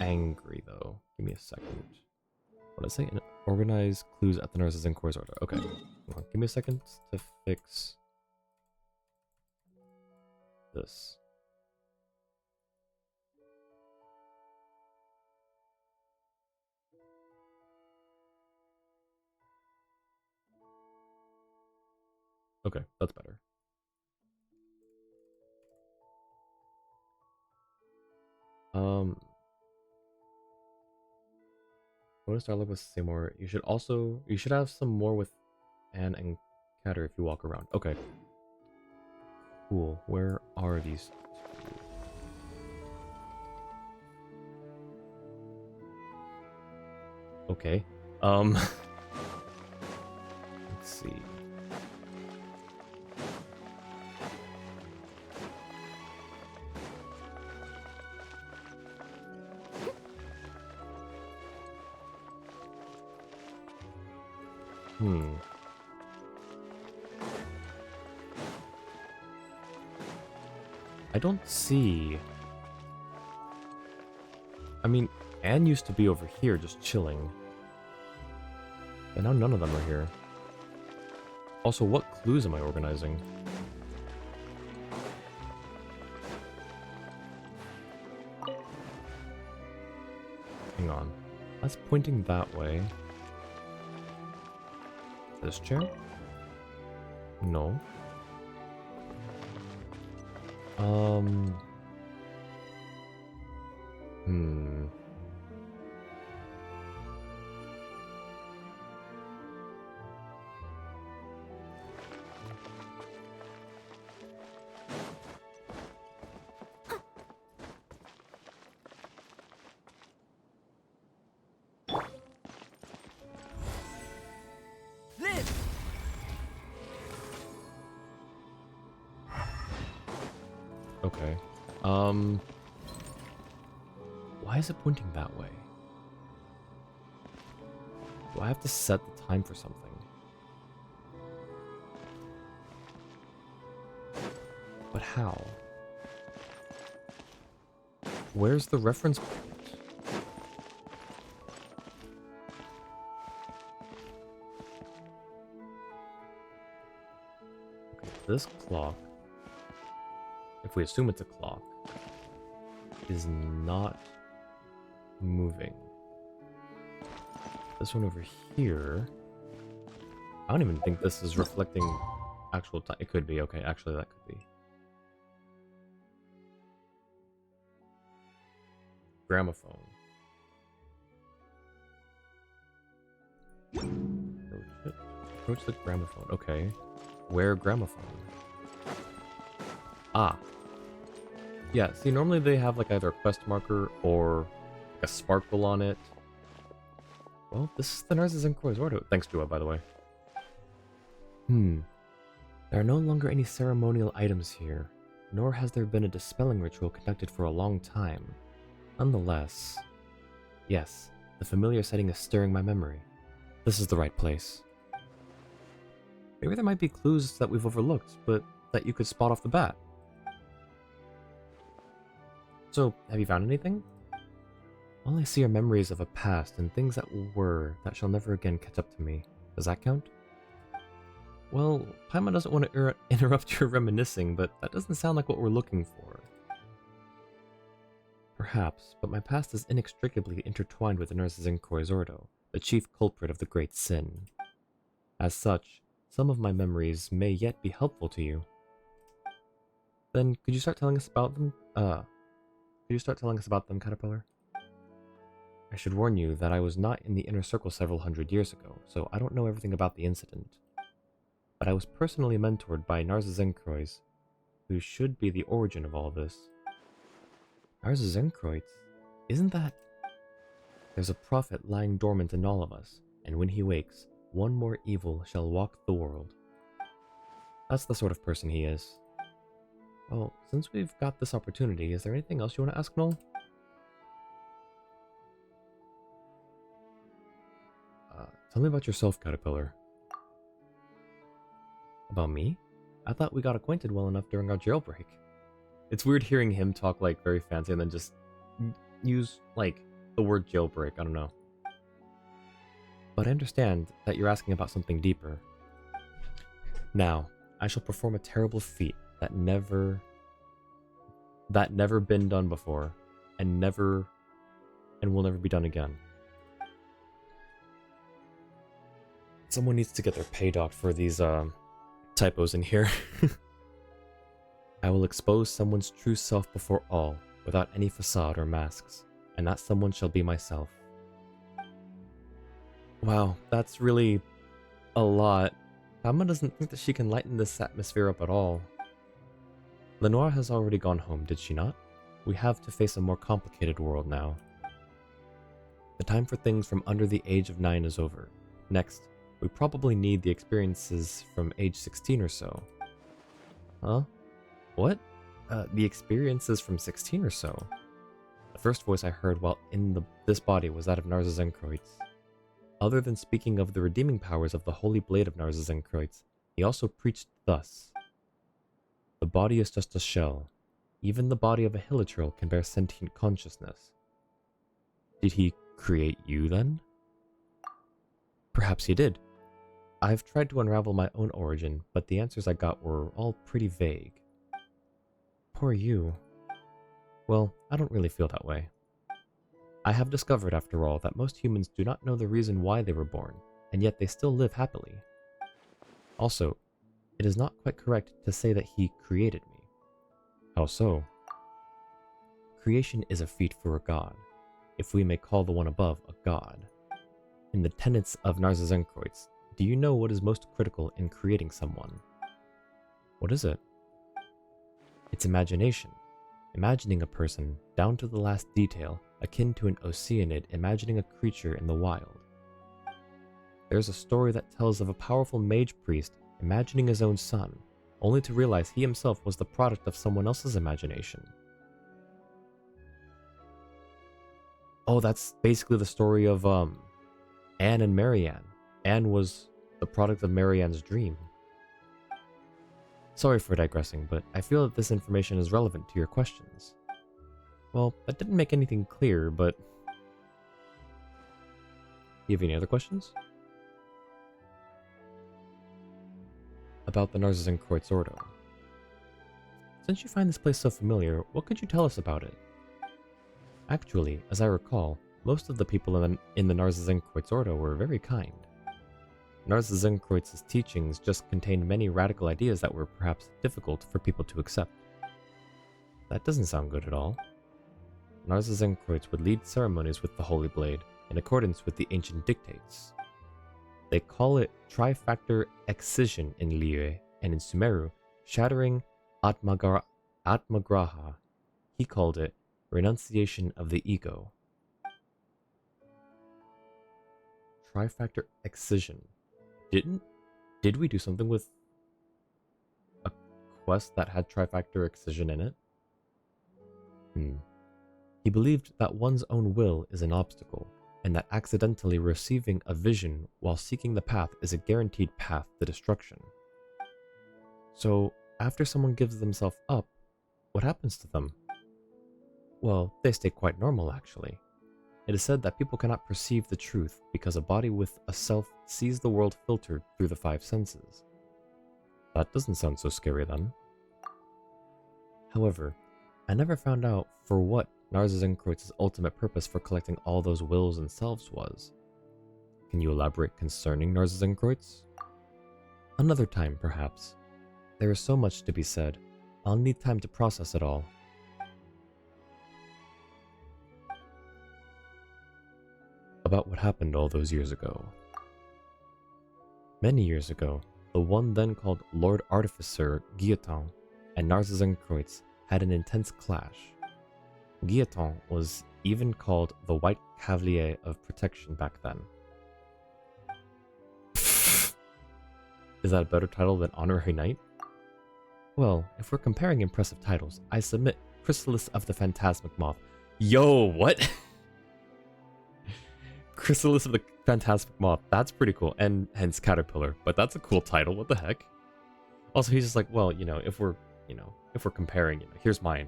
angry, though. Give me a second. What did I say? Organize clues at the Narzissenkruez Order. Okay. Hold on. Give me a second to fix this. Okay, that's better. Notice dialogue with Seymour. You should have some more with Anne and Catter if you walk around. Okay. Cool. Where are these two? Okay. Let's see. I don't see... I mean, Anne used to be over here just chilling. And now none of them are here. Also, what clues am I organizing? Hang on. That's pointing that way. This chair? No. Okay. Why is it pointing that way? Do I have to set the time for something? But how? Where's the reference point? Okay, this clock, if we assume it's a clock, is not moving. This one over here, I don't even think this is reflecting actual time. It could be, okay, actually that could be. Gramophone. Approach it. Approach the gramophone. Okay. Where gramophone? Ah. Yeah, see, normally they have like either a quest marker or a sparkle on it. Well, this is the Narzissenkruez Ordo. Thanks, Dua, by the way. There are no longer any ceremonial items here, nor has there been a dispelling ritual conducted for a long time. Nonetheless, yes, the familiar setting is stirring my memory. This is the right place. Maybe there might be clues that we've overlooked, but that you could spot off the bat. So, have you found anything? All I see are memories of a past and things that were that shall never again catch up to me. Does that count? Well, Paimon doesn't want to interrupt your reminiscing, but that doesn't sound like what we're looking for. Perhaps, but my past is inextricably intertwined with the Narzissenkruez Ordo, the chief culprit of the great sin. As such, some of my memories may yet be helpful to you. Then, could you start telling us about them? Caterpillar? I should warn you that I was not in the inner circle several hundred years ago, so I don't know everything about the incident. But I was personally mentored by Narzissenkruez, who should be the origin of all this. Narzissenkruez? Isn't that... There's a prophet lying dormant in all of us, and when he wakes, one more evil shall walk the world. That's the sort of person he is. Well, since we've got this opportunity, is there anything else you want to ask, Noel? Tell me about yourself, Caterpillar. About me? I thought we got acquainted well enough during our jailbreak. It's weird hearing him talk like very fancy and then just use like the word jailbreak, I don't know. But I understand that you're asking about something deeper. Now, I shall perform a terrible feat that never been done before and will never be done again. Someone needs to get their pay docked for these typos in here. I will expose someone's true self before all, without any facade or masks, and that someone shall be myself. Wow, that's really a lot. Tama doesn't think that she can lighten this atmosphere up at all. Lenoir has already gone home, did she not? We have to face a more complicated world now. The time for things from under the age of 9 is over. Next, we probably need the experiences from age 16 or so. Huh? What? The experiences from 16 or so? The first voice I heard while in this body was that of Narzissenkruez. Other than speaking of the redeeming powers of the holy blade of Narzissenkruez, he also preached thus. The body is just a shell. Even the body of a hilichurl can bear sentient consciousness. Did he create you then? Perhaps he did. I've tried to unravel my own origin, but the answers I got were all pretty vague. Poor you. Well, I don't really feel that way. I have discovered, after all, that most humans do not know the reason why they were born, and yet they still live happily. Also, it is not quite correct to say that he created me. How so? Creation is a feat for a god, if we may call the one above a god. In the tenets of Narzissenkruez, do you know what is most critical in creating someone? What is it? It's imagination. Imagining a person, down to the last detail, akin to an Oceanid imagining a creature in the wild. There's a story that tells of a powerful mage priest imagining his own son, only to realize he himself was the product of someone else's imagination. Oh, that's basically the story of, Anne and Marianne. Anne was the product of Marianne's dream. Sorry for digressing, but I feel that this information is relevant to your questions. Well, that didn't make anything clear, but... You have any other questions? About the Narzissenkruez Ordo. Since you find this place so familiar, what could you tell us about it? Actually, as I recall, most of the people in the Narzissenkruez Ordo were very kind. Narzissenkruez's teachings just contained many radical ideas that were perhaps difficult for people to accept. That doesn't sound good at all. Narzissenkruez would lead ceremonies with the Holy Blade in accordance with the ancient dictates. They call it trifactor excision in Liyue, and in Sumeru, shattering Atmagraha. He called it renunciation of the ego. Trifactor excision. Did we do something with a quest that had trifactor excision in it? He believed that one's own will is an obstacle, and that accidentally receiving a vision while seeking the path is a guaranteed path to destruction. So, after someone gives themselves up, what happens to them? Well, they stay quite normal, actually. It is said that people cannot perceive the truth because a body with a self sees the world filtered through the 5 senses. That doesn't sound so scary then. However, I never found out for what Narzissenkruez's ultimate purpose for collecting all those wills and selves was. Can you elaborate concerning Narzissenkruez? Another time, perhaps. There is so much to be said. I'll need time to process it all. about what happened all those years ago. Many years ago, the one then called Lord Artificer Guillotin and Narzissenkruez had an intense clash. Guillotin was even called the White Cavalier of Protection back then. Is that a better title than Honorary Knight? Well, if we're comparing impressive titles, I submit Chrysalis of the Phantasmic Moth. Yo, what? Chrysalis of the Phantasmic Moth. That's pretty cool, and hence Caterpillar. But that's a cool title. What the heck? Also, he's just like, well, if we're comparing, here's mine.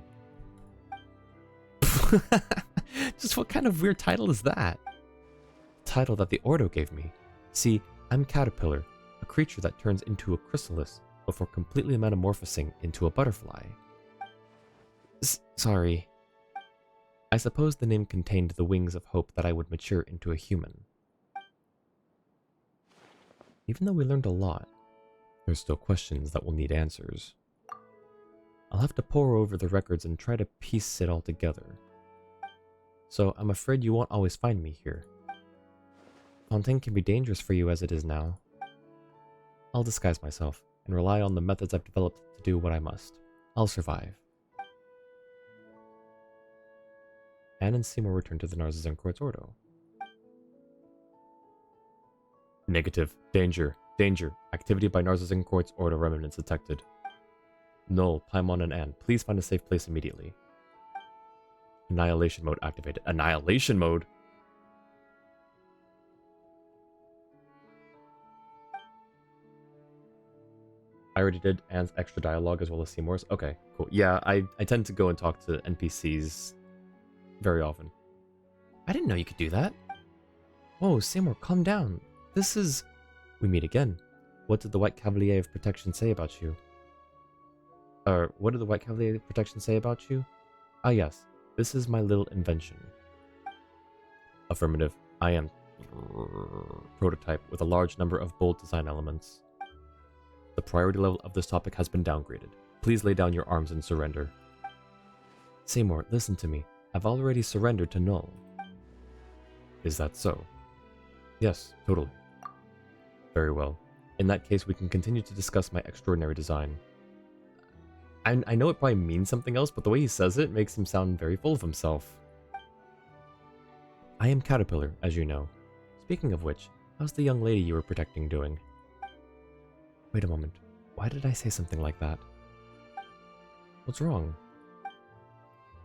Just what kind of weird title is that? Title that the Ordo gave me. See, I'm Caterpillar, a creature that turns into a chrysalis before completely metamorphosing into a butterfly. Sorry. I suppose the name contained the wings of hope that I would mature into a human. Even though we learned a lot, there's still questions that will need answers. I'll have to pore over the records and try to piece it all together. So I'm afraid you won't always find me here. Fontaine can be dangerous for you as it is now. I'll disguise myself and rely on the methods I've developed to do what I must. I'll survive. Anne and Seymour return to the Narzissenkruez Ordo. Negative. Danger. Danger. Activity by Narzissenkruez Ordo remnants detected. Null, Paimon, and Anne, please find a safe place immediately. Annihilation mode activated. Annihilation mode? I already did Anne's extra dialogue as well as Seymour's. Okay, cool. Yeah, I tend to go and talk to NPCs very often. I didn't know you could do that. Whoa, Seymour, calm down. This is... We meet again. What did the White Cavalier of Protection say about you? What did the White Cavalier of Protection say about you? Ah yes, this is my little invention. Affirmative. I am... Prototype with a large number of bold design elements. The priority level of this topic has been downgraded. Please lay down your arms and surrender. Seymour, listen to me. I've already surrendered to Null. Is that so? Yes, totally. Very well. In that case, we can continue to discuss my extraordinary design. I know it probably means something else, but the way he says it makes him sound very full of himself. I am Caterpillar, as you know. Speaking of which, how's the young lady you were protecting doing? Wait a moment. Why did I say something like that? What's wrong?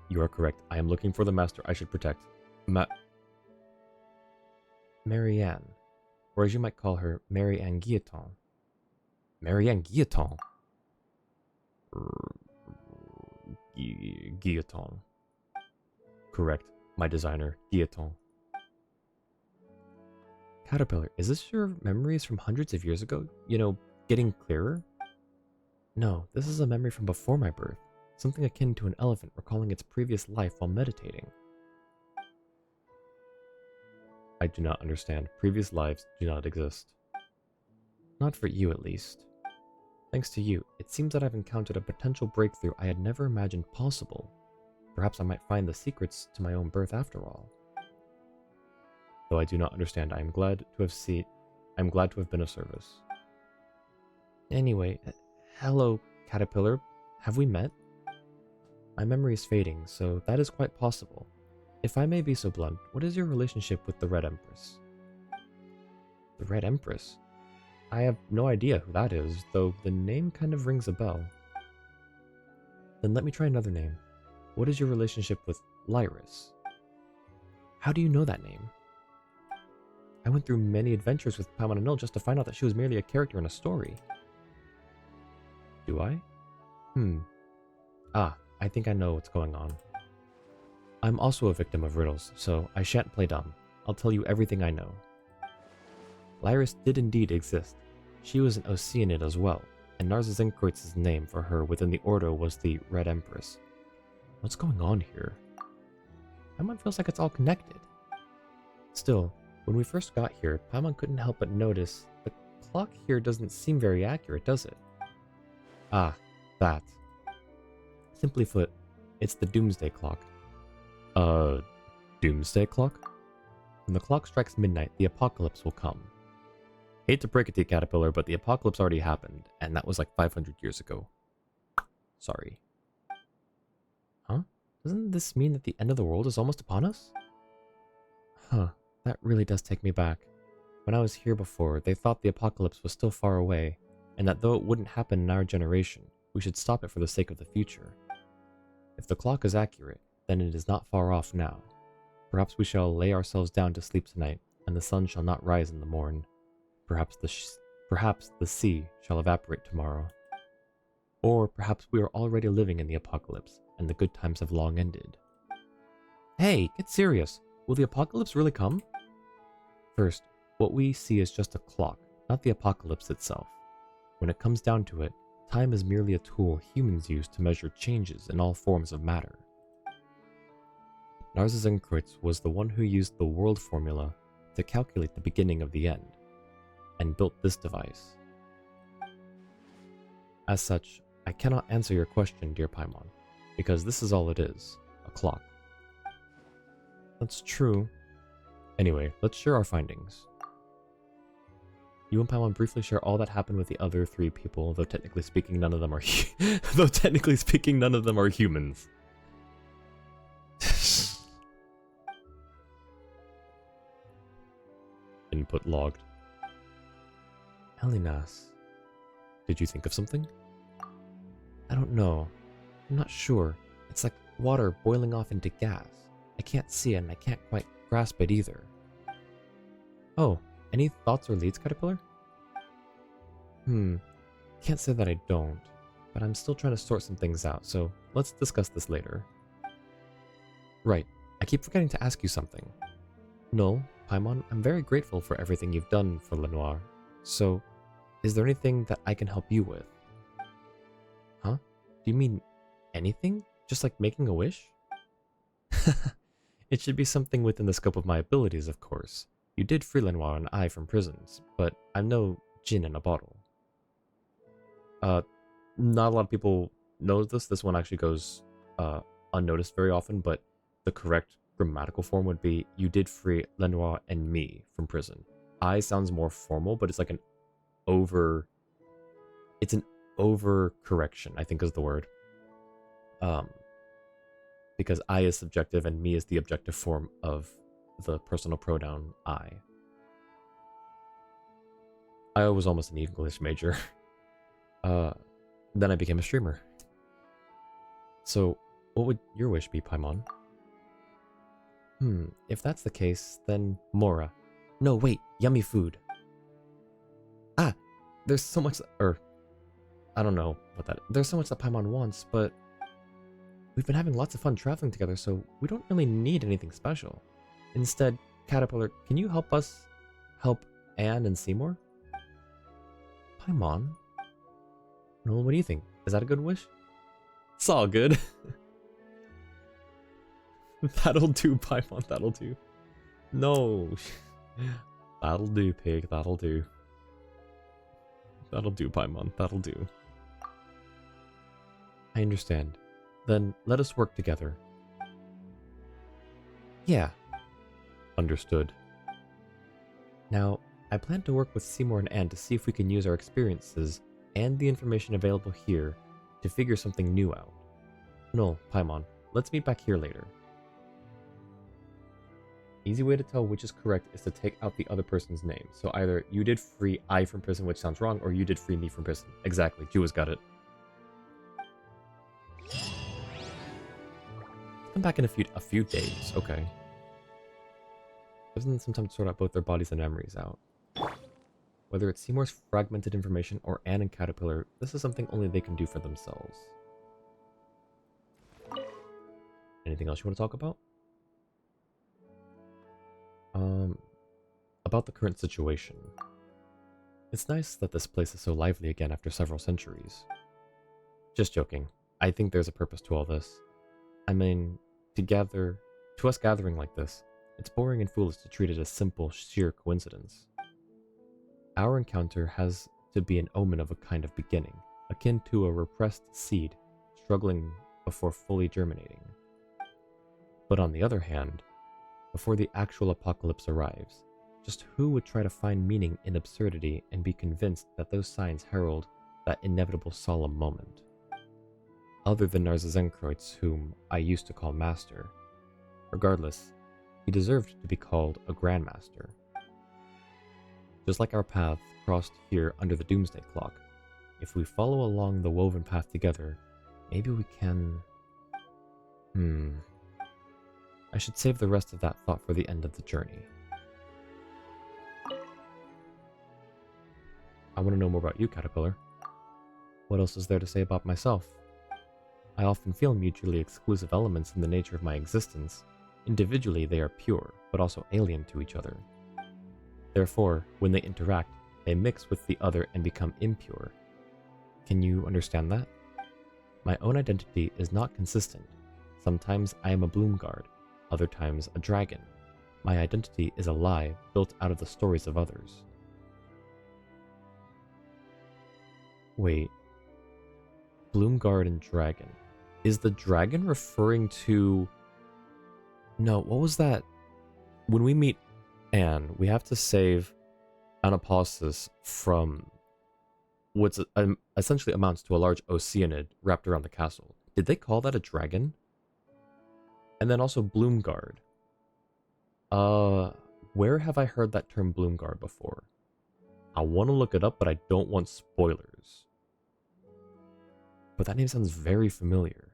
You are correct. I am looking for the master I should protect. Marianne. Or as you might call her, Marianne Guillotin. Marianne Guillotin? Guillotin. Correct. My designer, Guillotin. Caterpillar, is this your memories from hundreds of years ago? Getting clearer? No, this is a memory from before my birth. Something akin to an elephant recalling its previous life while meditating. I do not understand. Previous lives do not exist. Not for you, at least. Thanks to you, it seems that I've encountered a potential breakthrough I had never imagined possible. Perhaps I might find the secrets to my own birth after all. Though I do not understand, I'm glad to have been of service. Anyway, hello, Caterpillar. Have we met? My memory is fading, so that is quite possible. If I may be so blunt, what is your relationship with the Red Empress? The Red Empress? I have no idea who that is, though the name kind of rings a bell. Then let me try another name. What is your relationship with Lyris? How do you know that name? I went through many adventures with Paimon and Null just to find out that she was merely a character in a story. Do I? I think I know what's going on. I'm also a victim of riddles, so I shan't play dumb. I'll tell you everything I know. Lyris did indeed exist. She was an Oceanid as well, and Narzissenkruez's name for her within the Ordo was the Red Empress. What's going on here? Paimon feels like it's all connected. Still, when we first got here, Paimon couldn't help but notice the clock here doesn't seem very accurate, does it? Ah, that. Simply put, it's the Doomsday Clock. Doomsday Clock? When the clock strikes midnight, the apocalypse will come. Hate to break it to you, Caterpillar, but the apocalypse already happened, and that was like 500 years ago. Sorry. Huh? Doesn't this mean that the end of the world is almost upon us? Huh, that really does take me back. When I was here before, they thought the apocalypse was still far away, and that though it wouldn't happen in our generation, we should stop it for the sake of the future. If the clock is accurate, then it is not far off now. Perhaps we shall lay ourselves down to sleep tonight, and the sun shall not rise in the morn. Perhaps the sea shall evaporate tomorrow. Or perhaps we are already living in the apocalypse, and the good times have long ended. Hey, get serious! Will the apocalypse really come? First, what we see is just a clock, not the apocalypse itself. When it comes down to it, time is merely a tool humans use to measure changes in all forms of matter. Narzissenkruez was the one who used the world formula to calculate the beginning of the end, and built this device. As such, I cannot answer your question, dear Paimon, because this is all it is, a clock. That's true. Anyway, let's share our findings. You and Paimon briefly share all that happened with the other 3 people, though technically speaking none of them are humans. Input logged. Elinas, did you think of something? I don't know. I'm not sure. It's like water boiling off into gas. I can't see it and I can't quite grasp it either. Oh, any thoughts or leads, Caterpillar? Can't say that I don't, but I'm still trying to sort some things out, so let's discuss this later. Right, I keep forgetting to ask you something. No, Paimon, I'm very grateful for everything you've done for Lenoir, so is there anything that I can help you with? Huh? Do you mean anything? Just like making a wish? It should be something within the scope of my abilities, of course. You did free Lenoir and I from prisons, but I'm no gin in a bottle. Not a lot of people know this. This one actually goes unnoticed very often, but the correct grammatical form would be, you did free Lenoir and me from prison. I sounds more formal, but it's like an over correction, I think is the word. Because I is subjective and me is the objective form of the personal pronoun I. I was almost an English major. Then I became a streamer. So, what would your wish be, Paimon? If that's the case, then Mora. No, wait, yummy food. Ah, there's so much, I don't know what that, there's so much that Paimon wants, but we've been having lots of fun traveling together, so we don't really need anything special. Instead, Caterpillar, can you help us help Anne and Seymour? Paimon? Well, what do you think? Is that a good wish? It's all good. That'll do, Paimon, that'll do. No. That'll do, pig, that'll do. That'll do, Paimon, that'll do. I understand. Then let us work together. Yeah. Understood. Now, I plan to work with Seymour and Anne to see if we can use our experiences and the information available here to figure something new out. No, Paimon, let's meet back here later. Easy way to tell which is correct is to take out the other person's name. So either you did free I from prison, which sounds wrong, or you did free me from prison. Exactly, Jua's got it. Come back in a few days, okay. Gives them some time to sort out both their bodies and memories out. Whether it's Seymour's fragmented information or Anne and Caterpillar, this is something only they can do for themselves. Anything else you want to talk about? About the current situation. It's nice that this place is so lively again after several centuries. Just joking. I think there's a purpose to all this. I mean, to us gathering like this, it's boring and foolish to treat it as simple, sheer coincidence. Our encounter has to be an omen of a kind of beginning, akin to a repressed seed struggling before fully germinating. But on the other hand, before the actual apocalypse arrives. Just who would try to find meaning in absurdity and be convinced that those signs herald that inevitable solemn moment? Other than Narzissenkruez, whom I used to call Master. Regardless, he deserved to be called a Grandmaster. Just like our paths crossed here under the Doomsday Clock, if we follow along the woven path together, maybe we can... I should save the rest of that thought for the end of the journey. I want to know more about you, Caterpillar. What else is there to say about myself? I often feel mutually exclusive elements in the nature of my existence. Individually, they are pure, but also alien to each other. Therefore, when they interact, they mix with the other and become impure. Can you understand that? My own identity is not consistent. Sometimes I am a Bloomguard, other times a dragon. My identity is a lie built out of the stories of others. Wait. Bloomguard and dragon. Is the dragon referring to... No, what was that? When we meet Anne, we have to save Anapostus from what essentially amounts to a large Oceanid wrapped around the castle. Did they call that a dragon? And then also Bloomguard. Where have I heard that term Bloomguard before? I want to look it up, but I don't want spoilers. But that name sounds very familiar.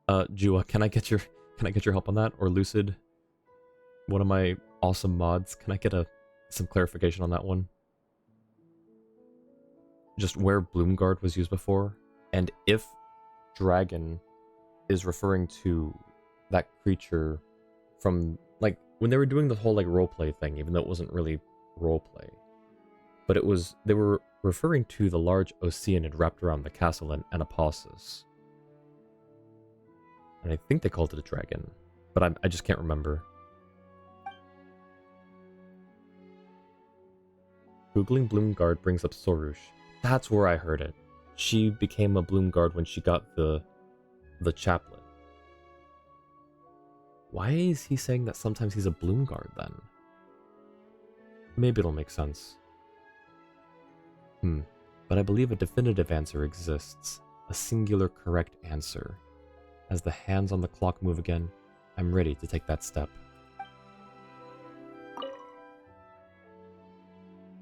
Jua, can I get your help on that? Or Lucid, one of my awesome mods, can I get some clarification on that one? Just where Bloomguard was used before, and if dragon is referring to that creature from, like, when they were doing the whole, like, roleplay thing, even though it wasn't really roleplay. But they were referring to the large Oceanid wrapped around the castle in Anapostus. And I think they called it a dragon, but I just can't remember. Googling Bloomguard brings up Sorush. That's where I heard it. She became a Bloomguard when she got the chaplet. Why is he saying that sometimes he's a Bloomguard then? Maybe it'll make sense. But I believe a definitive answer exists. A singular correct answer. As the hands on the clock move again, I'm ready to take that step.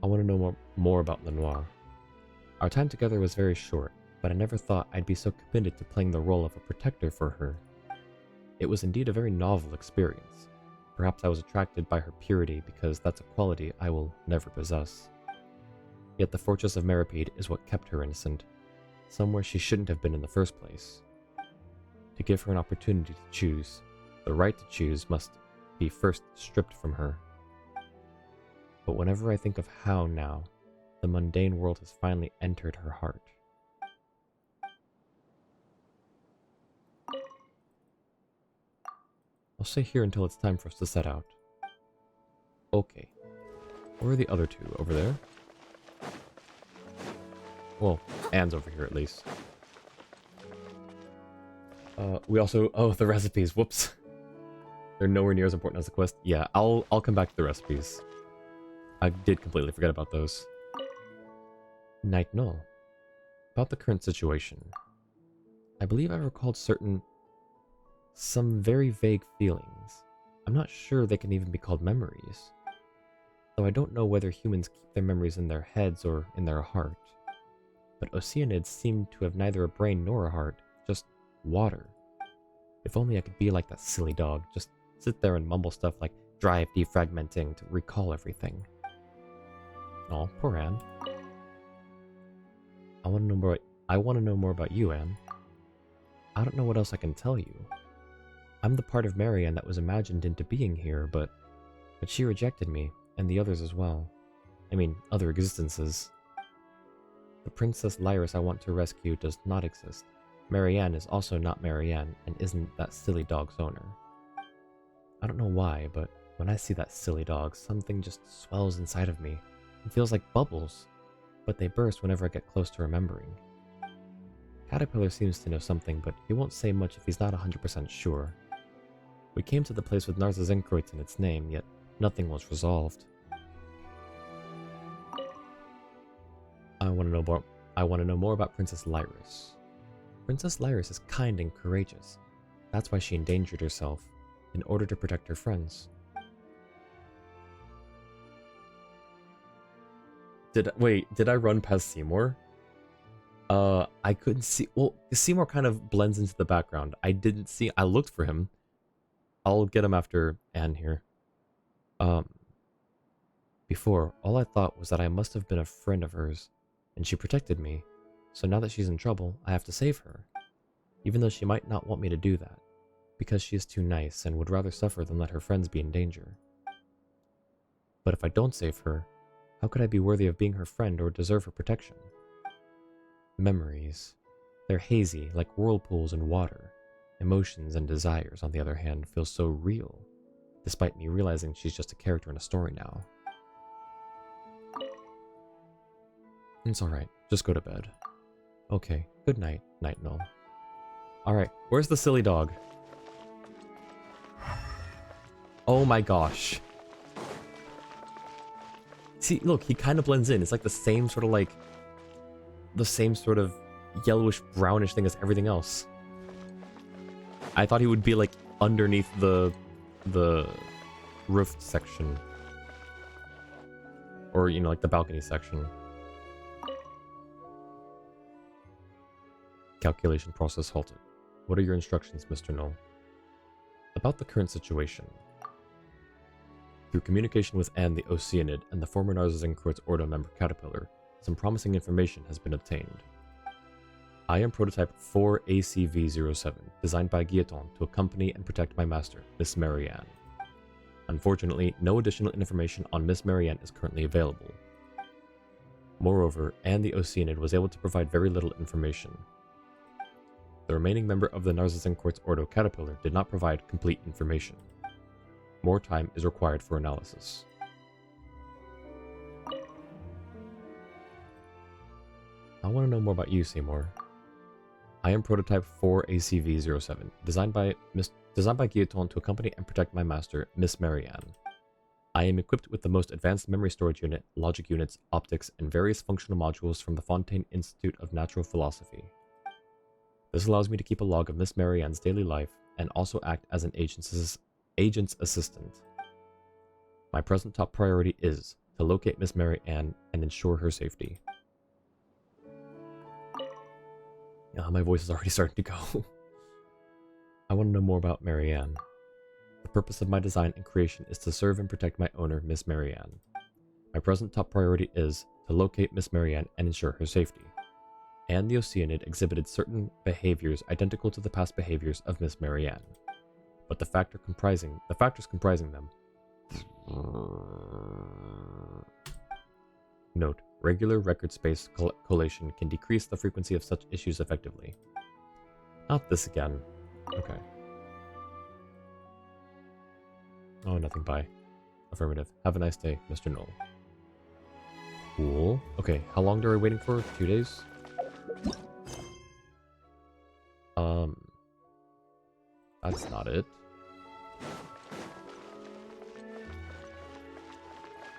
I want to know more about Lenoir. Our time together was very short, but I never thought I'd be so committed to playing the role of a protector for her. It was indeed a very novel experience. Perhaps I was attracted by her purity because that's a quality I will never possess. Yet the Fortress of Meripede is what kept her innocent, somewhere she shouldn't have been in the first place. To give her an opportunity to choose, the right to choose must be first stripped from her. But whenever I think of how now, the mundane world has finally entered her heart. I'll stay here until it's time for us to set out. Okay. Where are the other two? Over there? Well, Anne's over here at least. We also... Oh, the recipes. Whoops. They're nowhere near as important as the quest. Yeah, I'll come back to the recipes. I did completely forget about those. Night Null. About the current situation. I believe I recalled some very vague feelings. I'm not sure they can even be called memories. Though I don't know whether humans keep their memories in their heads or in their heart. But Oceanids seem to have neither a brain nor a heart, just water. If only I could be like that silly dog, just sit there and mumble stuff like drive defragmenting to recall everything. Oh, poor Anne. I want to know more about you, Anne. I don't know what else I can tell you. I'm the part of Marianne that was imagined into being here, but she rejected me, and the others as well. I mean, other existences. The Princess Lyris I want to rescue does not exist. Marianne is also not Marianne, and isn't that silly dog's owner. I don't know why, but when I see that silly dog, something just swells inside of me. It feels like bubbles, but they burst whenever I get close to remembering. Caterpillar seems to know something, but he won't say much if he's not 100% sure. We came to the place with Narzissenkruez in its name, yet nothing was resolved. I want to know more about Princess Lyris. Princess Lyris is kind and courageous. That's why she endangered herself, in order to protect her friends. Did I run past Seymour? I couldn't see. Well, Seymour kind of blends into the background. I looked for him. I'll get him after Anne here. Before, all I thought was that I must have been a friend of hers, and she protected me. So now that she's in trouble, I have to save her. Even though she might not want me to do that, because she is too nice and would rather suffer than let her friends be in danger. But if I don't save her, how could I be worthy of being her friend or deserve her protection? Memories. They're hazy, like whirlpools in water. Emotions and desires, on the other hand, feel so real, despite me realizing she's just a character in a story now. It's alright, just go to bed. Okay, good night, Night Null. Alright, where's the silly dog? Oh my gosh. See, look, he kind of blends in. It's like the same sort of yellowish brownish thing as everything else. I thought he would be like underneath the roofed section. Or, you know, like the balcony section. Calculation process halted. What are your instructions, Mr. Null? About the current situation. Through communication with Anne the Oceanid and the former Narzissenkruez Ordo member Caterpillar, some promising information has been obtained. I am prototype 4ACV07, designed by Guillotin to accompany and protect my master, Miss Marianne. Unfortunately, no additional information on Miss Marianne is currently available. Moreover, Anne the Oceanid was able to provide very little information. The remaining member of the Narzissenkruez Ordo Caterpillar did not provide complete information. More time is required for analysis. I want to know more about you, Seymour. I am prototype 4ACV07, designed by Guillotin to accompany and protect my master, Miss Marianne. I am equipped with the most advanced memory storage unit, logic units, optics, and various functional modules from the Fontaine Institute of Natural Philosophy. This allows me to keep a log of Miss Marianne's daily life and also act as an agent's assistant. My present top priority is to locate Miss Marianne and ensure her safety. My voice is already starting to go. I want to know more about Marianne. The purpose of my design and creation is to serve and protect my owner, Miss Marianne. My present top priority is to locate Miss Marianne and ensure her safety. Anne the Oceanid exhibited certain behaviors identical to the past behaviors of Miss Marianne, but the factors comprising them. Note: regular record space collation can decrease the frequency of such issues effectively. Not this again. Okay. Oh, nothing. Bye. Affirmative. Have a nice day, Mr. Null. Cool. Okay, how long are we waiting for? 2 days? That's not it.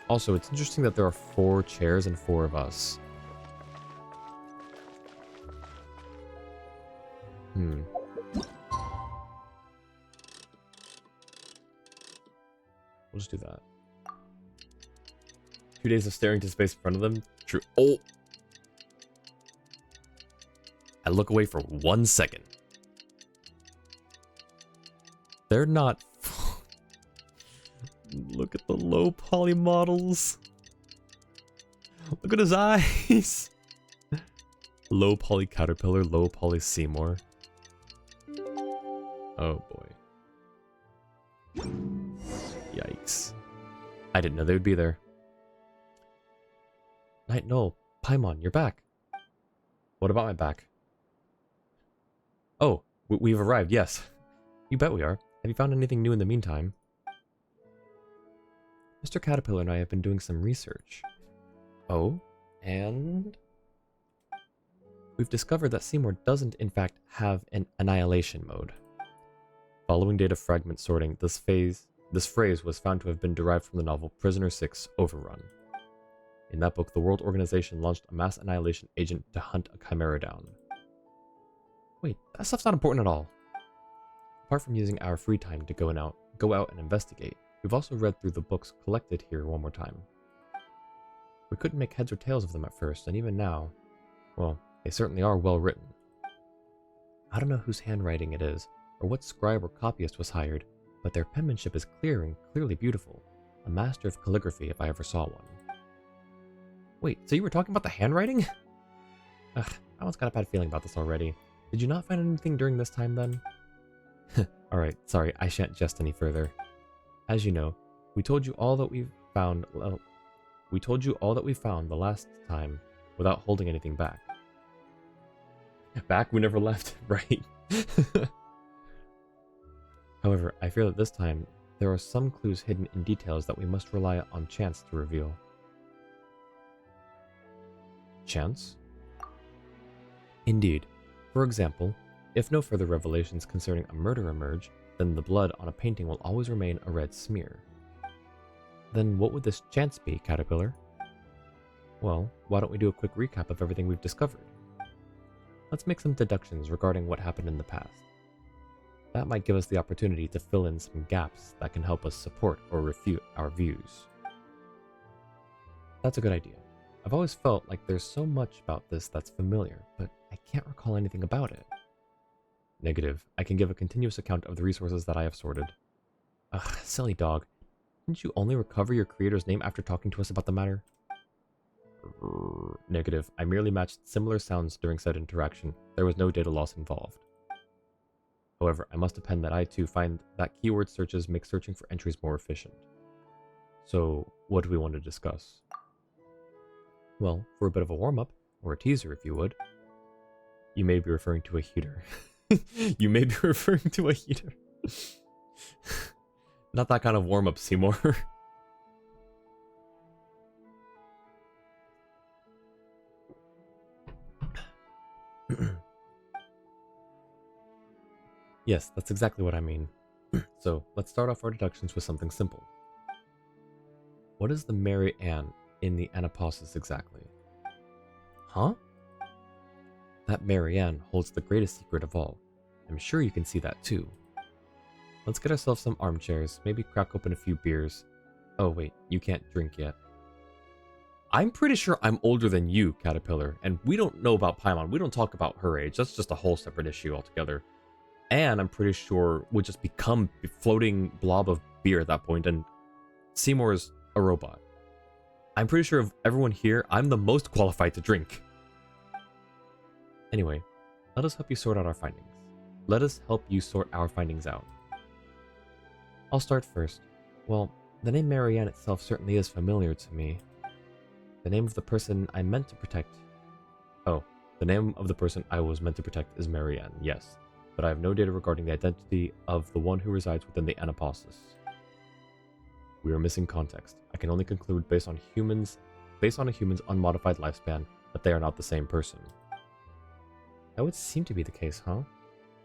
Also, it's interesting that there are 4 chairs and 4 of us. We'll just do that. 2 days of staring to space in front of them? True. Oh! I look away for 1 second. They're not... Look at the low poly models. Look at his eyes. Low poly Caterpillar, low poly Seymour. Oh boy. Yikes. I didn't know they would be there. Night Null, Paimon, you're back. What about my back? Oh, we've arrived, yes. You bet we are. Have you found anything new in the meantime? Mr. Caterpillar and I have been doing some research. Oh? And? we've discovered that Seymour doesn't in fact have an annihilation mode. Following data fragment sorting, this phrase was found to have been derived from the novel Prisoner 6 Overrun. In that book, the World Organization launched a mass annihilation agent to hunt a chimera down. Wait, that stuff's not important at all. Apart from using our free time to go out and investigate, we've also read through the books collected here one more time. We couldn't make heads or tails of them at first, and even now, well, they certainly are well written. I don't know whose handwriting it is, or what scribe or copyist was hired, but their penmanship is clear and clearly beautiful. A master of calligraphy if I ever saw one. Wait, so you were talking about the handwriting? Ugh, I almost got a bad feeling about this already. Did you not find anything during this time then? Alright, sorry, I shan't jest any further. As you know, we told you all that we found the last time without holding anything back. Back? We never left, right? However, I fear that this time, there are some clues hidden in details that we must rely on chance to reveal. Chance? Indeed. For example, if no further revelations concerning a murder emerge, then the blood on a painting will always remain a red smear. Then what would this chance be, Caterpillar? Well, why don't we do a quick recap of everything we've discovered? Let's make some deductions regarding what happened in the past. That might give us the opportunity to fill in some gaps that can help us support or refute our views. That's a good idea. I've always felt like there's so much about this that's familiar, but I can't recall anything about it. Negative. I can give a continuous account of the resources that I have sorted. Ugh, silly dog. Didn't you only recover your creator's name after talking to us about the matter? Negative. I merely matched similar sounds during said interaction. There was no data loss involved. However, I must append that I too find that keyword searches make searching for entries more efficient. So, what do we want to discuss? Well, for a bit of a warm-up, or a teaser if you would, you may be referring to a heater. You may be referring to a heater. Not that kind of warm-up, Seymour. Yes, that's exactly what I mean. So, let's start off our deductions with something simple. What is the Mary Ann in the Anapausis exactly? Huh? That Mary Ann holds the greatest secret of all. I'm sure you can see that too. Let's get ourselves some armchairs, maybe crack open a few beers. Oh wait, you can't drink yet. I'm pretty sure I'm older than you, Caterpillar, and we don't know about Paimon. We don't talk about her age. That's just a whole separate issue altogether. And I'm pretty sure we'll just become a floating blob of beer at that point, and Seymour's a robot. I'm pretty sure of everyone here, I'm the most qualified to drink. Anyway, let us help you sort out our findings. Let us help you sort our findings out. I'll start first. Well, the name Marianne itself certainly is familiar to me. The name of the person I meant to protect... Oh, the name of the person I was meant to protect is Marianne, yes. But I have no data regarding the identity of the one who resides within the Anapausis. We are missing context. I can only conclude based on a human's unmodified lifespan that they are not the same person. That would seem to be the case, huh?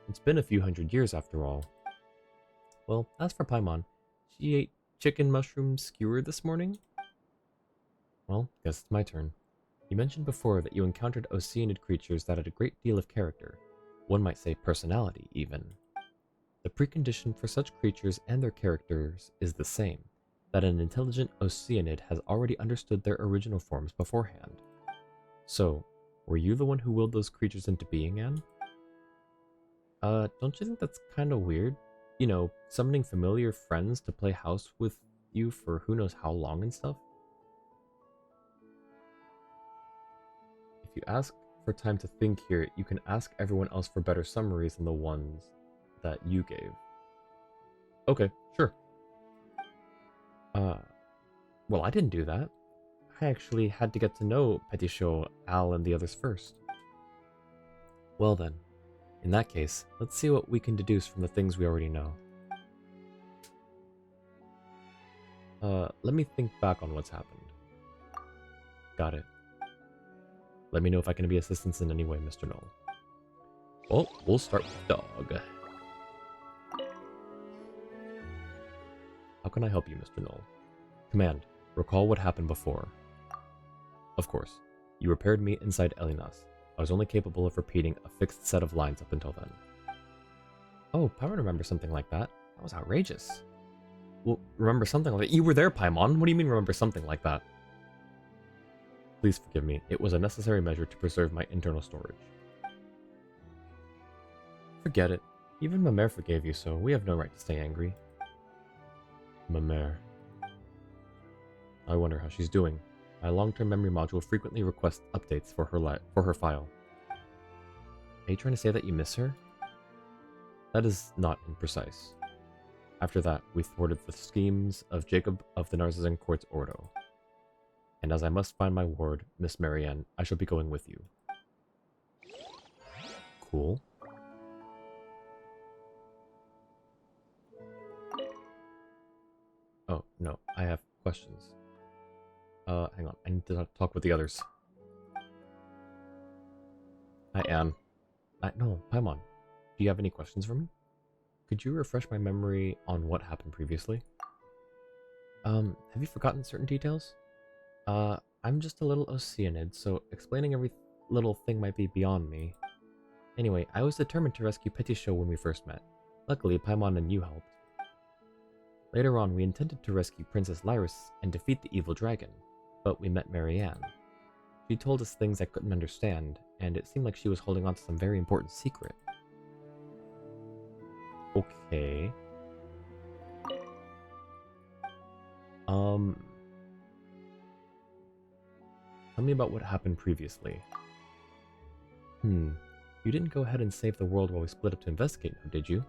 It's been a few hundred years after all. Well, as for Paimon, she ate chicken mushroom skewer this morning? Well, guess it's my turn. You mentioned before that you encountered Oceanid creatures that had a great deal of character. One might say personality, even. The precondition for such creatures and their characters is the same, that an intelligent Oceanid has already understood their original forms beforehand. So, were you the one who willed those creatures into being, Anne? Don't you think that's kind of weird? You know, summoning familiar friends to play house with you for who knows how long and stuff? If you ask for time to think here, you can ask everyone else for better summaries than the ones that you gave. Okay, sure. Well, I didn't do that. I actually had to get to know Petichot, Al, and the others first. Well then, in that case, let's see what we can deduce from the things we already know. Let me think back on what's happened. Got it. Let me know if I can be assistance in any way, Mr. Knoll. Well, we'll start with dog. How can I help you, Mr. Knoll? Command, recall what happened before. Of course. You repaired me inside Elinas. I was only capable of repeating a fixed set of lines up until then. Oh, Paimon remembers something like that. That was outrageous. Well, remember something like that? You were there, Paimon. What do you mean remember something like that? Please forgive me. It was a necessary measure to preserve my internal storage. Forget it. Even Mamere forgave you, so we have no right to stay angry. Mamere. I wonder how she's doing. My long-term memory module frequently requests updates for her file. Are you trying to say that you miss her? That is not imprecise. After that, we thwarted the schemes of Jacob of the Narzissenkruez Ordo. And as I must find my ward, Miss Marianne, I shall be going with you. Cool. Oh, no, I have questions. Hang on, I need to talk with the others. Hi, Anne. No, Paimon, do you have any questions for me? Could you refresh my memory on what happened previously? Have you forgotten certain details? I'm just a little Oceanid, so explaining every little thing might be beyond me. Anyway, I was determined to rescue Petichot when we first met. Luckily, Paimon and you helped. Later on, we intended to rescue Princess Lyris and defeat the evil dragon, but we met Marianne. She told us things I couldn't understand, and it seemed like she was holding on to some very important secret. Okay. Tell me about what happened previously. You didn't go ahead and save the world while we split up to investigate now, did you?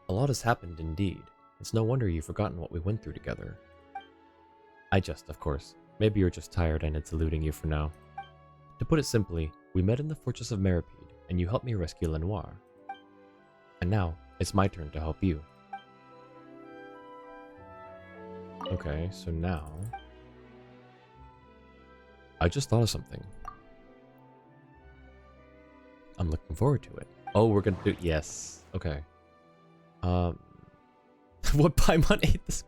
A lot has happened indeed. It's no wonder you've forgotten what we went through together. I jest, of course. Maybe you're just tired and it's eluding you for now. To put it simply, we met in the fortress of Meripede, and you helped me rescue Lenoir. And now, it's my turn to help you. Okay, so now... I just thought of something. I'm looking forward to it. Oh, we're gonna do... Yes. Okay. What Paimon ate this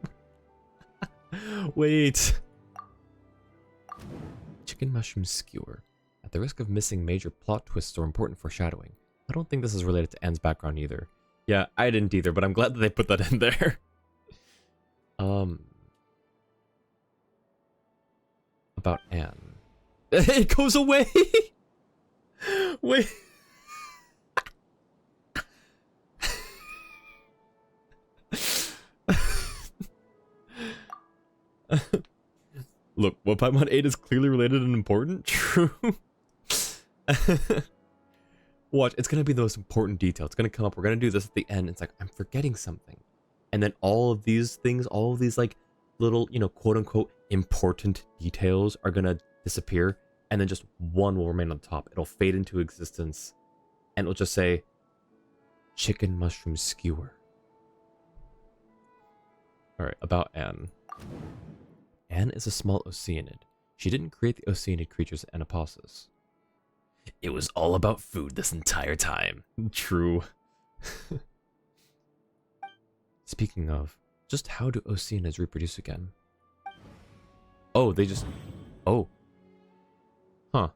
morning? Wait. Chicken mushroom skewer. At the risk of missing major plot twists or important foreshadowing, I don't think this is related to Anne's background either. Yeah, I didn't either, but I'm glad that they put that in there. About Anne. It goes away! Wait. Look, what Paimon ate is clearly related and important. True. Watch, it's gonna be the most important detail. It's gonna come up. We're gonna do this at the end. It's like, I'm forgetting something. And then all of these things, all of these like little, you know, quote unquote important details are gonna disappear. And then just one will remain on top. It'll fade into existence. And it'll just say, chicken mushroom skewer. Alright, about Anne. Anne is a small Oceanid. She didn't create the Oceanid creatures Anapausis. It was all about food this entire time. True. Speaking of, just how do Oceanids reproduce again? Oh, they just... Oh. Huh.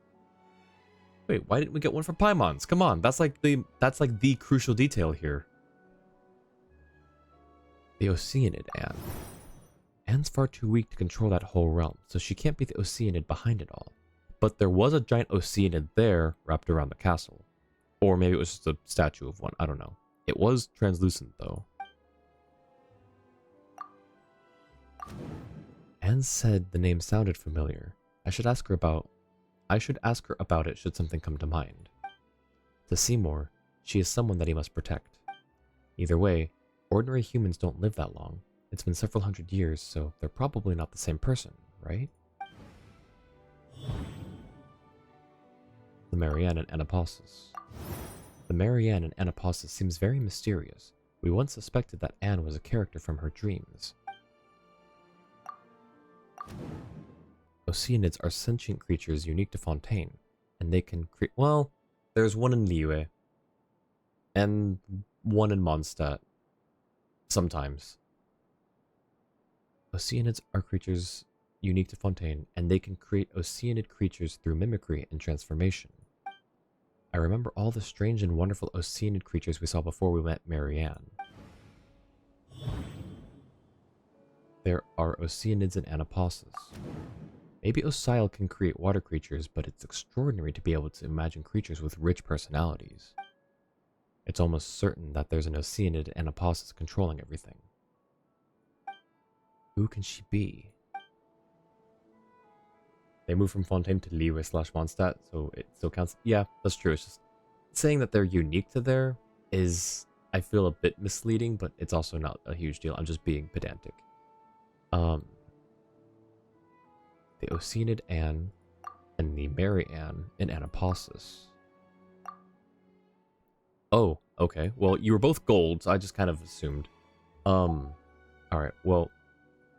Wait, why didn't we get one for Paimons? Come on, that's like the crucial detail here. The Oceanid Anne. Anne's far too weak to control that whole realm, so she can't be the Oceanid behind it all. But there was a giant Oceanid there wrapped around the castle. Or maybe it was just a statue of one, I don't know. It was translucent though. Anne said the name sounded familiar. I should ask her about it should something come to mind. To Seymour, she is someone that he must protect. Either way, ordinary humans don't live that long. It's been several hundred years, so they're probably not the same person, right? The Marianne and Anapausis. The Marianne and Anapausis seems very mysterious. We once suspected that Anne was a character from her dreams. Oceanids are sentient creatures unique to Fontaine, and they can create. Well, there's one in Liyue, and one in Mondstadt. Sometimes. Oceanids are creatures unique to Fontaine, and they can create Oceanid creatures through mimicry and transformation. I remember all the strange and wonderful Oceanid creatures we saw before we met Marianne. There are Oceanids and Anapausis. Maybe Osial can create water creatures, but it's extraordinary to be able to imagine creatures with rich personalities. It's almost certain that there's an Oceanid and Anapausis controlling everything. Who can she be? They moved from Fontaine to Liyue/Mondstadt, so it still counts. Yeah, that's true. It's just saying that they're unique to there is, I feel, a bit misleading, but it's also not a huge deal. I'm just being pedantic. The Oceanid Anne and the Mary Anne in Anapausis. Oh, okay. Well, you were both gold, so I just kind of assumed. Alright, well,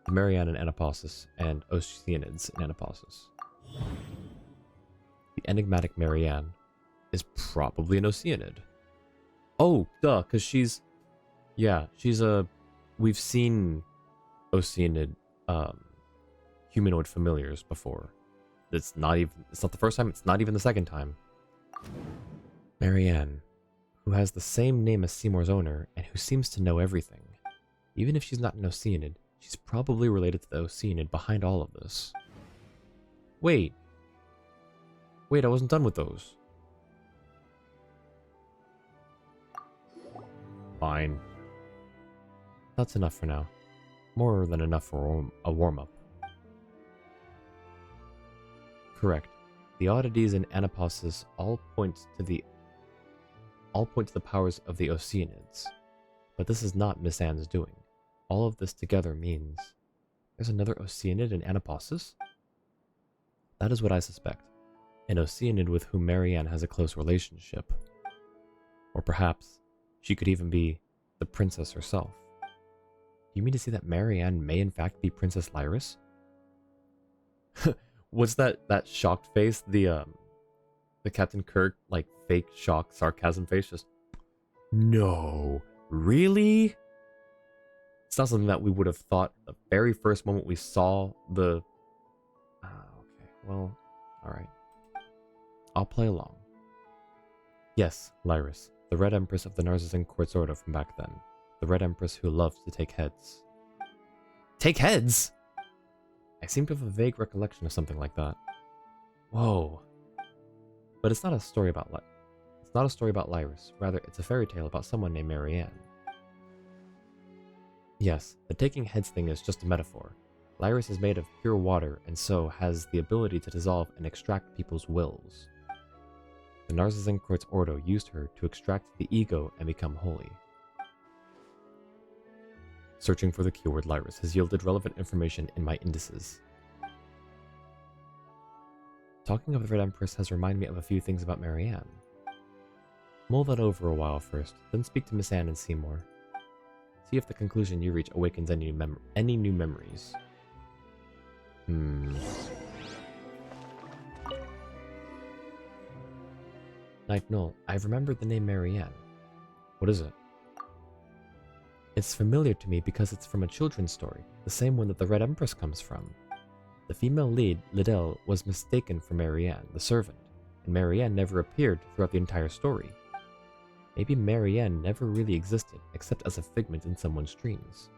the Mary Anne in Anapausis and Oceanids in Anapausis. The enigmatic Mary Anne is probably an Oceanid. Oh, duh, because she's... Yeah, she's a... We've seen Oceanid, humanoid familiars before. It's not the first time, it's not even the second time. Mary Anne, who has the same name as Seymour's owner, and who seems to know everything. Even if she's not an Oceanid, she's probably related to the Oceanid behind all of this. Wait, I wasn't done with those. Fine. That's enough for now. More than enough for a warm-up. Correct. The oddities in Anapausis all point to the powers of the Oceanids. But this is not Miss Anne's doing. All of this together means there's another Oceanid in Anapausis? That is what I suspect. An Oceanid with whom Marianne has a close relationship. Or perhaps she could even be the princess herself. Do you mean to say that Marianne may in fact be Princess Lyris? Was that shocked face, the Captain Kirk, like, fake shock sarcasm face? Just, no, really? It's not something that we would have thought the very first moment we saw the... okay, well, alright. I'll play along. Yes, Lyris, the Red Empress of the Narzissenkruez Order from back then. The Red Empress who loves to take heads. Take heads?! I seem to have a vague recollection of something like that. Whoa. But it's not a story about Lyris. Rather, it's a fairy tale about someone named Marianne. Yes, the taking heads thing is just a metaphor. Lyris is made of pure water and so has the ability to dissolve and extract people's wills. The Narzissenkruez Ordo used her to extract the ego and become holy. Searching for the keyword Lyris has yielded relevant information in my indices. Talking of the Red Empress has reminded me of a few things about Marianne. Mull that over a while first, then speak to Miss Anne and Seymour. See if the conclusion you reach awakens any new memories. Knight Null, I've remembered the name Marianne. What is it? It's familiar to me because it's from a children's story, the same one that the Red Empress comes from. The female lead, Liddell, was mistaken for Marianne, the servant, and Marianne never appeared throughout the entire story. Maybe Marianne never really existed, except as a figment in someone's dreams.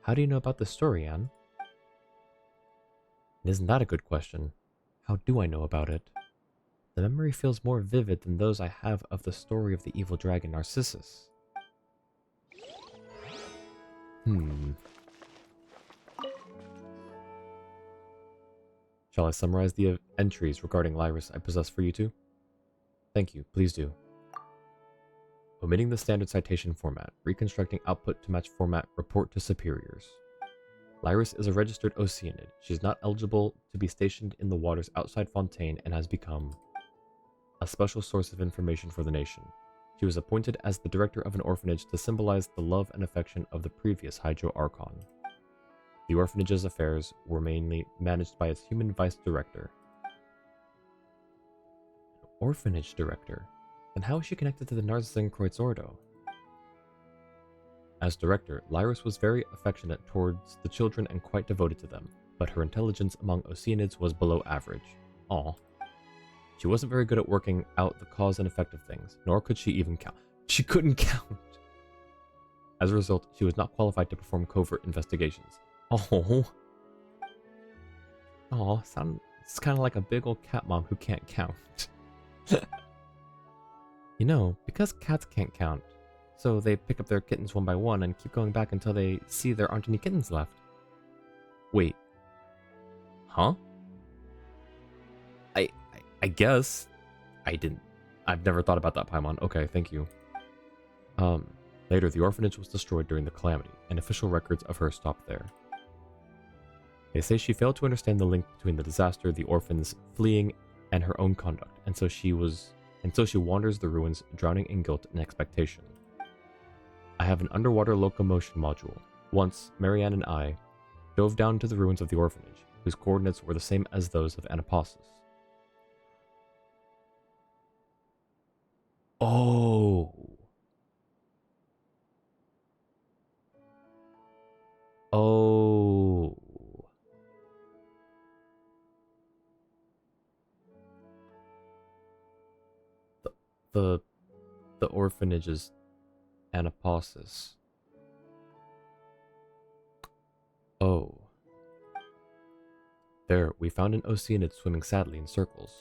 How do you know about this story, Anne? And isn't that a good question? How do I know about it? The memory feels more vivid than those I have of the story of the evil dragon Narcissus. Shall I summarize the entries regarding Lyris I possess for you two? Thank you, please do. Omitting the standard citation format, reconstructing output to match format, report to superiors. Lyris is a registered Oceanid. She is not eligible to be stationed in the waters outside Fontaine and has become a special source of information for the nation. She was appointed as the director of an orphanage to symbolize the love and affection of the previous Hydro Archon. The orphanage's affairs were mainly managed by its human vice director. Orphanage director? Then how is she connected to the Narzissenkruez Ordo? As director, Lyris was very affectionate towards the children and quite devoted to them, but her intelligence among Oceanids was below average. Aw. She wasn't very good at working out the cause and effect of things, nor could she even count. She couldn't count! As a result, she was not qualified to perform covert investigations. Oh. Oh, it's kind of like a big old cat mom who can't count. You know, because cats can't count, so they pick up their kittens one by one and keep going back until they see there aren't any kittens left. Wait. Huh? I guess. I've never thought about that, Paimon. Okay, thank you. Later, the orphanage was destroyed during the calamity, and official records of her stopped there. They say she failed to understand the link between the disaster, the orphans fleeing, and her own conduct, and so she wanders the ruins, drowning in guilt and expectation. I have an underwater locomotion module. Once, Marianne and I dove down to the ruins of the orphanage, whose coordinates were the same as those of Anapossus. Oh. Oh. The orphanage is Anapossus. Oh. There, we found an Oceanid swimming sadly in circles.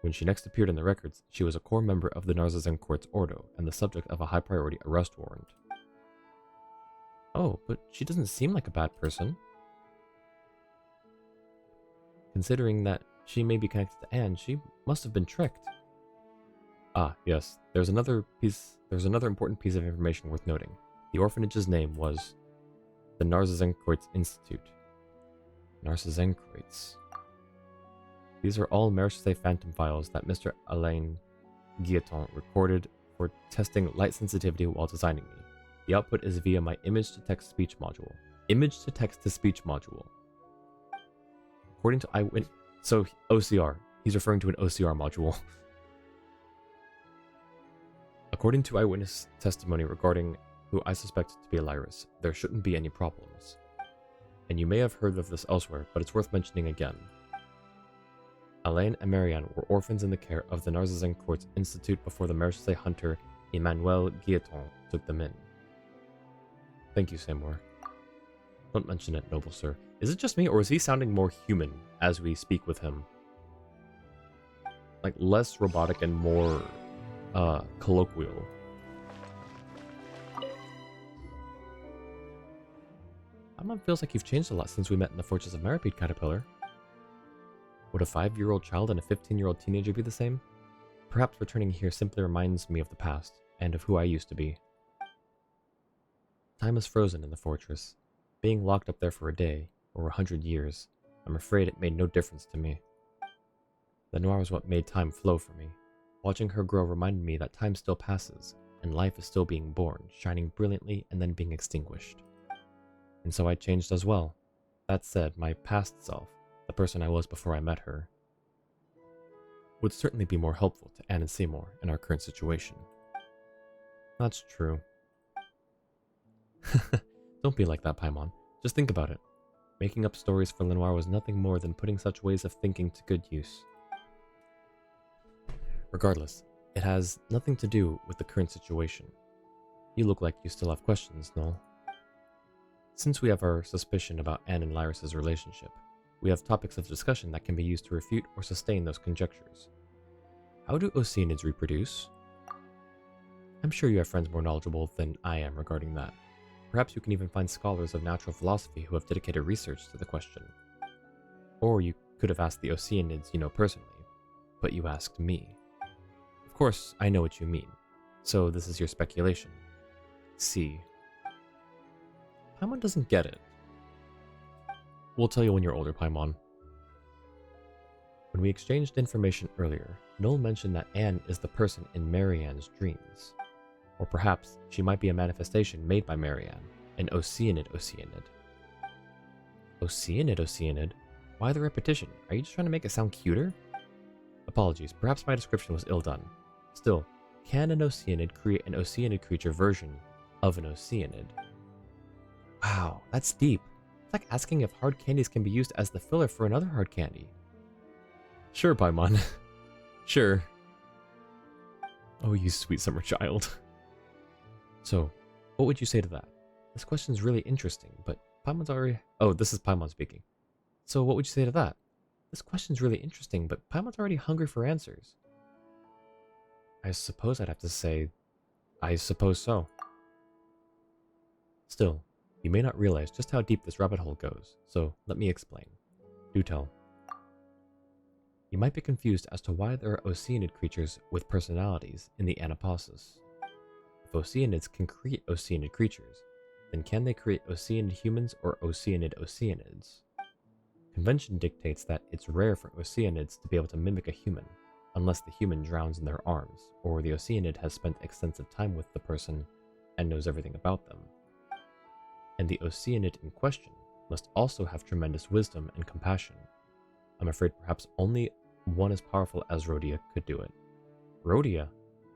When she next appeared in the records, she was a core member of the Narzissenkruez Ordo and the subject of a high-priority arrest warrant. Oh, but she doesn't seem like a bad person. Considering that she may be connected to Anne, she must have been tricked. Ah, yes. There's another important piece of information worth noting. The orphanage's name was the Narzissenkruez Institute. Narzissenkruez. These are all Marseille Phantom files that Mr. Alain Guilleton recorded for testing light sensitivity while designing me. The output is via my image-to-text speech module. Image-to-text-to-speech module. According to Eyewitness... So, OCR. He's referring to an OCR module. According to eyewitness testimony regarding who I suspect to be Lyris, there shouldn't be any problems. And you may have heard of this elsewhere, but it's worth mentioning again. Alain and Marianne were orphans in the care of the Narzissenkruez Institute before the Marseille hunter Emmanuel Guilleton took them in. Thank you, Seymour. Don't mention it, noble sir. Is it just me, or is he sounding more human as we speak with him? Like, less robotic and more, colloquial. Paimon feels like you've changed a lot since we met in the Fortress of Maripede, Caterpillar. Would a 5-year-old child and a 15-year-old teenager be the same? Perhaps returning here simply reminds me of the past, and of who I used to be. Time is frozen in the fortress. Being locked up there for a day, or 100 years, I'm afraid it made no difference to me. Lenoir was what made time flow for me. Watching her grow reminded me that time still passes, and life is still being born, shining brilliantly and then being extinguished. And so I changed as well. That said, my past self, the person I was before I met her, would certainly be more helpful to Anne and Seymour in our current situation. That's true. Don't be like that, Paimon. Just think about it. Making up stories for Lenoir was nothing more than putting such ways of thinking to good use. Regardless, it has nothing to do with the current situation. You look like you still have questions, Noel. Since we have our suspicion about Anne and Lyris' relationship, we have topics of discussion that can be used to refute or sustain those conjectures. How do Oceanids reproduce? I'm sure you have friends more knowledgeable than I am regarding that. Perhaps you can even find scholars of natural philosophy who have dedicated research to the question. Or you could have asked the Oceanids you know personally, but you asked me. Of course, I know what you mean, so this is your speculation. See. Paimon doesn't get it. We'll tell you when you're older, Paimon. When we exchanged information earlier, Noel mentioned that Anne is the person in Marianne's dreams. Or perhaps she might be a manifestation made by Marianne, an Oceanid. Oceanid, Oceanid? Why the repetition? Are you just trying to make it sound cuter? Apologies, perhaps my description was ill done. Still, can an Oceanid create an Oceanid creature version of an Oceanid? Wow, that's deep. It's like asking if hard candies can be used as the filler for another hard candy. Sure, Paimon. Sure. Oh, you sweet summer child. So, what would you say to that? This question's really interesting, but Paimon's already... Oh, this is Paimon speaking. So, what would you say to that? This question's really interesting, but Paimon's already hungry for answers. I suppose I'd have to say, I suppose so. Still, you may not realize just how deep this rabbit hole goes, so let me explain. Do tell. You might be confused as to why there are Oceanid creatures with personalities in the Anapausis. If Oceanids can create Oceanid creatures, then can they create Oceanid humans or Oceanid Oceanids? Convention dictates that it's rare for Oceanids to be able to mimic a human, unless the human drowns in their arms, or the Oceanid has spent extensive time with the person and knows everything about them. And the Oceanid in question must also have tremendous wisdom and compassion. I'm afraid perhaps only one as powerful as Rhodia could do it. Rhodia?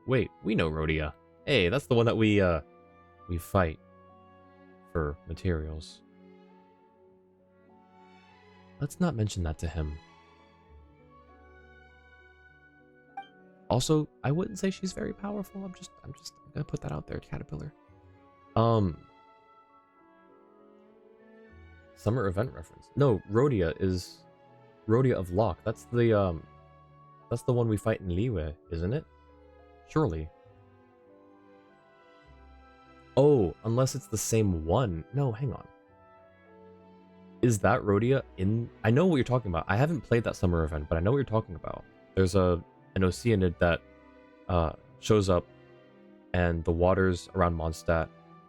Wait, we know Rhodia. Hey, that's the one that we fight for materials. Let's not mention that to him. Also, I wouldn't say she's very powerful. I'm gonna put that out there, Caterpillar. Summer event reference. No, Rhodia is Rhodia of Locke. That's the one we fight in Liyue, isn't it? Surely. Oh, unless it's the same one. No, hang on. Is that Rhodia in... I know what you're talking about. I haven't played that summer event, but I know what you're talking about. There's an Oceanid that shows up, and the waters around Mondstadt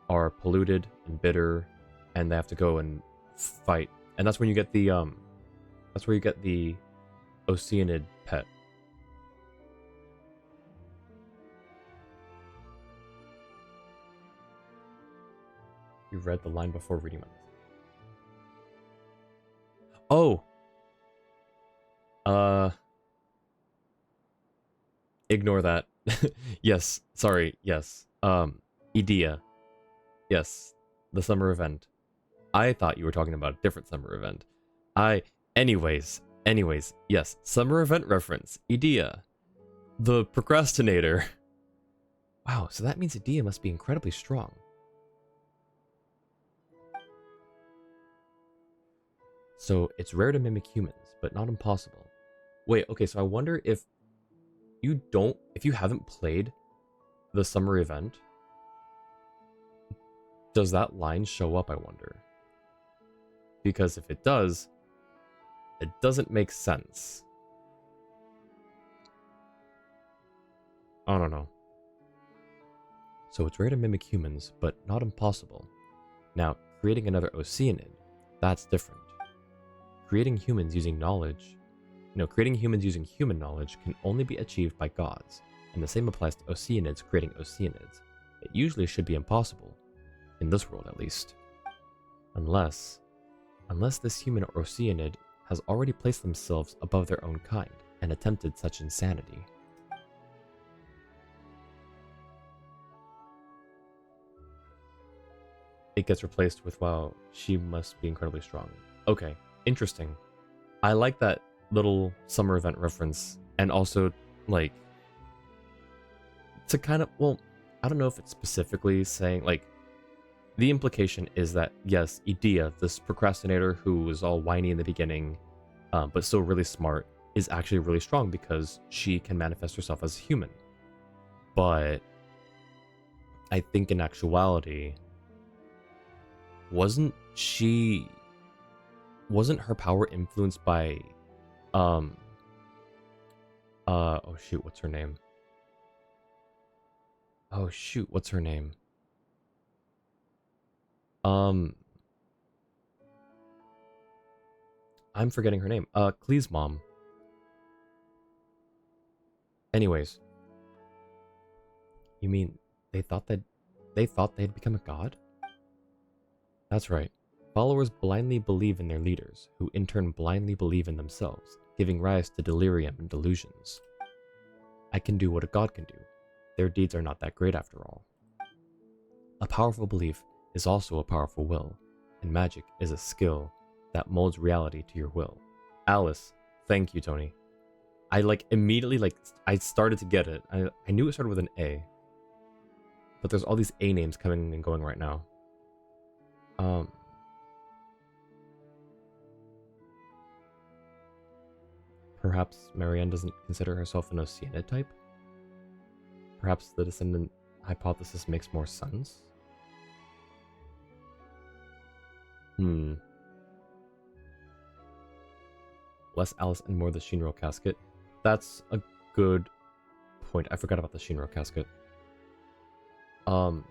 are polluted and bitter, and they have to go and fight. And that's when you get the that's where you get the Oceanid pet. You read the line before reading my message. Oh! Ignore that. Yes, sorry, yes. Idea. Yes, the summer event. I thought you were talking about a different summer event. Anyways, yes, summer event reference. Idea. The procrastinator. Wow, so that means Idea must be incredibly strong. So it's rare to mimic humans, but not impossible. Wait, okay, so I wonder if you haven't played the summer event, does that line show up, I wonder? Because if it does, it doesn't make sense. I don't know. So it's rare to mimic humans, but not impossible. Now, creating another Oceanid, that's different. Creating humans using human knowledge can only be achieved by gods, and the same applies to Oceanids creating Oceanids. It usually should be impossible, in this world at least. Unless this human or Oceanid has already placed themselves above their own kind and attempted such insanity. It gets replaced with, wow, she must be incredibly strong. Okay, interesting. I like that little summer event reference, and also, like, to kind of, well, I don't know if it's specifically saying, like, the implication is that, yes, Idea, this procrastinator who was all whiny in the beginning, but still really smart, is actually really strong because she can manifest herself as a human. But I think in actuality, wasn't her power influenced by oh shoot, what's her name? I'm forgetting her name. Klee's mom. Anyways. You mean they thought they'd become a god? That's right. Followers blindly believe in their leaders, who in turn blindly believe in themselves, giving rise to delirium and delusions. I can do what a god can do. Their deeds are not that great after all. A powerful belief is also a powerful will, and magic is a skill that molds reality to your will. Alice, thank you, Tony. I immediately I started to get it. I knew it started with an A, but there's all these A names coming and going right now. Perhaps Marianne doesn't consider herself an Oceanid type? Perhaps the descendant hypothesis makes more sense? Less Alice and more the Shinro casket. That's a good point. I forgot about the Shinro casket. I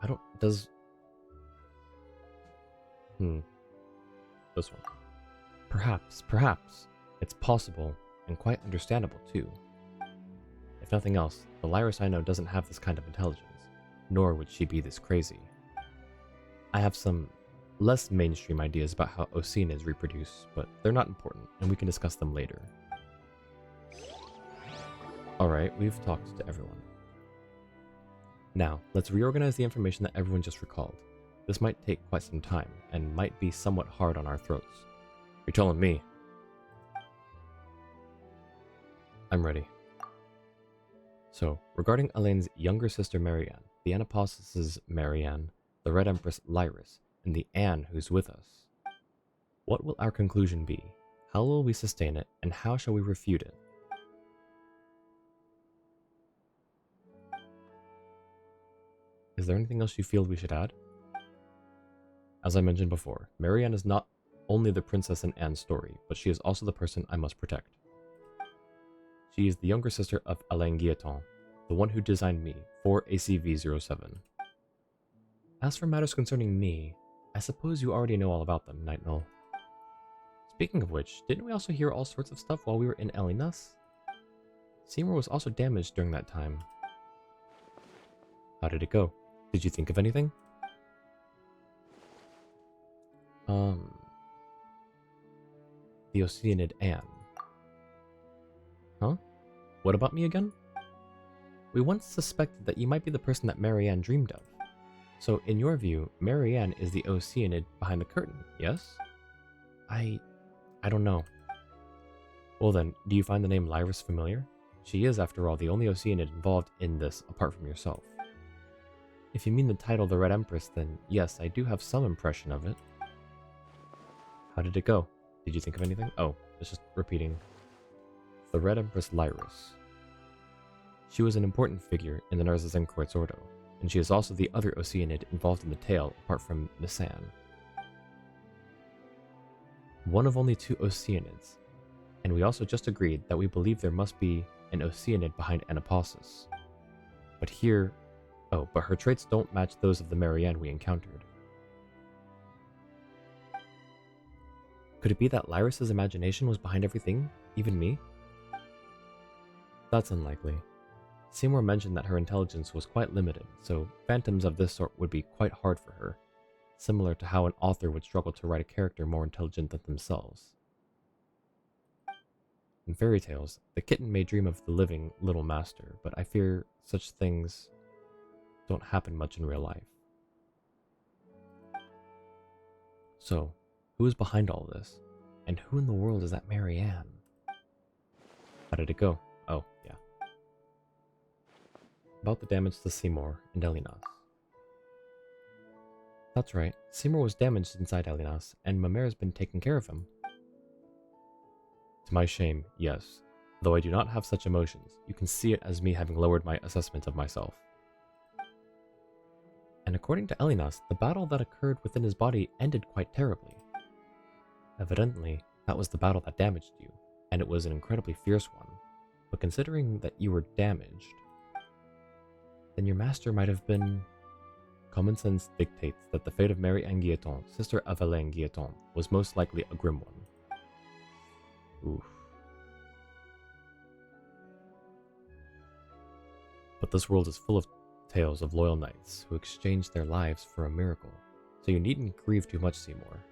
don't... Does... This one. Perhaps. It's possible, and quite understandable, too. If nothing else, the Lyris I know doesn't have this kind of intelligence, nor would she be this crazy. I have some less mainstream ideas about how Oceanids reproduce, but they're not important, and we can discuss them later. Alright, we've talked to everyone. Now, let's reorganize the information that everyone just recalled. This might take quite some time, and might be somewhat hard on our throats. You're telling me. I'm ready. So, regarding Elaine's younger sister Marianne, the Anapostis' Marianne, the Red Empress Lyris, and the Anne who's with us, what will our conclusion be? How will we sustain it, and how shall we refute it? Is there anything else you feel we should add? As I mentioned before, Marianne is not only the princess in Anne's story, but she is also the person I must protect. She is the younger sister of Alain Guilleton, the one who designed me for ACV-07. As for matters concerning me, I suppose you already know all about them, Night Null. Speaking of which, didn't we also hear all sorts of stuff while we were in Elinas? Seymour was also damaged during that time. How did it go? Did you think of anything? The Oceanid Anne. Huh? What about me again? We once suspected that you might be the person that Marianne dreamed of. So, in your view, Marianne is the Oceanid behind the curtain, yes? I don't know. Well then, do you find the name Lyris familiar? She is, after all, the only Oceanid involved in this, apart from yourself. If you mean the title The Red Empress, then yes, I do have some impression of it. How did it go? Did you think of anything? Oh, it's just repeating. The Red Empress Lyris. She was an important figure in the Narzissenkruez Ordo, and she is also the other Oceanid involved in the tale, apart from Nissan. One of only 2 Oceanids, and we also just agreed that we believe there must be an Oceanid behind Anapostis. But here... Oh, but her traits don't match those of the Marianne we encountered. Could it be that Lyris' imagination was behind everything, even me? That's unlikely. Seymour mentioned that her intelligence was quite limited, so phantoms of this sort would be quite hard for her, similar to how an author would struggle to write a character more intelligent than themselves. In fairy tales, the kitten may dream of the living little master, but I fear such things don't happen much in real life. So, who is behind all this? And who in the world is that Marianne? How did it go? Oh, yeah. About the damage to Seymour and Elinas. That's right, Seymour was damaged inside Elinas, and Mamer's been taking care of him. To my shame, yes. Though I do not have such emotions, you can see it as me having lowered my assessment of myself. And according to Elinas, the battle that occurred within his body ended quite terribly. Evidently, that was the battle that damaged you, and it was an incredibly fierce one. But considering that you were damaged, then your master might have been... Common sense dictates that the fate of Marie-Anne Guilleton, sister of Alain Guilleton, was most likely a grim one. Oof. But this world is full of tales of loyal knights who exchanged their lives for a miracle, so you needn't grieve too much, Seymour.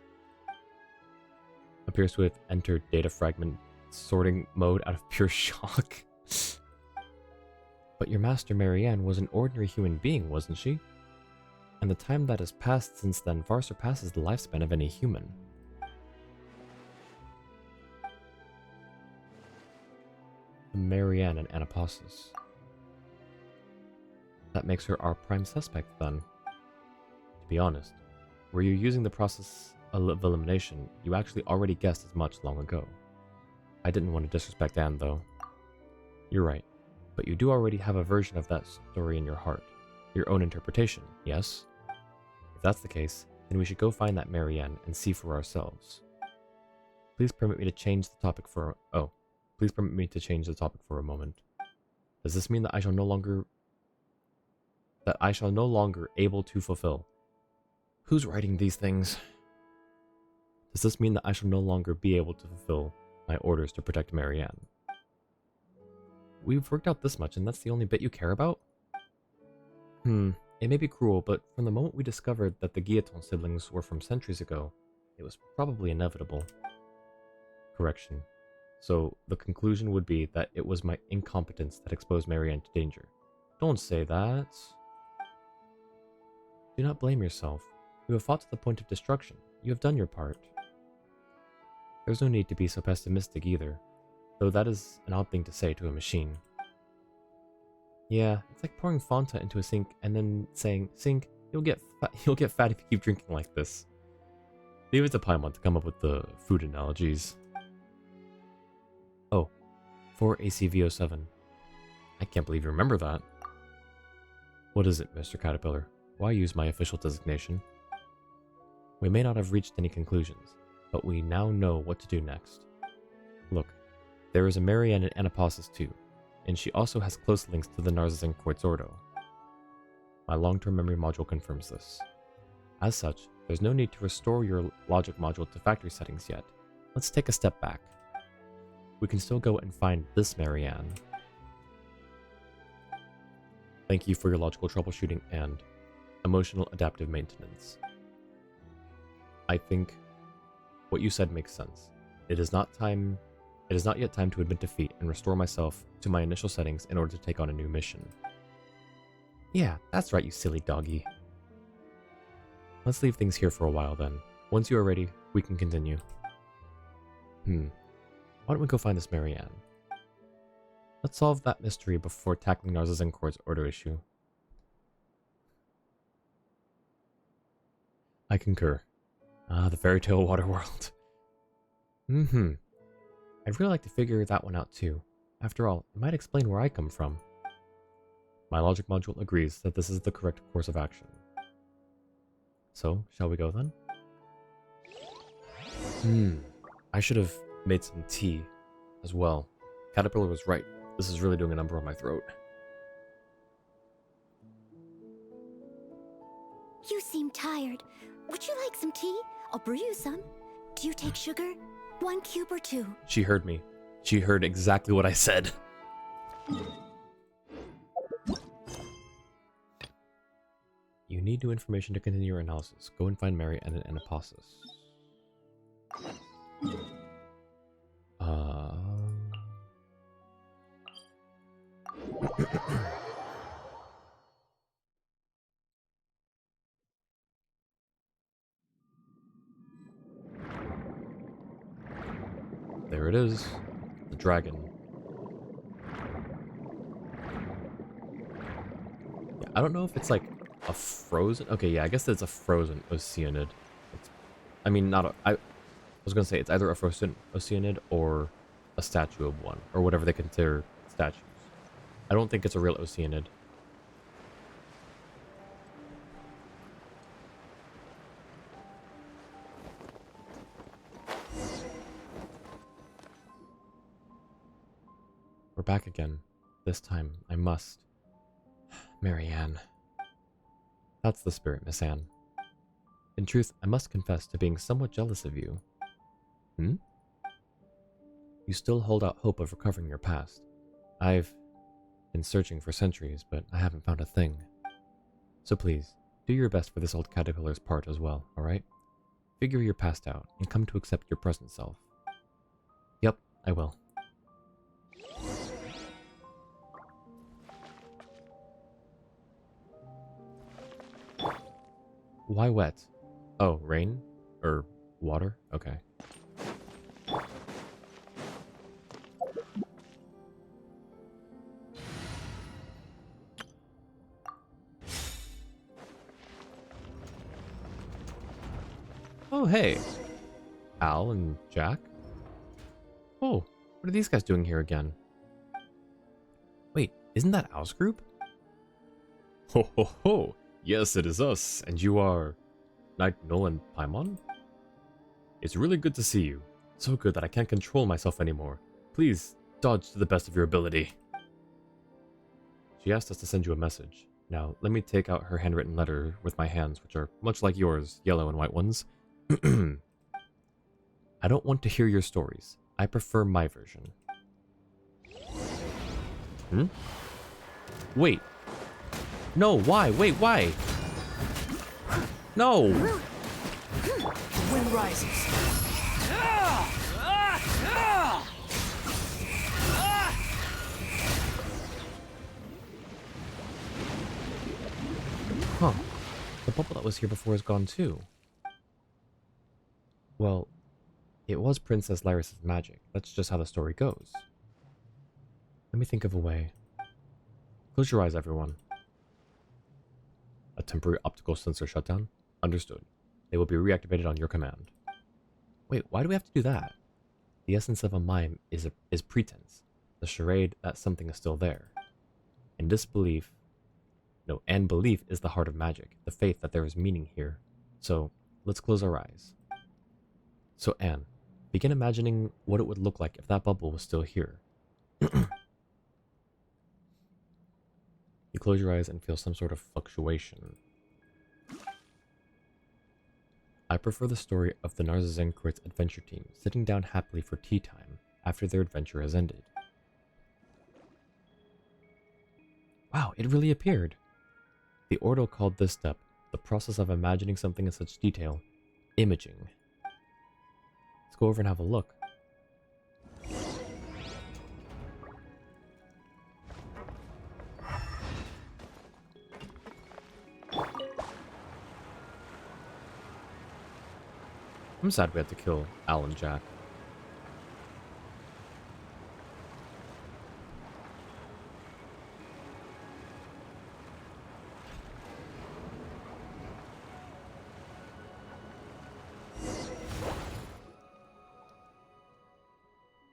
Appears to have entered data fragment sorting mode out of pure shock. But your master Marianne was an ordinary human being, wasn't she? And the time that has passed since then far surpasses the lifespan of any human. Marianne and Anapasis. That makes her our prime suspect, then. To be honest, were you using the process of elimination, you actually already guessed as much long ago. I didn't want to disrespect Anne, though. You're right, but you do already have a version of that story in your heart. Your own interpretation, yes? If that's the case, then we should go find that Marianne and see for ourselves. Please permit me to change the topic for... Please permit me to change the topic for a moment. Does this mean that I shall no longer able to fulfill? Who's writing these things? Does this mean that I shall no longer be able to fulfill my orders to protect Marianne? We've worked out this much, and that's the only bit you care about? It may be cruel, but from the moment we discovered that the Guillotin siblings were from centuries ago, it was probably inevitable. Correction. So, the conclusion would be that it was my incompetence that exposed Marianne to danger. Don't say that. Do not blame yourself. You have fought to the point of destruction. You have done your part. There's no need to be so pessimistic either, though that is an odd thing to say to a machine. Yeah, it's like pouring Fanta into a sink and then saying, "Sink, you'll get fat if you keep drinking like this." Leave it to Paimon to come up with the food analogies. Oh, 4ACV07. I can't believe you remember that. What is it, Mr. Caterpillar? Why use my official designation? We may not have reached any conclusions, but we now know what to do next. Look, there is a Marianne and Anapasis too, and she also has close links to the Narzissenkruez Ordo. My long-term memory module confirms this. As such, there's no need to restore your logic module to factory settings yet. Let's take a step back. We can still go and find this Marianne. Thank you for your logical troubleshooting and emotional adaptive maintenance. I think what you said makes sense. It is not yet time to admit defeat and restore myself to my initial settings in order to take on a new mission. Yeah, that's right, you silly doggy. Let's leave things here for a while then. Once you are ready, we can continue. Why don't we go find this Marianne? Let's solve that mystery before tackling Narzissenkruez's order issue. I concur. The fairy tale water world. I'd really like to figure that one out too. After all, it might explain where I come from. My logic module agrees that this is the correct course of action. So, shall we go then? I should have made some tea as well. Caterpillar was right. This is really doing a number on my throat. You seem tired. Would you like some tea? I'll brew you some. Do you take sugar? 1 cube or 2? She heard me. She heard exactly what I said. You need new information to continue your analysis. Go and find Mary and an Anapasis. There it is. The dragon. Yeah, I don't know if it's like a frozen... Okay, yeah, I guess it's a frozen Oceanid. I mean, not a... I was gonna say it's either a frozen Oceanid or a statue of one, or whatever they consider statues. I don't think it's a real Oceanid. We're back again. This time, I must. Marianne. That's the spirit, Miss Anne. In truth, I must confess to being somewhat jealous of you. You still hold out hope of recovering your past. I've been searching for centuries, but I haven't found a thing. So please, do your best for this old caterpillar's part as well, alright? Figure you're passed out, and come to accept your present self. Yep, I will. Why wet? Oh, rain? Or water? Okay. Oh, hey. Al and Jack? Oh, what are these guys doing here again? Wait, isn't that Al's group? Ho ho ho! Yes, it is us, and you are... Knight Nolan Paimon? It's really good to see you. So good that I can't control myself anymore. Please, dodge to the best of your ability. She asked us to send you a message. Now, let me take out her handwritten letter with my hands, which are much like yours, yellow and white ones. I don't want to hear your stories. I prefer my version. Hmm? Wait. No, why? Wait, why? No! The wind rises. Huh. The bubble that was here before is gone too. Well, it was Princess Lyris's magic. That's just how the story goes. Let me think of a way. Close your eyes, everyone. A temporary optical sensor shutdown? Understood. They will be reactivated on your command. Wait, why do we have to do that? The essence of a mime is pretense. The charade that something is still there. And disbelief... No, and belief is the heart of magic. The faith that there is meaning here. So, let's close our eyes. So, Anne, begin imagining what it would look like if that bubble was still here. You close your eyes and feel some sort of fluctuation. I prefer the story of the Narzissenkruez adventure team sitting down happily for tea time after their adventure has ended. Wow, it really appeared! The Ordo called this step, the process of imagining something in such detail, imaging. Let's go over and have a look. I'm sad we had to kill Al and Jack.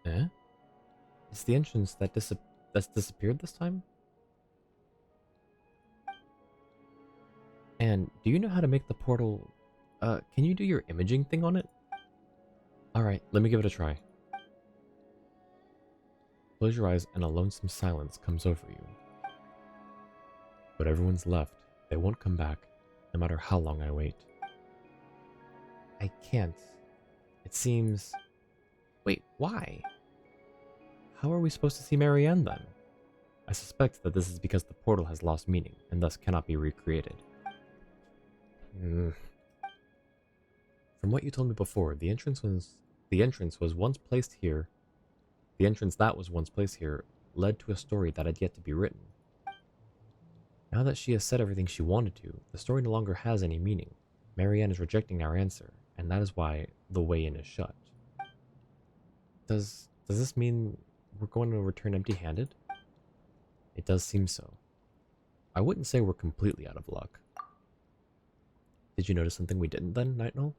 Eh? It's the entrance that that's disappeared this time? And do you know how to make the portal... can you do your imaging thing on it? Alright, let me give it a try. Close your eyes and a lonesome silence comes over you. But everyone's left. They won't come back, no matter how long I wait. I can't. It seems... Wait, why? How are we supposed to see Marianne then? I suspect that this is because the portal has lost meaning, and thus cannot be recreated. From what you told me before, the entrance was once placed here. The entrance that was once placed here led to a story that had yet to be written. Now that she has said everything she wanted to, the story no longer has any meaning. Marianne is rejecting our answer, and that is why the way in is shut. Does this mean we're going to return empty-handed? It does seem so. I wouldn't say we're completely out of luck. Did you notice something we didn't then, Nightnoll?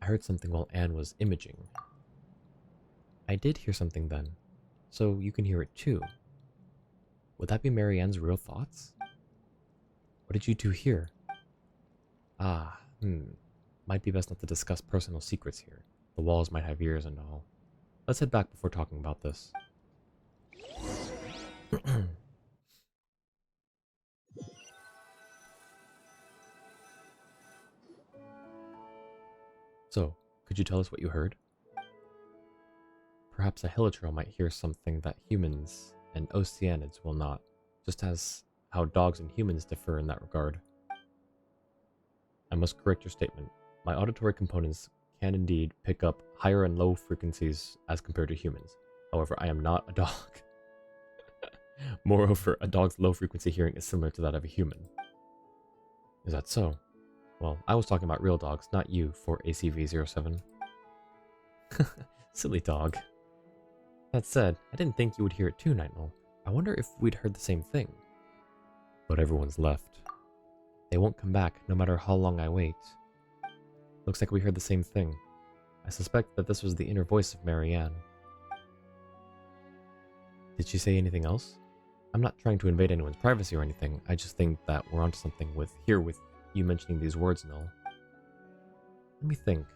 I heard something while Anne was imaging. I did hear something then, so you can hear it too. Would that be Marianne's real thoughts? What did you two hear? Might be best not to discuss personal secrets here. The walls might have ears and all. Let's head back before talking about this. So, could you tell us what you heard? Perhaps a Hilichurl might hear something that humans and Oceanids will not, just as how dogs and humans differ in that regard. I must correct your statement. My auditory components can indeed pick up higher and low frequencies as compared to humans. However, I am not a dog. Moreover, a dog's low frequency hearing is similar to that of a human. Is that so? Well, I was talking about real dogs, not you, for ACV07. Silly dog. That said, I didn't think you would hear it too, Nightnull. I wonder if we'd heard the same thing. But everyone's left. They won't come back, no matter how long I wait. Looks like we heard the same thing. I suspect that this was the inner voice of Marianne. Did she say anything else? I'm not trying to invade anyone's privacy or anything. I just think that we're onto something with you mentioning these words, Null. Let me think.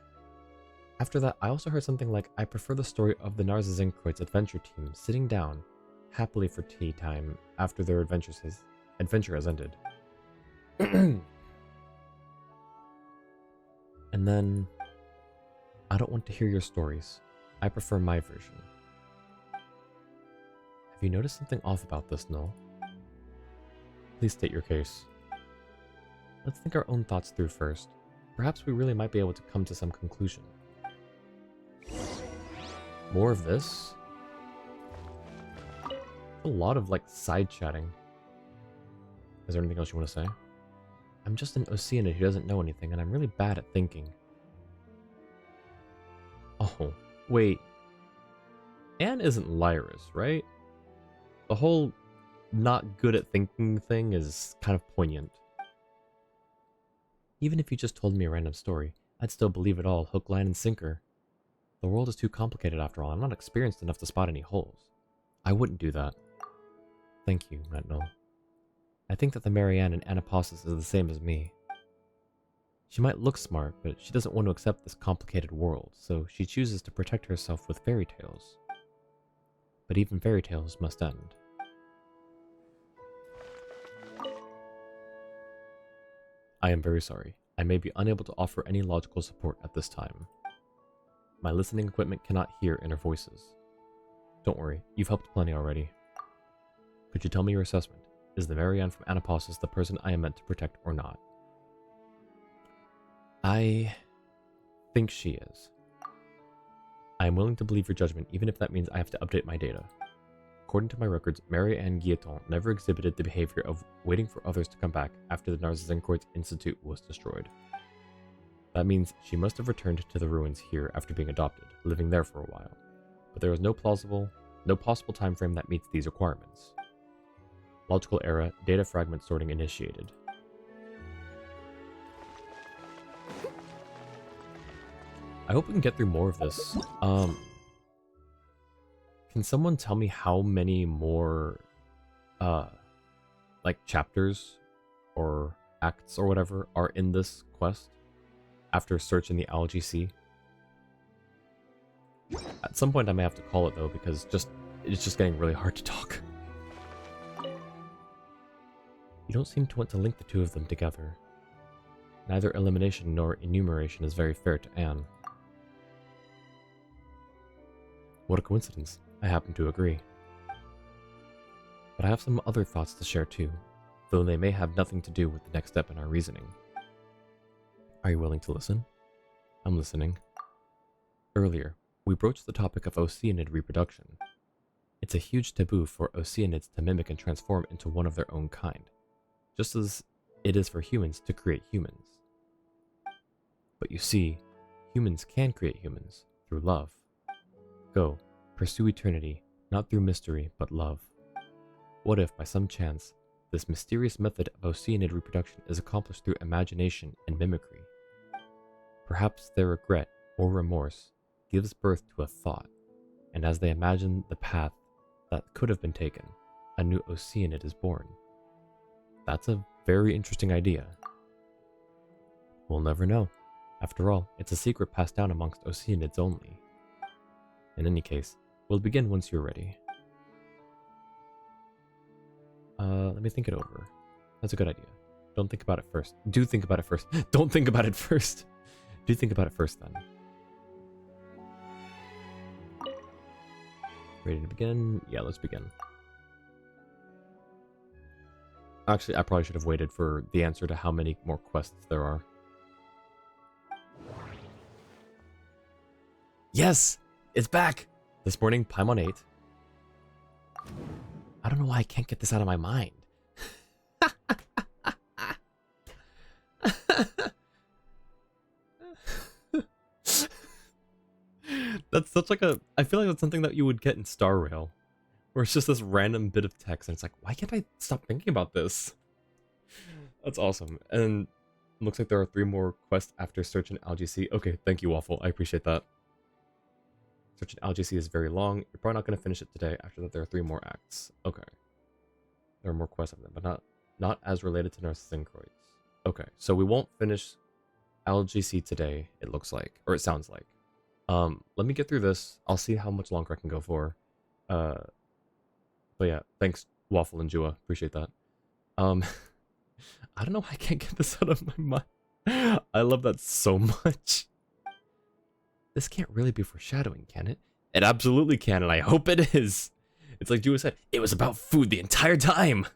After that, I also heard something like, I prefer the story of the Narzissenkruez adventure team sitting down happily for tea time after their adventure has ended. And then, I don't want to hear your stories. I prefer my version. Have you noticed something off about this, Null? Please state your case. Let's think our own thoughts through first. Perhaps we really might be able to come to some conclusion. More of this? A lot of, like, side chatting. Is there anything else you want to say? I'm just an Oceanid who doesn't know anything, and I'm really bad at thinking. Oh, wait. Anne isn't Lyris, right? The whole not good at thinking thing is kind of poignant. Even if you just told me a random story, I'd still believe it all, hook, line, and sinker. The world is too complicated after all. I'm not experienced enough to spot any holes. I wouldn't do that. Thank you, Nightnull. I think that the Marianne in Anapostis is the same as me. She might look smart, but she doesn't want to accept this complicated world, so she chooses to protect herself with fairy tales. But even fairy tales must end. I am very sorry. I may be unable to offer any logical support at this time. My listening equipment cannot hear inner voices. Don't worry, you've helped plenty already. Could you tell me your assessment? Is the Marianne from Anapostis the person I am meant to protect or not? I think she is. I am willing to believe your judgment, even if that means I have to update my data. According to my records, Marianne Guilleton never exhibited the behavior of waiting for others to come back after the Narzissenkruez Institute was destroyed. That means she must have returned to the ruins here after being adopted, living there for a while. But there is no possible time frame that meets these requirements. Logical era, data fragment sorting initiated. I hope we can get through more of this. Can someone tell me how many more, like, chapters or acts or whatever are in this quest after searching the Algae Sea? At some point I may have to call it, though, because it's just getting really hard to talk. You don't seem to want to link the two of them together. Neither elimination nor enumeration is very fair to Anne. What a coincidence. I happen to agree. But I have some other thoughts to share too, though they may have nothing to do with the next step in our reasoning. Are you willing to listen? I'm listening. Earlier, we broached the topic of Oceanid reproduction. It's a huge taboo for Oceanids to mimic and transform into one of their own kind, just as it is for humans to create humans. But you see, humans can create humans through love. Go, pursue eternity, not through mystery, but love. What if, by some chance, this mysterious method of Oceanid reproduction is accomplished through imagination and mimicry? Perhaps their regret or remorse gives birth to a thought, and as they imagine the path that could have been taken, a new Oceanid is born. That's a very interesting idea. We'll never know. After all, it's a secret passed down amongst Oceanids only. In any case, we'll begin once you're ready. Let me think it over. That's a good idea. Don't think about it first. Do think about it first. Don't think about it first. Do think about it first, then. Ready to begin? Yeah, let's begin. Actually, I probably should have waited for the answer to how many more quests there are. Yes! It's back! This morning, Paimon 8. I don't know why I can't get this out of my mind. That's such like a... I feel like that's something that you would get in Star Rail. Where it's just this random bit of text and it's like, why can't I stop thinking about this? That's awesome. And it looks like there are 3 more quests after Search and LGC. Okay, thank you, Waffle. I appreciate that. Search and LGC is very long. You're probably not going to finish it today. After that, there are 3 more acts. Okay. There are more quests of them, but not as related to Narzissenkruez. Okay, so we won't finish LGC today, it looks like. Or it sounds like. Let me get through this. I'll see how much longer I can go for. But yeah, thanks, Waffle and Jua. Appreciate that. I don't know why I can't get this out of my mind. I love that so much. This can't really be foreshadowing, can it? It absolutely can, and I hope it is. It's like Jua said, it was about food the entire time.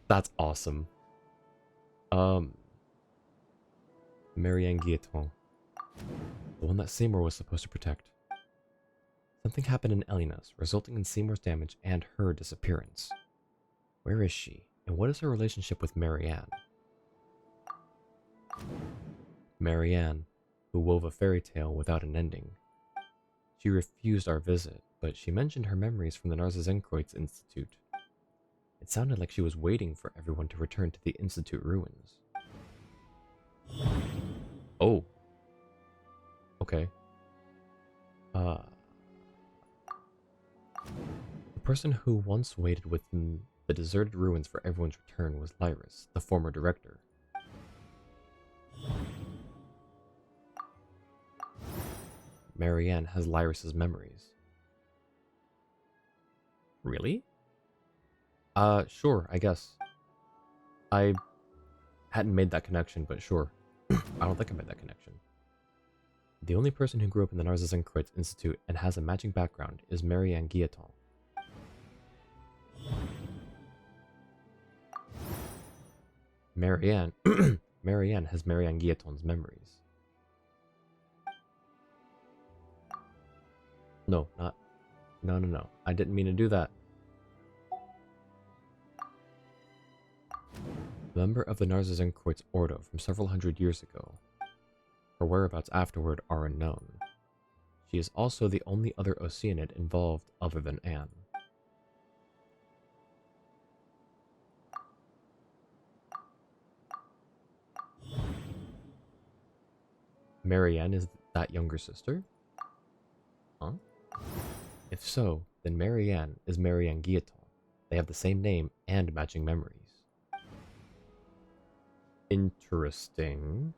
That's awesome. Marianne Guillotin. The one that Seymour was supposed to protect. Something happened in Elinas, resulting in Seymour's damage and her disappearance. Where is she, and what is her relationship with Marianne? Marianne, who wove a fairy tale without an ending. She refused our visit, but she mentioned her memories from the Narzissenkruez Institute. It sounded like she was waiting for everyone to return to the Institute ruins. Oh. Okay. The person who once waited within the deserted ruins for everyone's return was Lyris, the former director. Marianne has Lyris's memories. Really? Sure, I guess. I hadn't made that connection, but sure. I don't think I made that connection. The only person who grew up in the Narzissenkruez Institute and has a matching background is Marianne Guillotin. Marianne Marianne has Marianne Guillotin's memories. No. I didn't mean to do that. Member of the Narzissenkruez Ordo from several hundred years ago. Her whereabouts afterward are unknown. She is also the only other Oceanid involved other than Anne. Marianne is that younger sister? Huh? If so, then Marianne is Marianne Guillotin. They have the same name and matching memories. Interesting.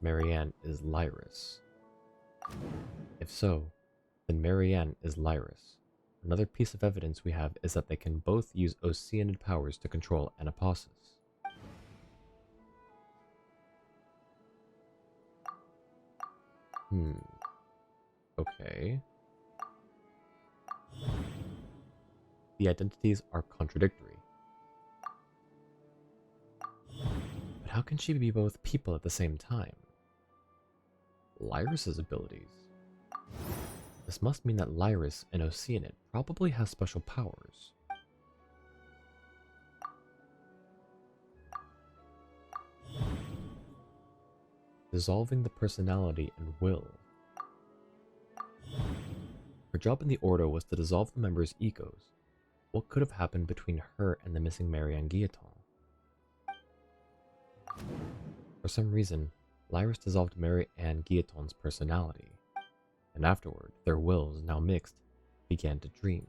Marianne is Lyris. If so, then Marianne is Lyris. Another piece of evidence we have is that they can both use Oceanid powers to control Anapausis. Okay. The identities are contradictory. But how can she be both people at the same time? Lyris's abilities. This must mean that Lyris, an Oceanid, probably has special powers. Dissolving the personality and will. Her job in the Ordo was to dissolve the members' egos. What could have happened between her and the missing Marianne Guillotin? For some reason, Lyris dissolved Marianne Guillotin's personality, and afterward, their wills, now mixed, began to dream.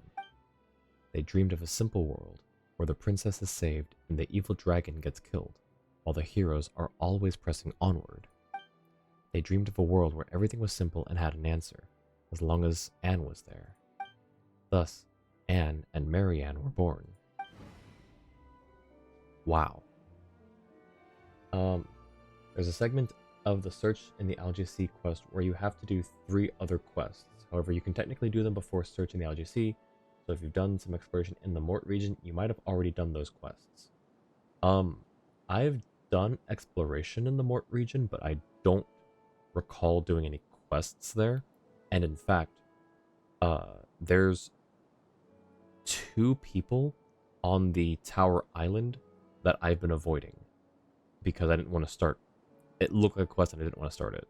They dreamed of a simple world, where the princess is saved and the evil dragon gets killed, while the heroes are always pressing onward. They dreamed of a world where everything was simple and had an answer, as long as Anne was there. Thus, Anne and Marianne were born. Wow. There's a segment of the Search in the LGC quest where you have to do 3 other quests. However, you can technically do them before Search in the LGC, so if you've done some exploration in the Mort region, you might have already done those quests. I've done exploration in the Mort region, but I don't recall doing any quests there. And in fact, there's 2 people on the Tower Island that I've been avoiding because I didn't want to start. It looked like a quest and I didn't want to start it.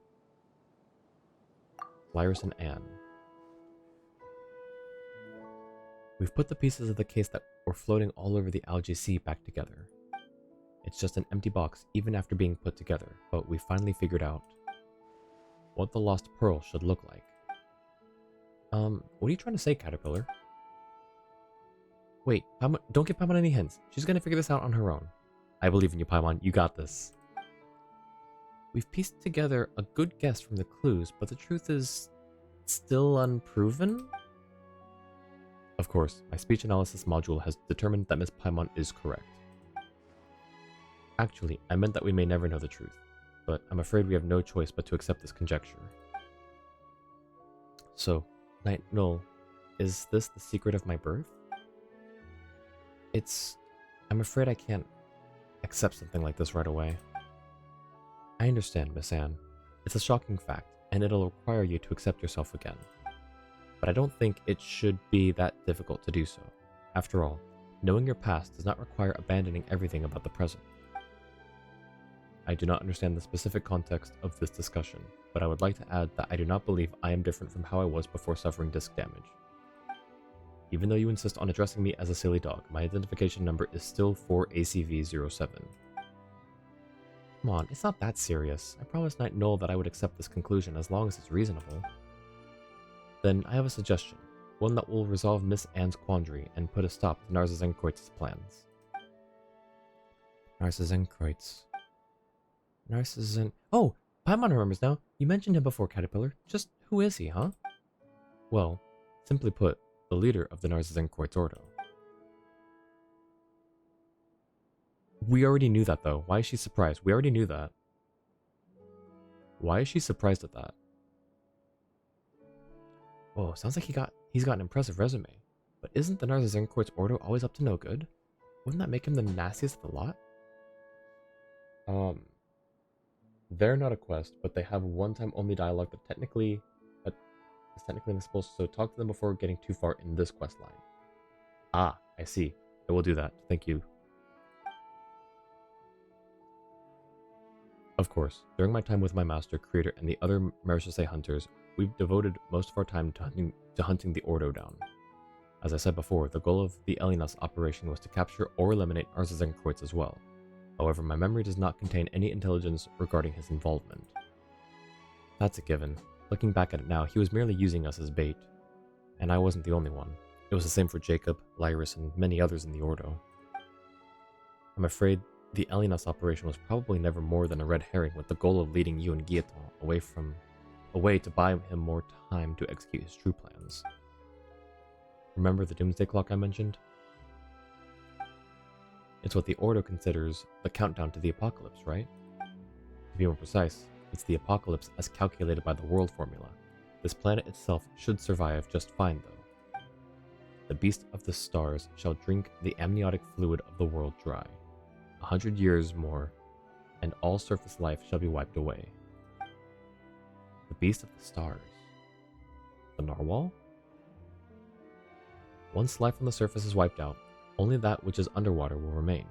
Lyris and Anne. We've put the pieces of the case that were floating all over the algae sea back together. It's just an empty box even after being put together, but we finally figured out what the lost pearl should look like. What are you trying to say, Caterpillar? Wait, don't give Paimon any hints. She's gonna figure this out on her own. I believe in you, Paimon. You got this. We've pieced together a good guess from the clues, but the truth is still unproven? Of course, my speech analysis module has determined that Miss Paimon is correct. Actually, I meant that we may never know the truth, but I'm afraid we have no choice but to accept this conjecture. So, Knight Null, is this the secret of my birth? I'm afraid I can't accept something like this right away. I understand, Miss Anne. It's a shocking fact, and it'll require you to accept yourself again. But I don't think it should be that difficult to do so. After all, knowing your past does not require abandoning everything about the present. I do not understand the specific context of this discussion, but I would like to add that I do not believe I am different from how I was before suffering disc damage. Even though you insist on addressing me as a silly dog, my identification number is still 4ACV07. Come on, it's not that serious. I promised Knight Null that I would accept this conclusion as long as it's reasonable. Then I have a suggestion, one that will resolve Miss Anne's quandary and put a stop to Narzissenkruez's plans. Narzissenkruez. Oh, Paimon remembers now. You mentioned him before, Caterpillar. Just who is he, huh? Well, simply put, the leader of the Narzissenkruez Ordo. We already knew that, though. Why is she surprised? We already knew that. Why is she surprised at that? Oh, sounds like he's got an impressive resume. But isn't the Narzissenkruez Ordo always up to no good? Wouldn't that make him the nastiest of the lot? They're not a quest, but they have one-time only dialogue that technically is technically supposed to, so talk to them before getting too far in this quest line. Ah, I see. I will do that. Thank you. Of course, during my time with my master, creator, and the other Marechaussee hunters, we've devoted most of our time to hunting the Ordo down. As I said before, the goal of the Elinas operation was to capture or eliminate Narzissenkruez as well. However, my memory does not contain any intelligence regarding his involvement. That's a given. Looking back at it now, he was merely using us as bait. And I wasn't the only one. It was the same for Jacob, Lyris, and many others in the Ordo. I'm afraid the Elinas operation was probably never more than a red herring with the goal of leading you and Guilleton away to buy him more time to execute his true plans. Remember the Doomsday Clock I mentioned? It's what the Ordo considers the countdown to the apocalypse, right? To be more precise, it's the apocalypse as calculated by the world formula. This planet itself should survive just fine, though. The beast of the stars shall drink the amniotic fluid of the world dry. 100 years more, and all surface life shall be wiped away. The beast of the stars. The narwhal? Once life on the surface is wiped out, only that which is underwater will remain.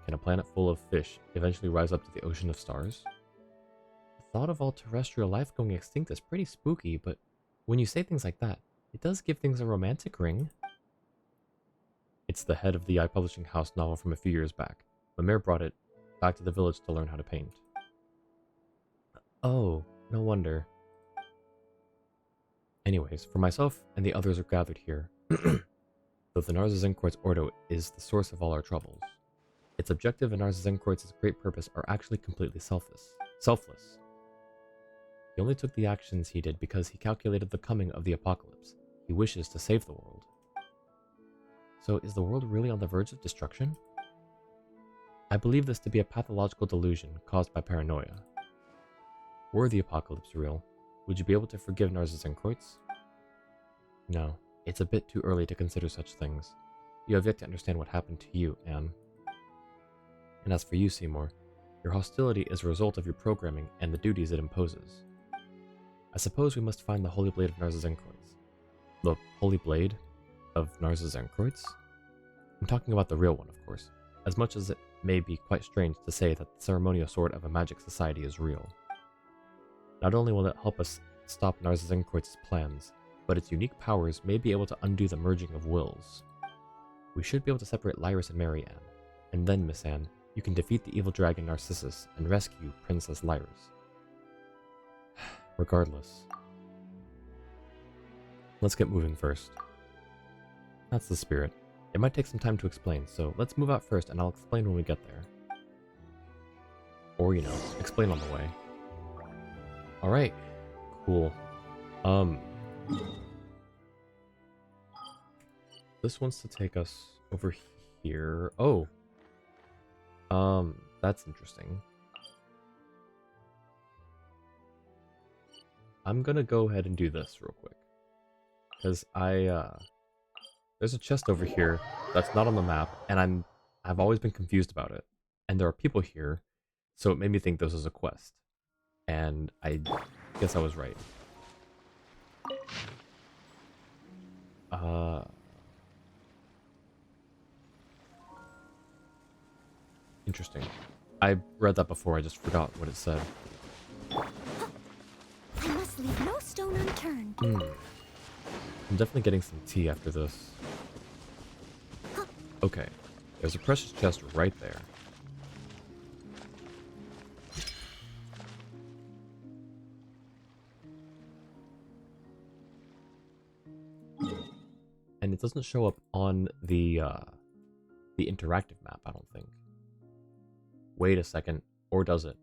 Can a planet full of fish eventually rise up to the ocean of stars? The thought of all terrestrial life going extinct is pretty spooky, but when you say things like that, it does give things a romantic ring. It's the head of the I-Publishing House novel from a few years back. Mimir brought it back to the village to learn how to paint. Oh, no wonder. Anyways, for myself and the others are gathered here, though the Narzissenkruez Ordo is the source of all our troubles. Its objective and Narzissenkruez's great purpose are actually completely selfless. He only took the actions he did because he calculated the coming of the apocalypse. He wishes to save the world. So is the world really on the verge of destruction? I believe this to be a pathological delusion caused by paranoia. Were the apocalypse real, would you be able to forgive Narzissenkruez? No, it's a bit too early to consider such things. You have yet to understand what happened to you, Anne. And as for you, Seymour, your hostility is a result of your programming and the duties it imposes. I suppose we must find the Holy Blade of Narzissenkruez. The Holy Blade of Narzissenkruez? I'm talking about the real one, of course, as much as it may be quite strange to say that the ceremonial sword of a magic society is real. Not only will it help us stop Narzissenkruez's plans, but its unique powers may be able to undo the merging of wills. We should be able to separate Lyris and Marianne, and then, Miss Anne, you can defeat the evil dragon Narcissus and rescue Princess Lyris. Regardless. Let's get moving first. That's the spirit. It might take some time to explain, so let's move out first and I'll explain when we get there. Or, you know, explain on the way. Alright. Cool. This wants to take us over here. Oh. That's interesting. I'm gonna go ahead and do this real quick. Because there's a chest over here that's not on the map, and I've always been confused about it. And there are people here, so it made me think this was a quest. And I guess I was right. Interesting. I read that before, I just forgot what it said. I must leave no stone unturned. I'm definitely getting some tea after this. Okay, there's a precious chest right there. And it doesn't show up on the interactive map, I don't think. Wait a second, or does it?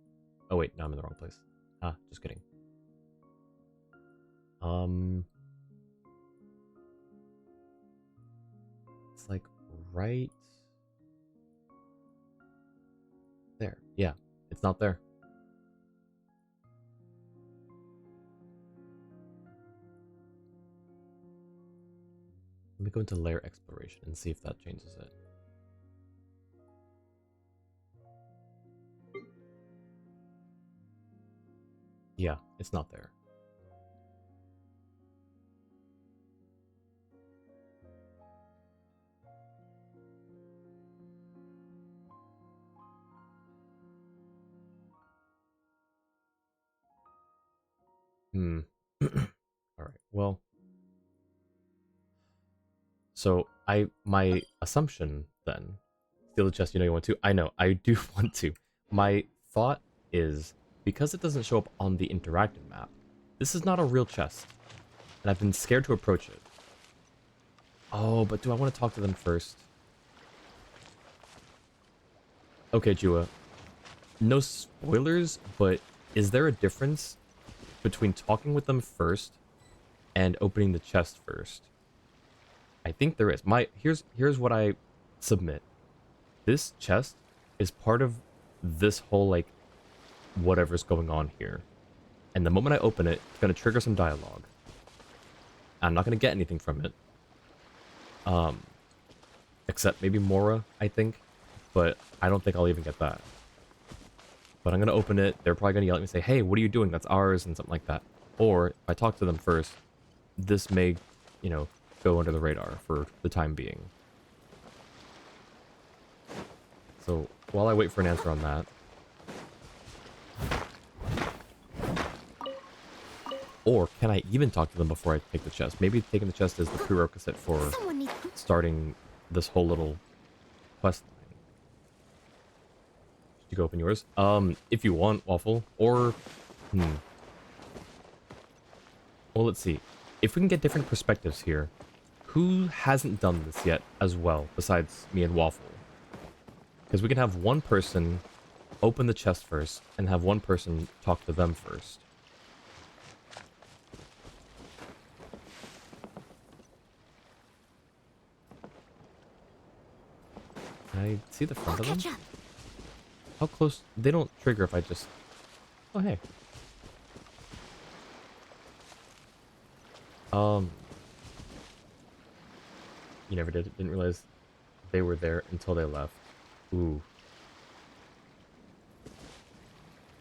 Oh wait, no, I'm in the wrong place. Ah, just kidding. It's like right there. Yeah, it's not there. Let me go into layer exploration and see if that changes it. Yeah, it's not there. Alright, well. So, my assumption then, steal the chest, you know you want to? I know, I do want to. My thought is, because it doesn't show up on the interactive map, this is not a real chest. And I've been scared to approach it. Oh, but do I want to talk to them first? Okay, Jua. No spoilers, but is there a difference between talking with them first and opening the chest first? I think there is. Here's what I submit. This chest is part of this whole, like, whatever's going on here. And the moment I open it, it's going to trigger some dialogue. I'm not going to get anything from it. Except maybe Mora, I think. But I don't think I'll even get that. But I'm going to open it. They're probably going to yell at me and say, hey, what are you doing? That's ours, and something like that. Or, if I talk to them first, this may, you know, go under the radar for the time being. So, while I wait for an answer on that... Or, can I even talk to them before I take the chest? Maybe taking the chest is the prerequisite for starting this whole little quest line. Did you go open yours? If you want, Waffle. Or, Well, let's see. If we can get different perspectives here, who hasn't done this yet as well, besides me and Waffle? Because we can have one person open the chest first, and have one person talk to them first. Can I see the front of them? How close? They don't trigger if I just... Oh, hey. You never did. Didn't realize they were there until they left. Ooh.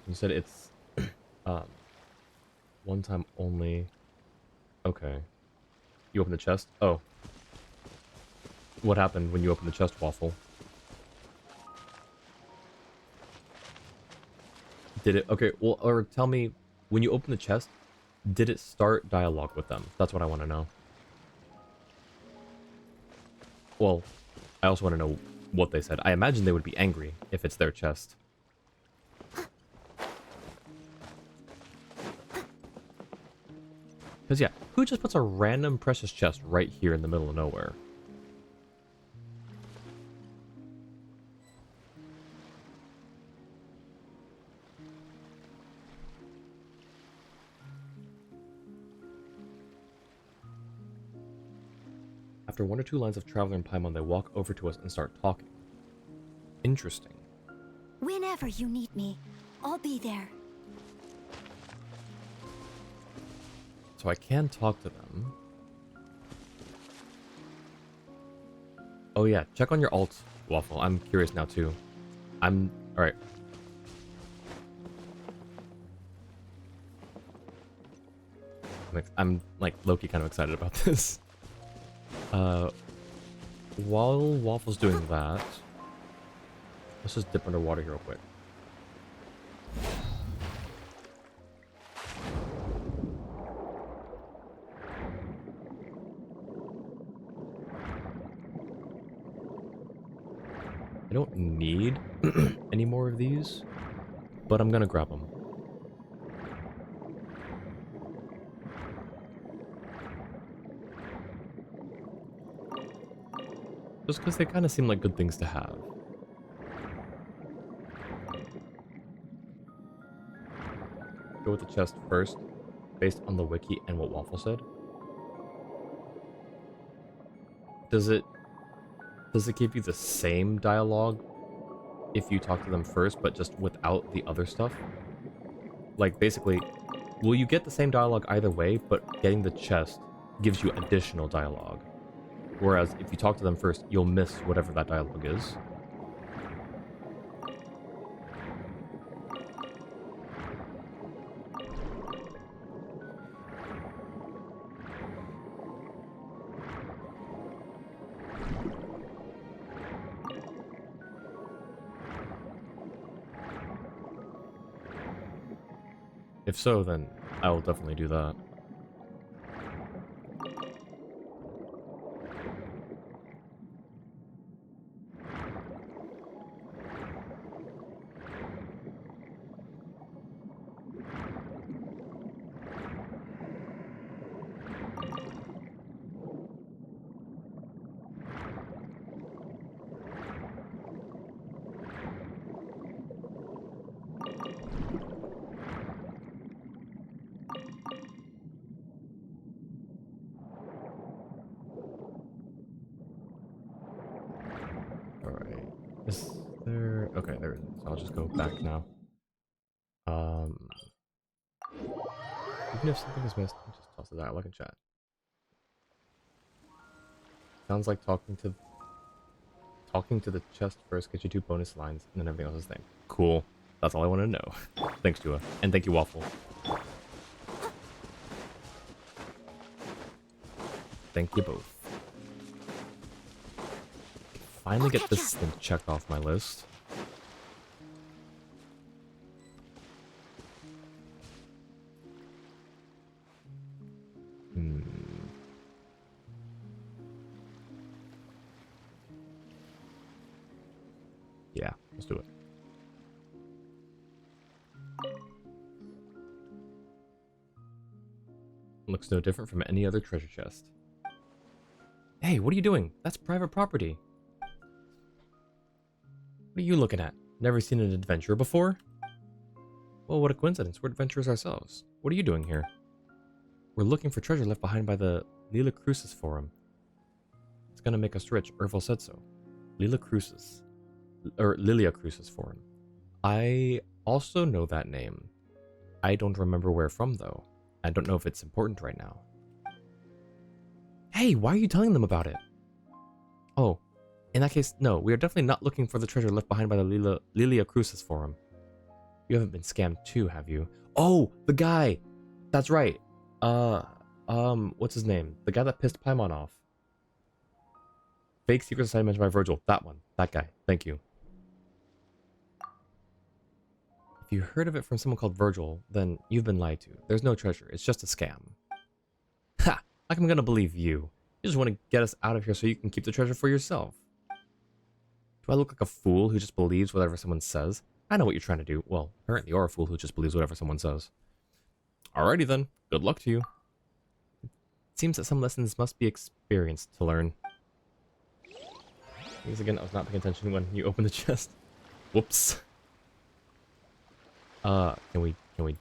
You said it's um one time only. Okay. You open the chest? Oh. What happened when you opened the chest, Waffle? Did it okay, well, or tell me, when you open the chest, did it start dialogue with them? That's what I want to know. Well, I also want to know what they said. I imagine they would be angry if it's their chest. Because, yeah, who just puts a random precious chest right here in the middle of nowhere? After one or two lines of Traveler and Paimon, they walk over to us and start talking. Interesting. Whenever you need me, I'll be there. So I can talk to them. Oh yeah, check on your alt, Waffle. I'm curious now too. Alright. I'm like low-key kind of excited about this. While Waffle's doing that, let's just dip underwater here real quick. I don't need any more of these, but I'm gonna grab them. Just because they kind of seem like good things to have. Go with the chest first, based on the wiki and what Waffle said. Does it give you the same dialogue if you talk to them first, but just without the other stuff? Like, basically, will you get the same dialogue either way, but getting the chest gives you additional dialogue? Whereas if you talk to them first, you'll miss whatever that dialogue is. If so, then I will definitely do that. Is there... Okay, there it is. I'll just go back now. Even if something is missed, I'll just toss it out like in chat. Sounds like talking to the chest first gets you 2 bonus lines, and then everything else is thing. Cool. That's all I want to know. Thanks, Jua. And thank you, Waffle. Thank you both. Finally get this thing checked off my list. Yeah, let's do it. Looks no different from any other treasure chest. Hey, what are you doing? That's private property. What are you looking at? Never seen an adventurer before? Well, what a coincidence. We're adventurers ourselves. What are you doing here? We're looking for treasure left behind by the Lila Crucis Forum. It's gonna make us rich. Erval said so. Lila Crucis. Or Lilia Crucis Forum. I also know that name. I don't remember where from, though. I don't know if it's important right now. Hey, why are you telling them about it? Oh, in that case, no. We are definitely not looking for the treasure left behind by the Lilia Crucis Forum. You haven't been scammed too, have you? Oh, the guy! That's right. What's his name? The guy that pissed Paimon off. Fake Secret Society mentioned by Virgil. That one. That guy. Thank you. If you heard of it from someone called Virgil, then you've been lied to. There's no treasure. It's just a scam. Ha! Like I'm gonna believe you. You just want to get us out of here so you can keep the treasure for yourself. Do I look like a fool who just believes whatever someone says? I know what you're trying to do. Well, apparently you're a fool who just believes whatever someone says. Alrighty then. Good luck to you. It seems that some lessons must be experienced to learn. Because again, I was not paying attention when you opened the chest. Whoops. Can we do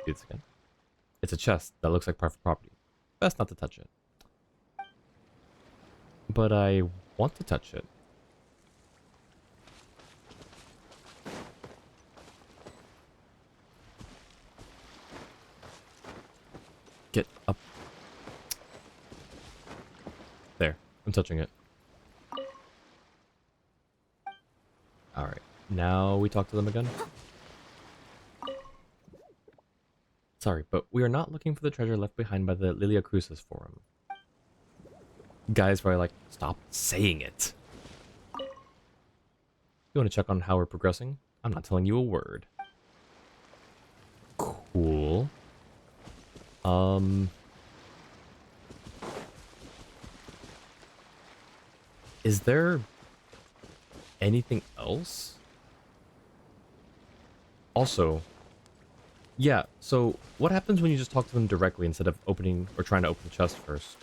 this again? It's a chest that looks like private property. Best not to touch it. But I want to touch it. Get up. There. I'm touching it. Alright. Now we talk to them again. Sorry, but we are not looking for the treasure left behind by the Lilia Crucis Forum. Guys probably like, stop saying it. You want to check on how we're progressing? I'm not telling you a word. Cool. Is there anything else? Also, yeah, so what happens when you just talk to them directly instead of opening or trying to open the chest first?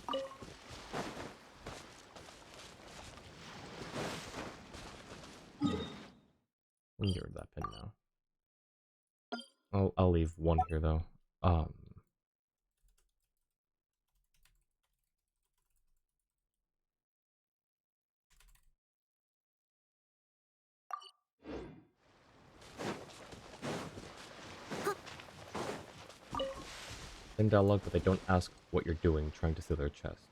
Let me get rid of that pin now. I'll leave one here though. Same dialogue, but they don't ask what you're doing trying to steal their chest.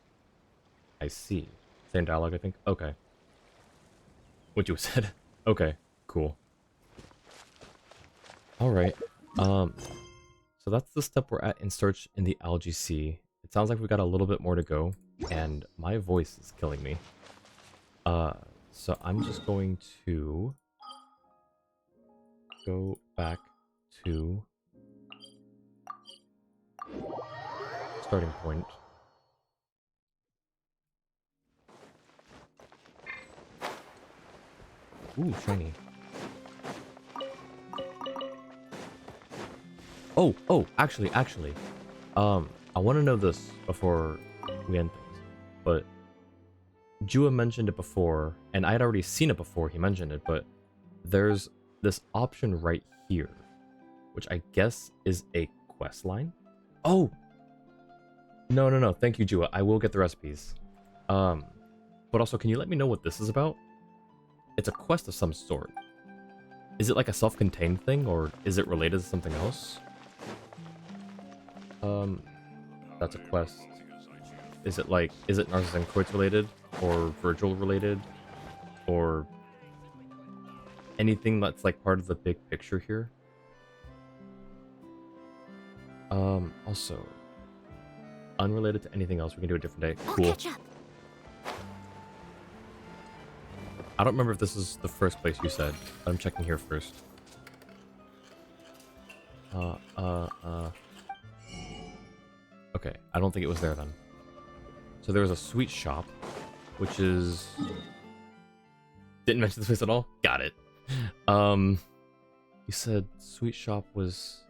I see. Same dialogue, I think? Okay. What you said? Okay, cool. Alright. So that's the step we're at in search in the Algae Sea. It sounds like we got a little bit more to go, and my voice is killing me. So I'm just going to go back to starting point. Ooh, shiny. Oh, actually, I want to know this before we end things, but Jua mentioned it before, and I had already seen it before he mentioned it, but there's this option right here, which I guess is a quest line. Oh! No, thank you, Jua. I will get the recipes. But also, can you let me know what this is about? It's a quest of some sort. Is it like a self-contained thing, or is it related to something else? That's a quest. Is it Narzissenkruez related, or Virgil related, or anything that's like part of the big picture here? Also, unrelated to anything else, we can do a different day. Cool. I don't remember if this is the first place you said. I'm checking here first. Okay, I don't think it was there then. So there was a sweet shop, which is... Didn't mention this place at all? Got it. You said sweet shop was...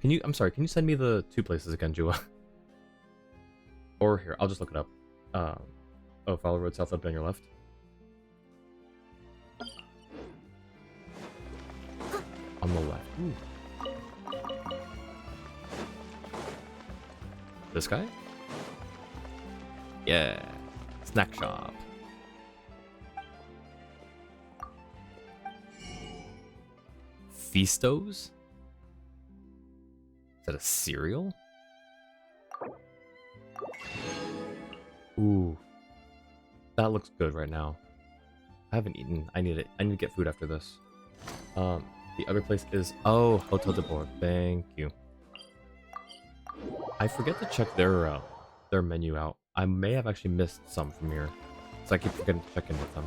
Can you... I'm sorry, can you send me the two places again, Jua? Or here, I'll just look it up. Oh, follow road south up on your left. On the left. Ooh. This guy? Yeah. Snack shop. Feastos? Is that a cereal? Ooh. That looks good right now. I haven't eaten. I need it. I need to get food after this. The other place is... Oh, Hotel de Bourg. Thank you. I forget to check their menu out. I may have actually missed some from here. So I keep forgetting to check in with them.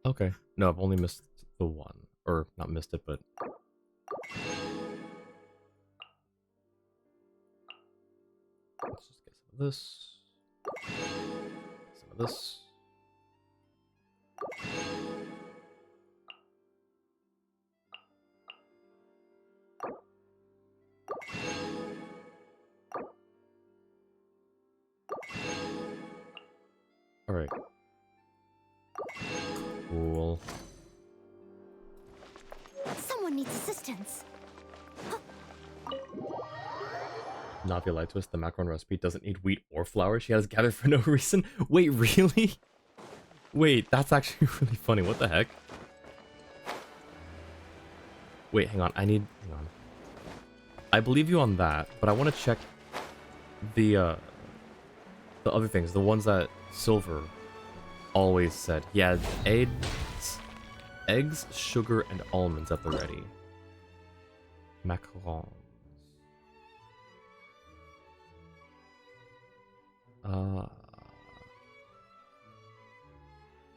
Okay. No, I've only missed the one. Or, not missed it, but... Let's just get some of this. Some of this. Alright. Cool. Someone needs assistance. Navia lied to us. The macaron recipe doesn't need wheat or flour. She has gathered for no reason. Wait, really? Wait, that's actually really funny. What the heck? Wait, hang on. Hang on. I believe you on that, but I want to check the other things. The ones that Silver always said. Yeah, eggs, sugar, and almonds at the ready. Macarons.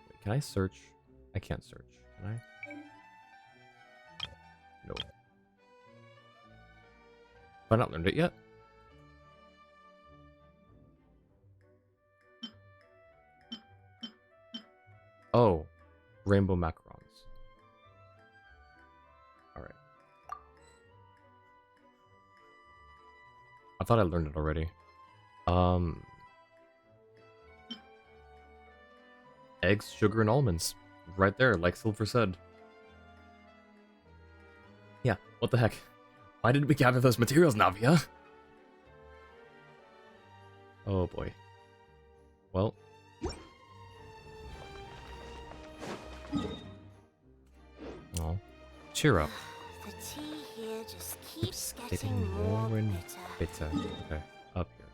Wait, can I search? I can't search. Can I? No. Have I not learned it yet? Oh, rainbow macarons. Alright. I thought I learned it already. Eggs, sugar, and almonds. Right there, like Silver said. Yeah, what the heck? Why did we gather those materials, Navia? Oh boy. Well. Oh. Cheer up. The tea here just keeps Getting getting more more and bitter. bitter. Okay, up here.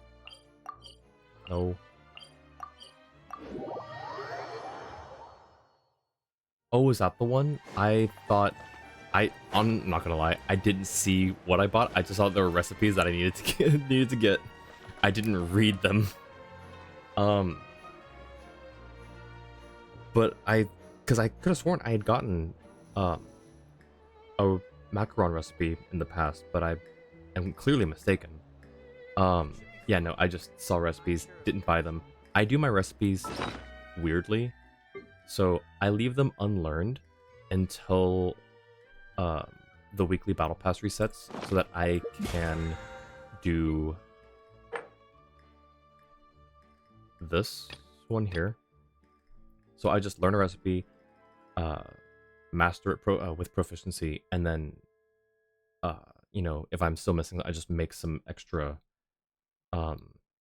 No. Oh, is that the one? I thought... I'm not gonna lie, I didn't see what I bought. I just saw there were recipes that I needed to get. I didn't read them. But because I could have sworn I had gotten a macaron recipe in the past, but I am clearly mistaken. Yeah, no, I just saw recipes, didn't buy them. I do my recipes weirdly, so I leave them unlearned until the weekly battle pass resets, so that I can do this one here. So I just learn a recipe, master it with proficiency, and then, you know, if I'm still missing, I just make some extra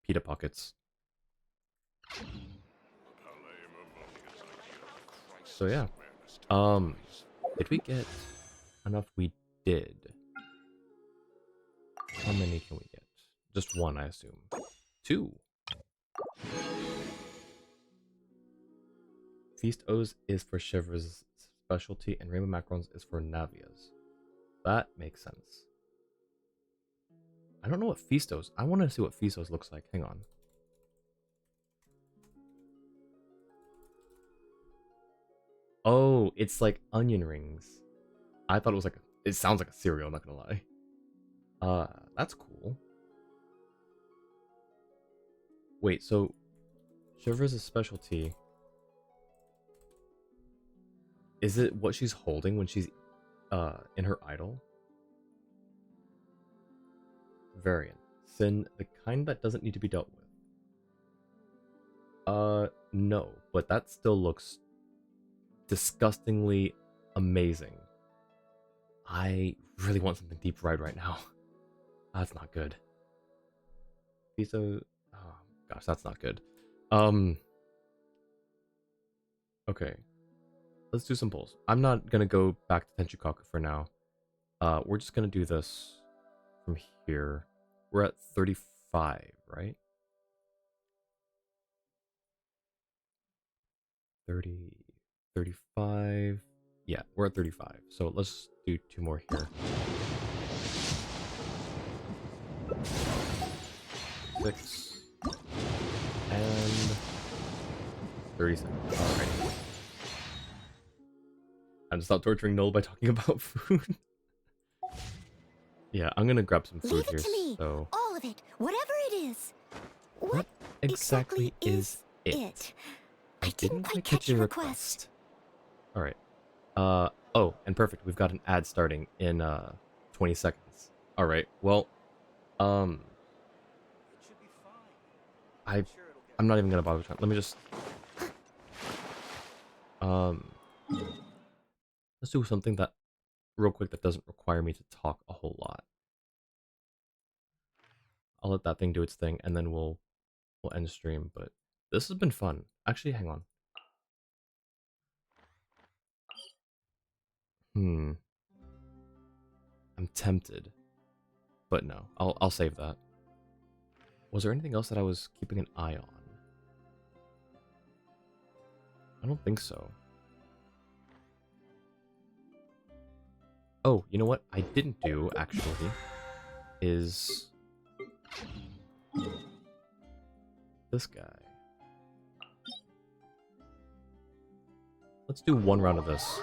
pita pockets. So yeah, did we get enough? We did. How many can we get? Just one, I assume. 2. Feast O's is for Chevre's specialty, and Rainbow Macarons is for Navia's. That makes sense. I don't know what Feast O's. I want to see what Feast O's looks like. Hang on. Oh, it's like onion rings. I thought it was like it sounds like a cereal, I'm not gonna lie. That's cool. Wait, so Chevre's specialty. Is it what she's holding when she's in her idol? Variant. Sin, the kind that doesn't need to be dealt with. No, but that still looks disgustingly amazing. I really want something deep fried right now. That's not good. Oh gosh, that's not good. Okay. let's do some pulls. I'm not gonna go back to Tenchukaku for now. We're just gonna do this from here. We're at 35, right? 30, 35. Yeah, we're at 35. So let's do 2 more here. 6 and 37. Alright. And stop torturing Noel by talking about food. Yeah, I'm gonna grab some food Leave here. it to me. So All of it. Whatever it is. What exactly is it? I didn't quite catch your request. Alright. Oh, and perfect. We've got an ad starting in 20 seconds. Alright, well, I'm not even gonna bother trying. Let me just let's do something that real quick that doesn't require me to talk a whole lot. I'll let that thing do its thing and then we'll end the stream, but this has been fun. Actually, hang on. I'm tempted. But no, I'll save that. Was there anything else that I was keeping an eye on? I don't think so. Oh, you know what I didn't do, actually, is this guy. Let's do 1 round of this.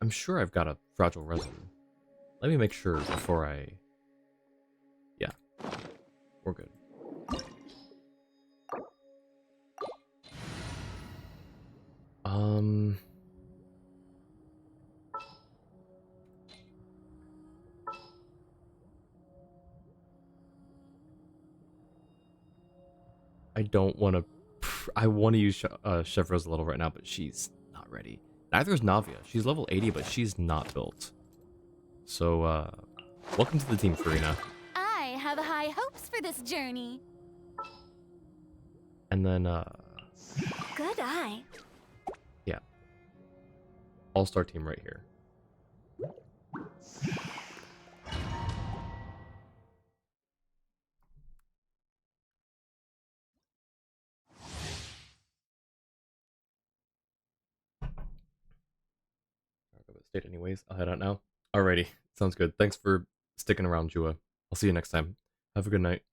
I'm sure I've got a fragile resin. Let me make sure before I... Yeah, we're good. I don't want to... I want to use Chef Rosalito right now, but she's not ready. Neither is Navia. She's level 80, but she's not built. So, welcome to the team, Farina. I have high hopes for this journey. And then, Good eye. yeah. All-star team right here. State anyways. I'll head out now. Alrighty. Sounds good. Thanks for sticking around, Jua. I'll see you next time. Have a good night.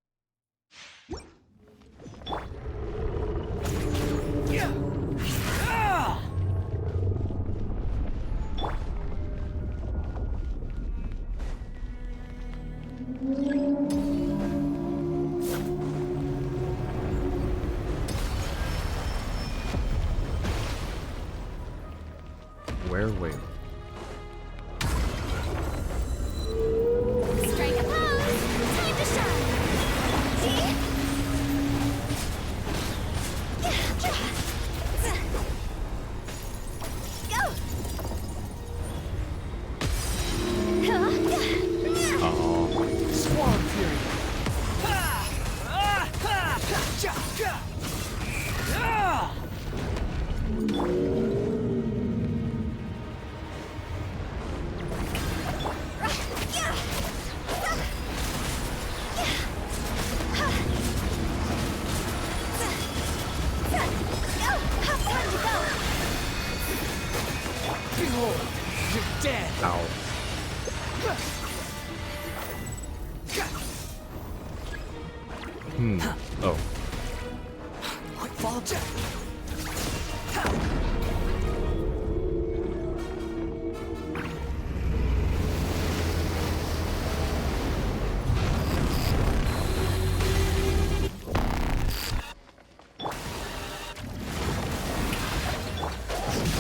Where wait? Strike a pose. Time to shine. See? Go. Oh, Swarm Fury! Behold, you're dead! ow. Oh. Quick fall check!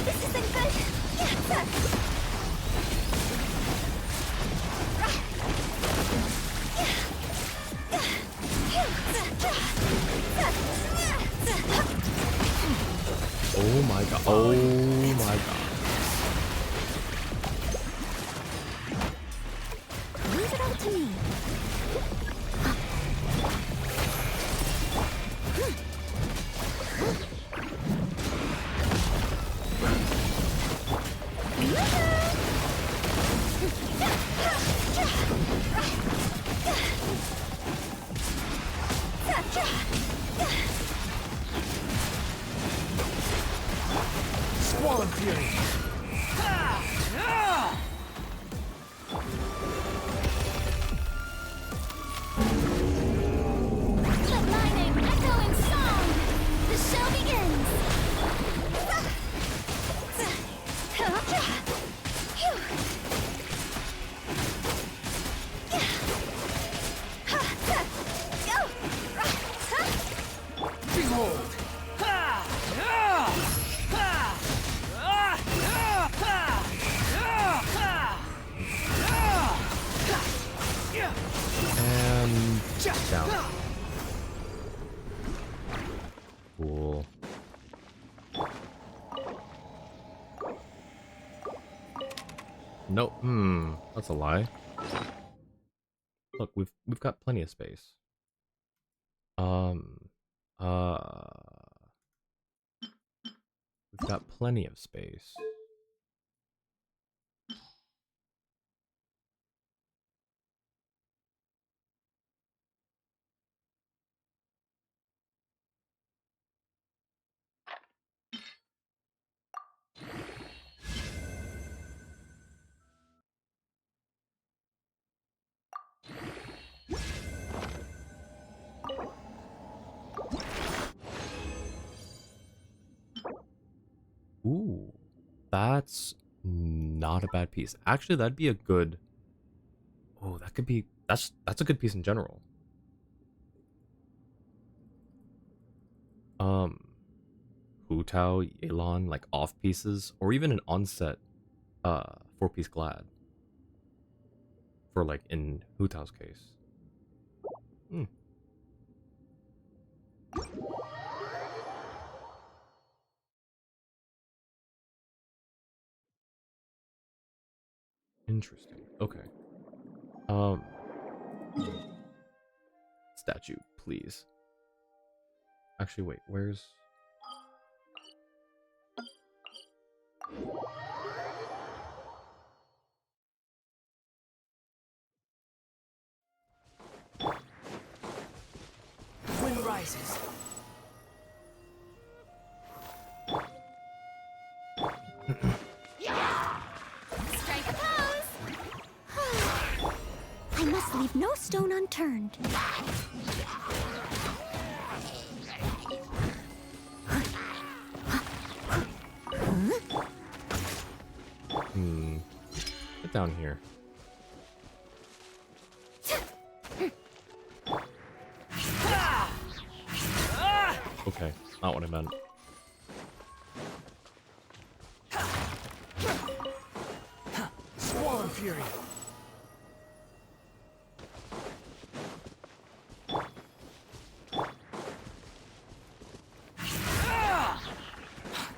This isn't good. Oh my god. Oh my god. Leave it all to me. Swollen fury. Let my name echo in song. The show begins. Behold. And down. Cool. Nope. That's a lie. Look, we've got plenty of space. Uh, we've got plenty of space. Ooh, that's not a bad piece. Actually, that'd be a good. Oh, that could be. That's a good piece in general. Hu Tao, Yelan, like off pieces, or even an onset, 4-piece glad. For like in Hu Tao's case. Hmm. Interesting. Okay. Um. Statue, please. Actually, wait. Where's? Wind rises. Strike a pose. I must leave no stone unturned. Get down here. Okay, not what I meant. Swollen fury.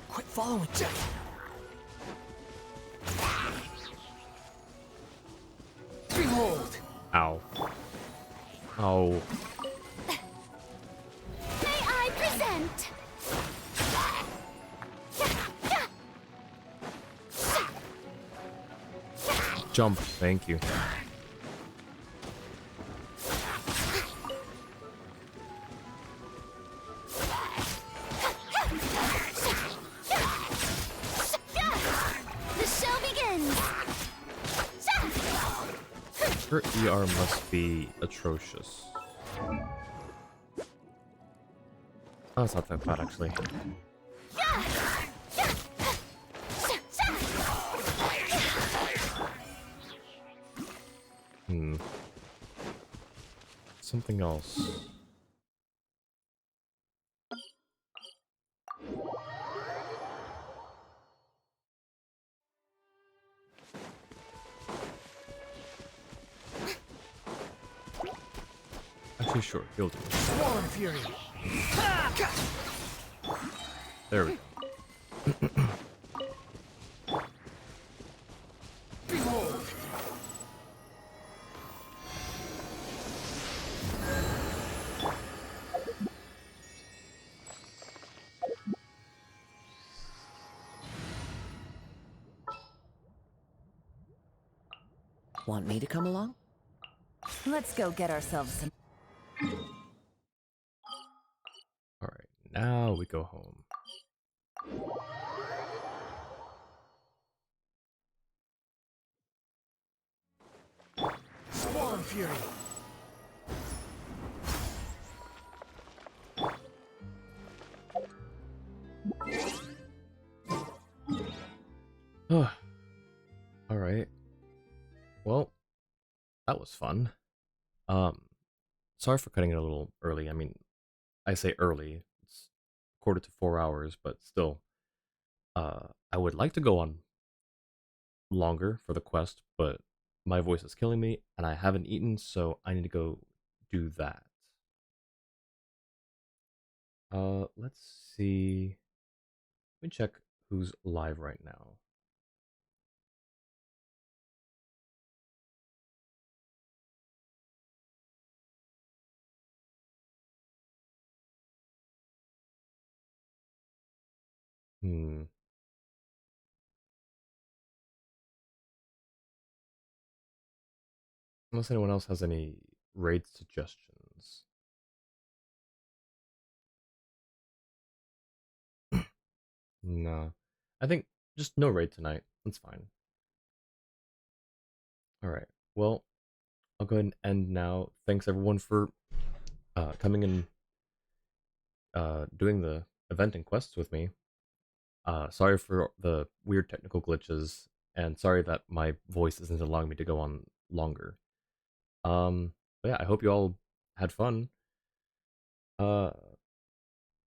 Quit following Jack. Behold. Ow. Oh. May I present? Jump. Thank you. The show begins. Her ER must be atrocious. Oh, it's not that bad, actually. Something else. Actually, sure, he'll do it. Swollen fury. There we go. Behold. Want me to come along? Let's go get ourselves some. Alright, now we go home. fury. Alright. Well, that was fun. Um, Sorry for cutting it a little early. I mean, I say early. It's quarter to 4 hours, but still. I would like to go on longer for the quest, but my voice is killing me, and I haven't eaten, so I need to go do that. Let's see. Let me check who's live right now. Hmm. Unless anyone else has any raid suggestions. No. I think just no raid tonight. That's fine. Alright. Well, I'll go ahead and end now. Thanks everyone for coming and doing the event and quests with me. Sorry for the weird technical glitches, and sorry that my voice isn't allowing me to go on longer. But yeah, I hope you all had fun. Uh,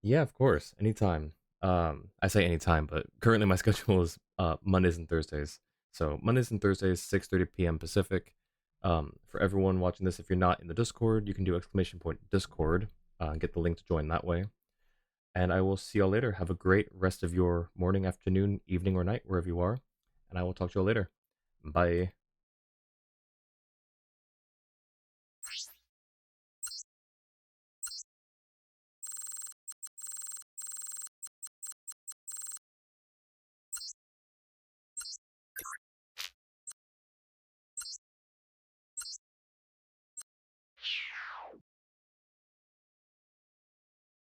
yeah, of course, anytime. I say anytime, but currently my schedule is Mondays and Thursdays. So Mondays and Thursdays, 6:30 p.m. Pacific. For everyone watching this, if you're not in the Discord, you can do !Discord, and get the link to join that way. And I will see y'all later. Have a great rest of your morning, afternoon, evening, or night, wherever you are. And I will talk to y'all later. Bye.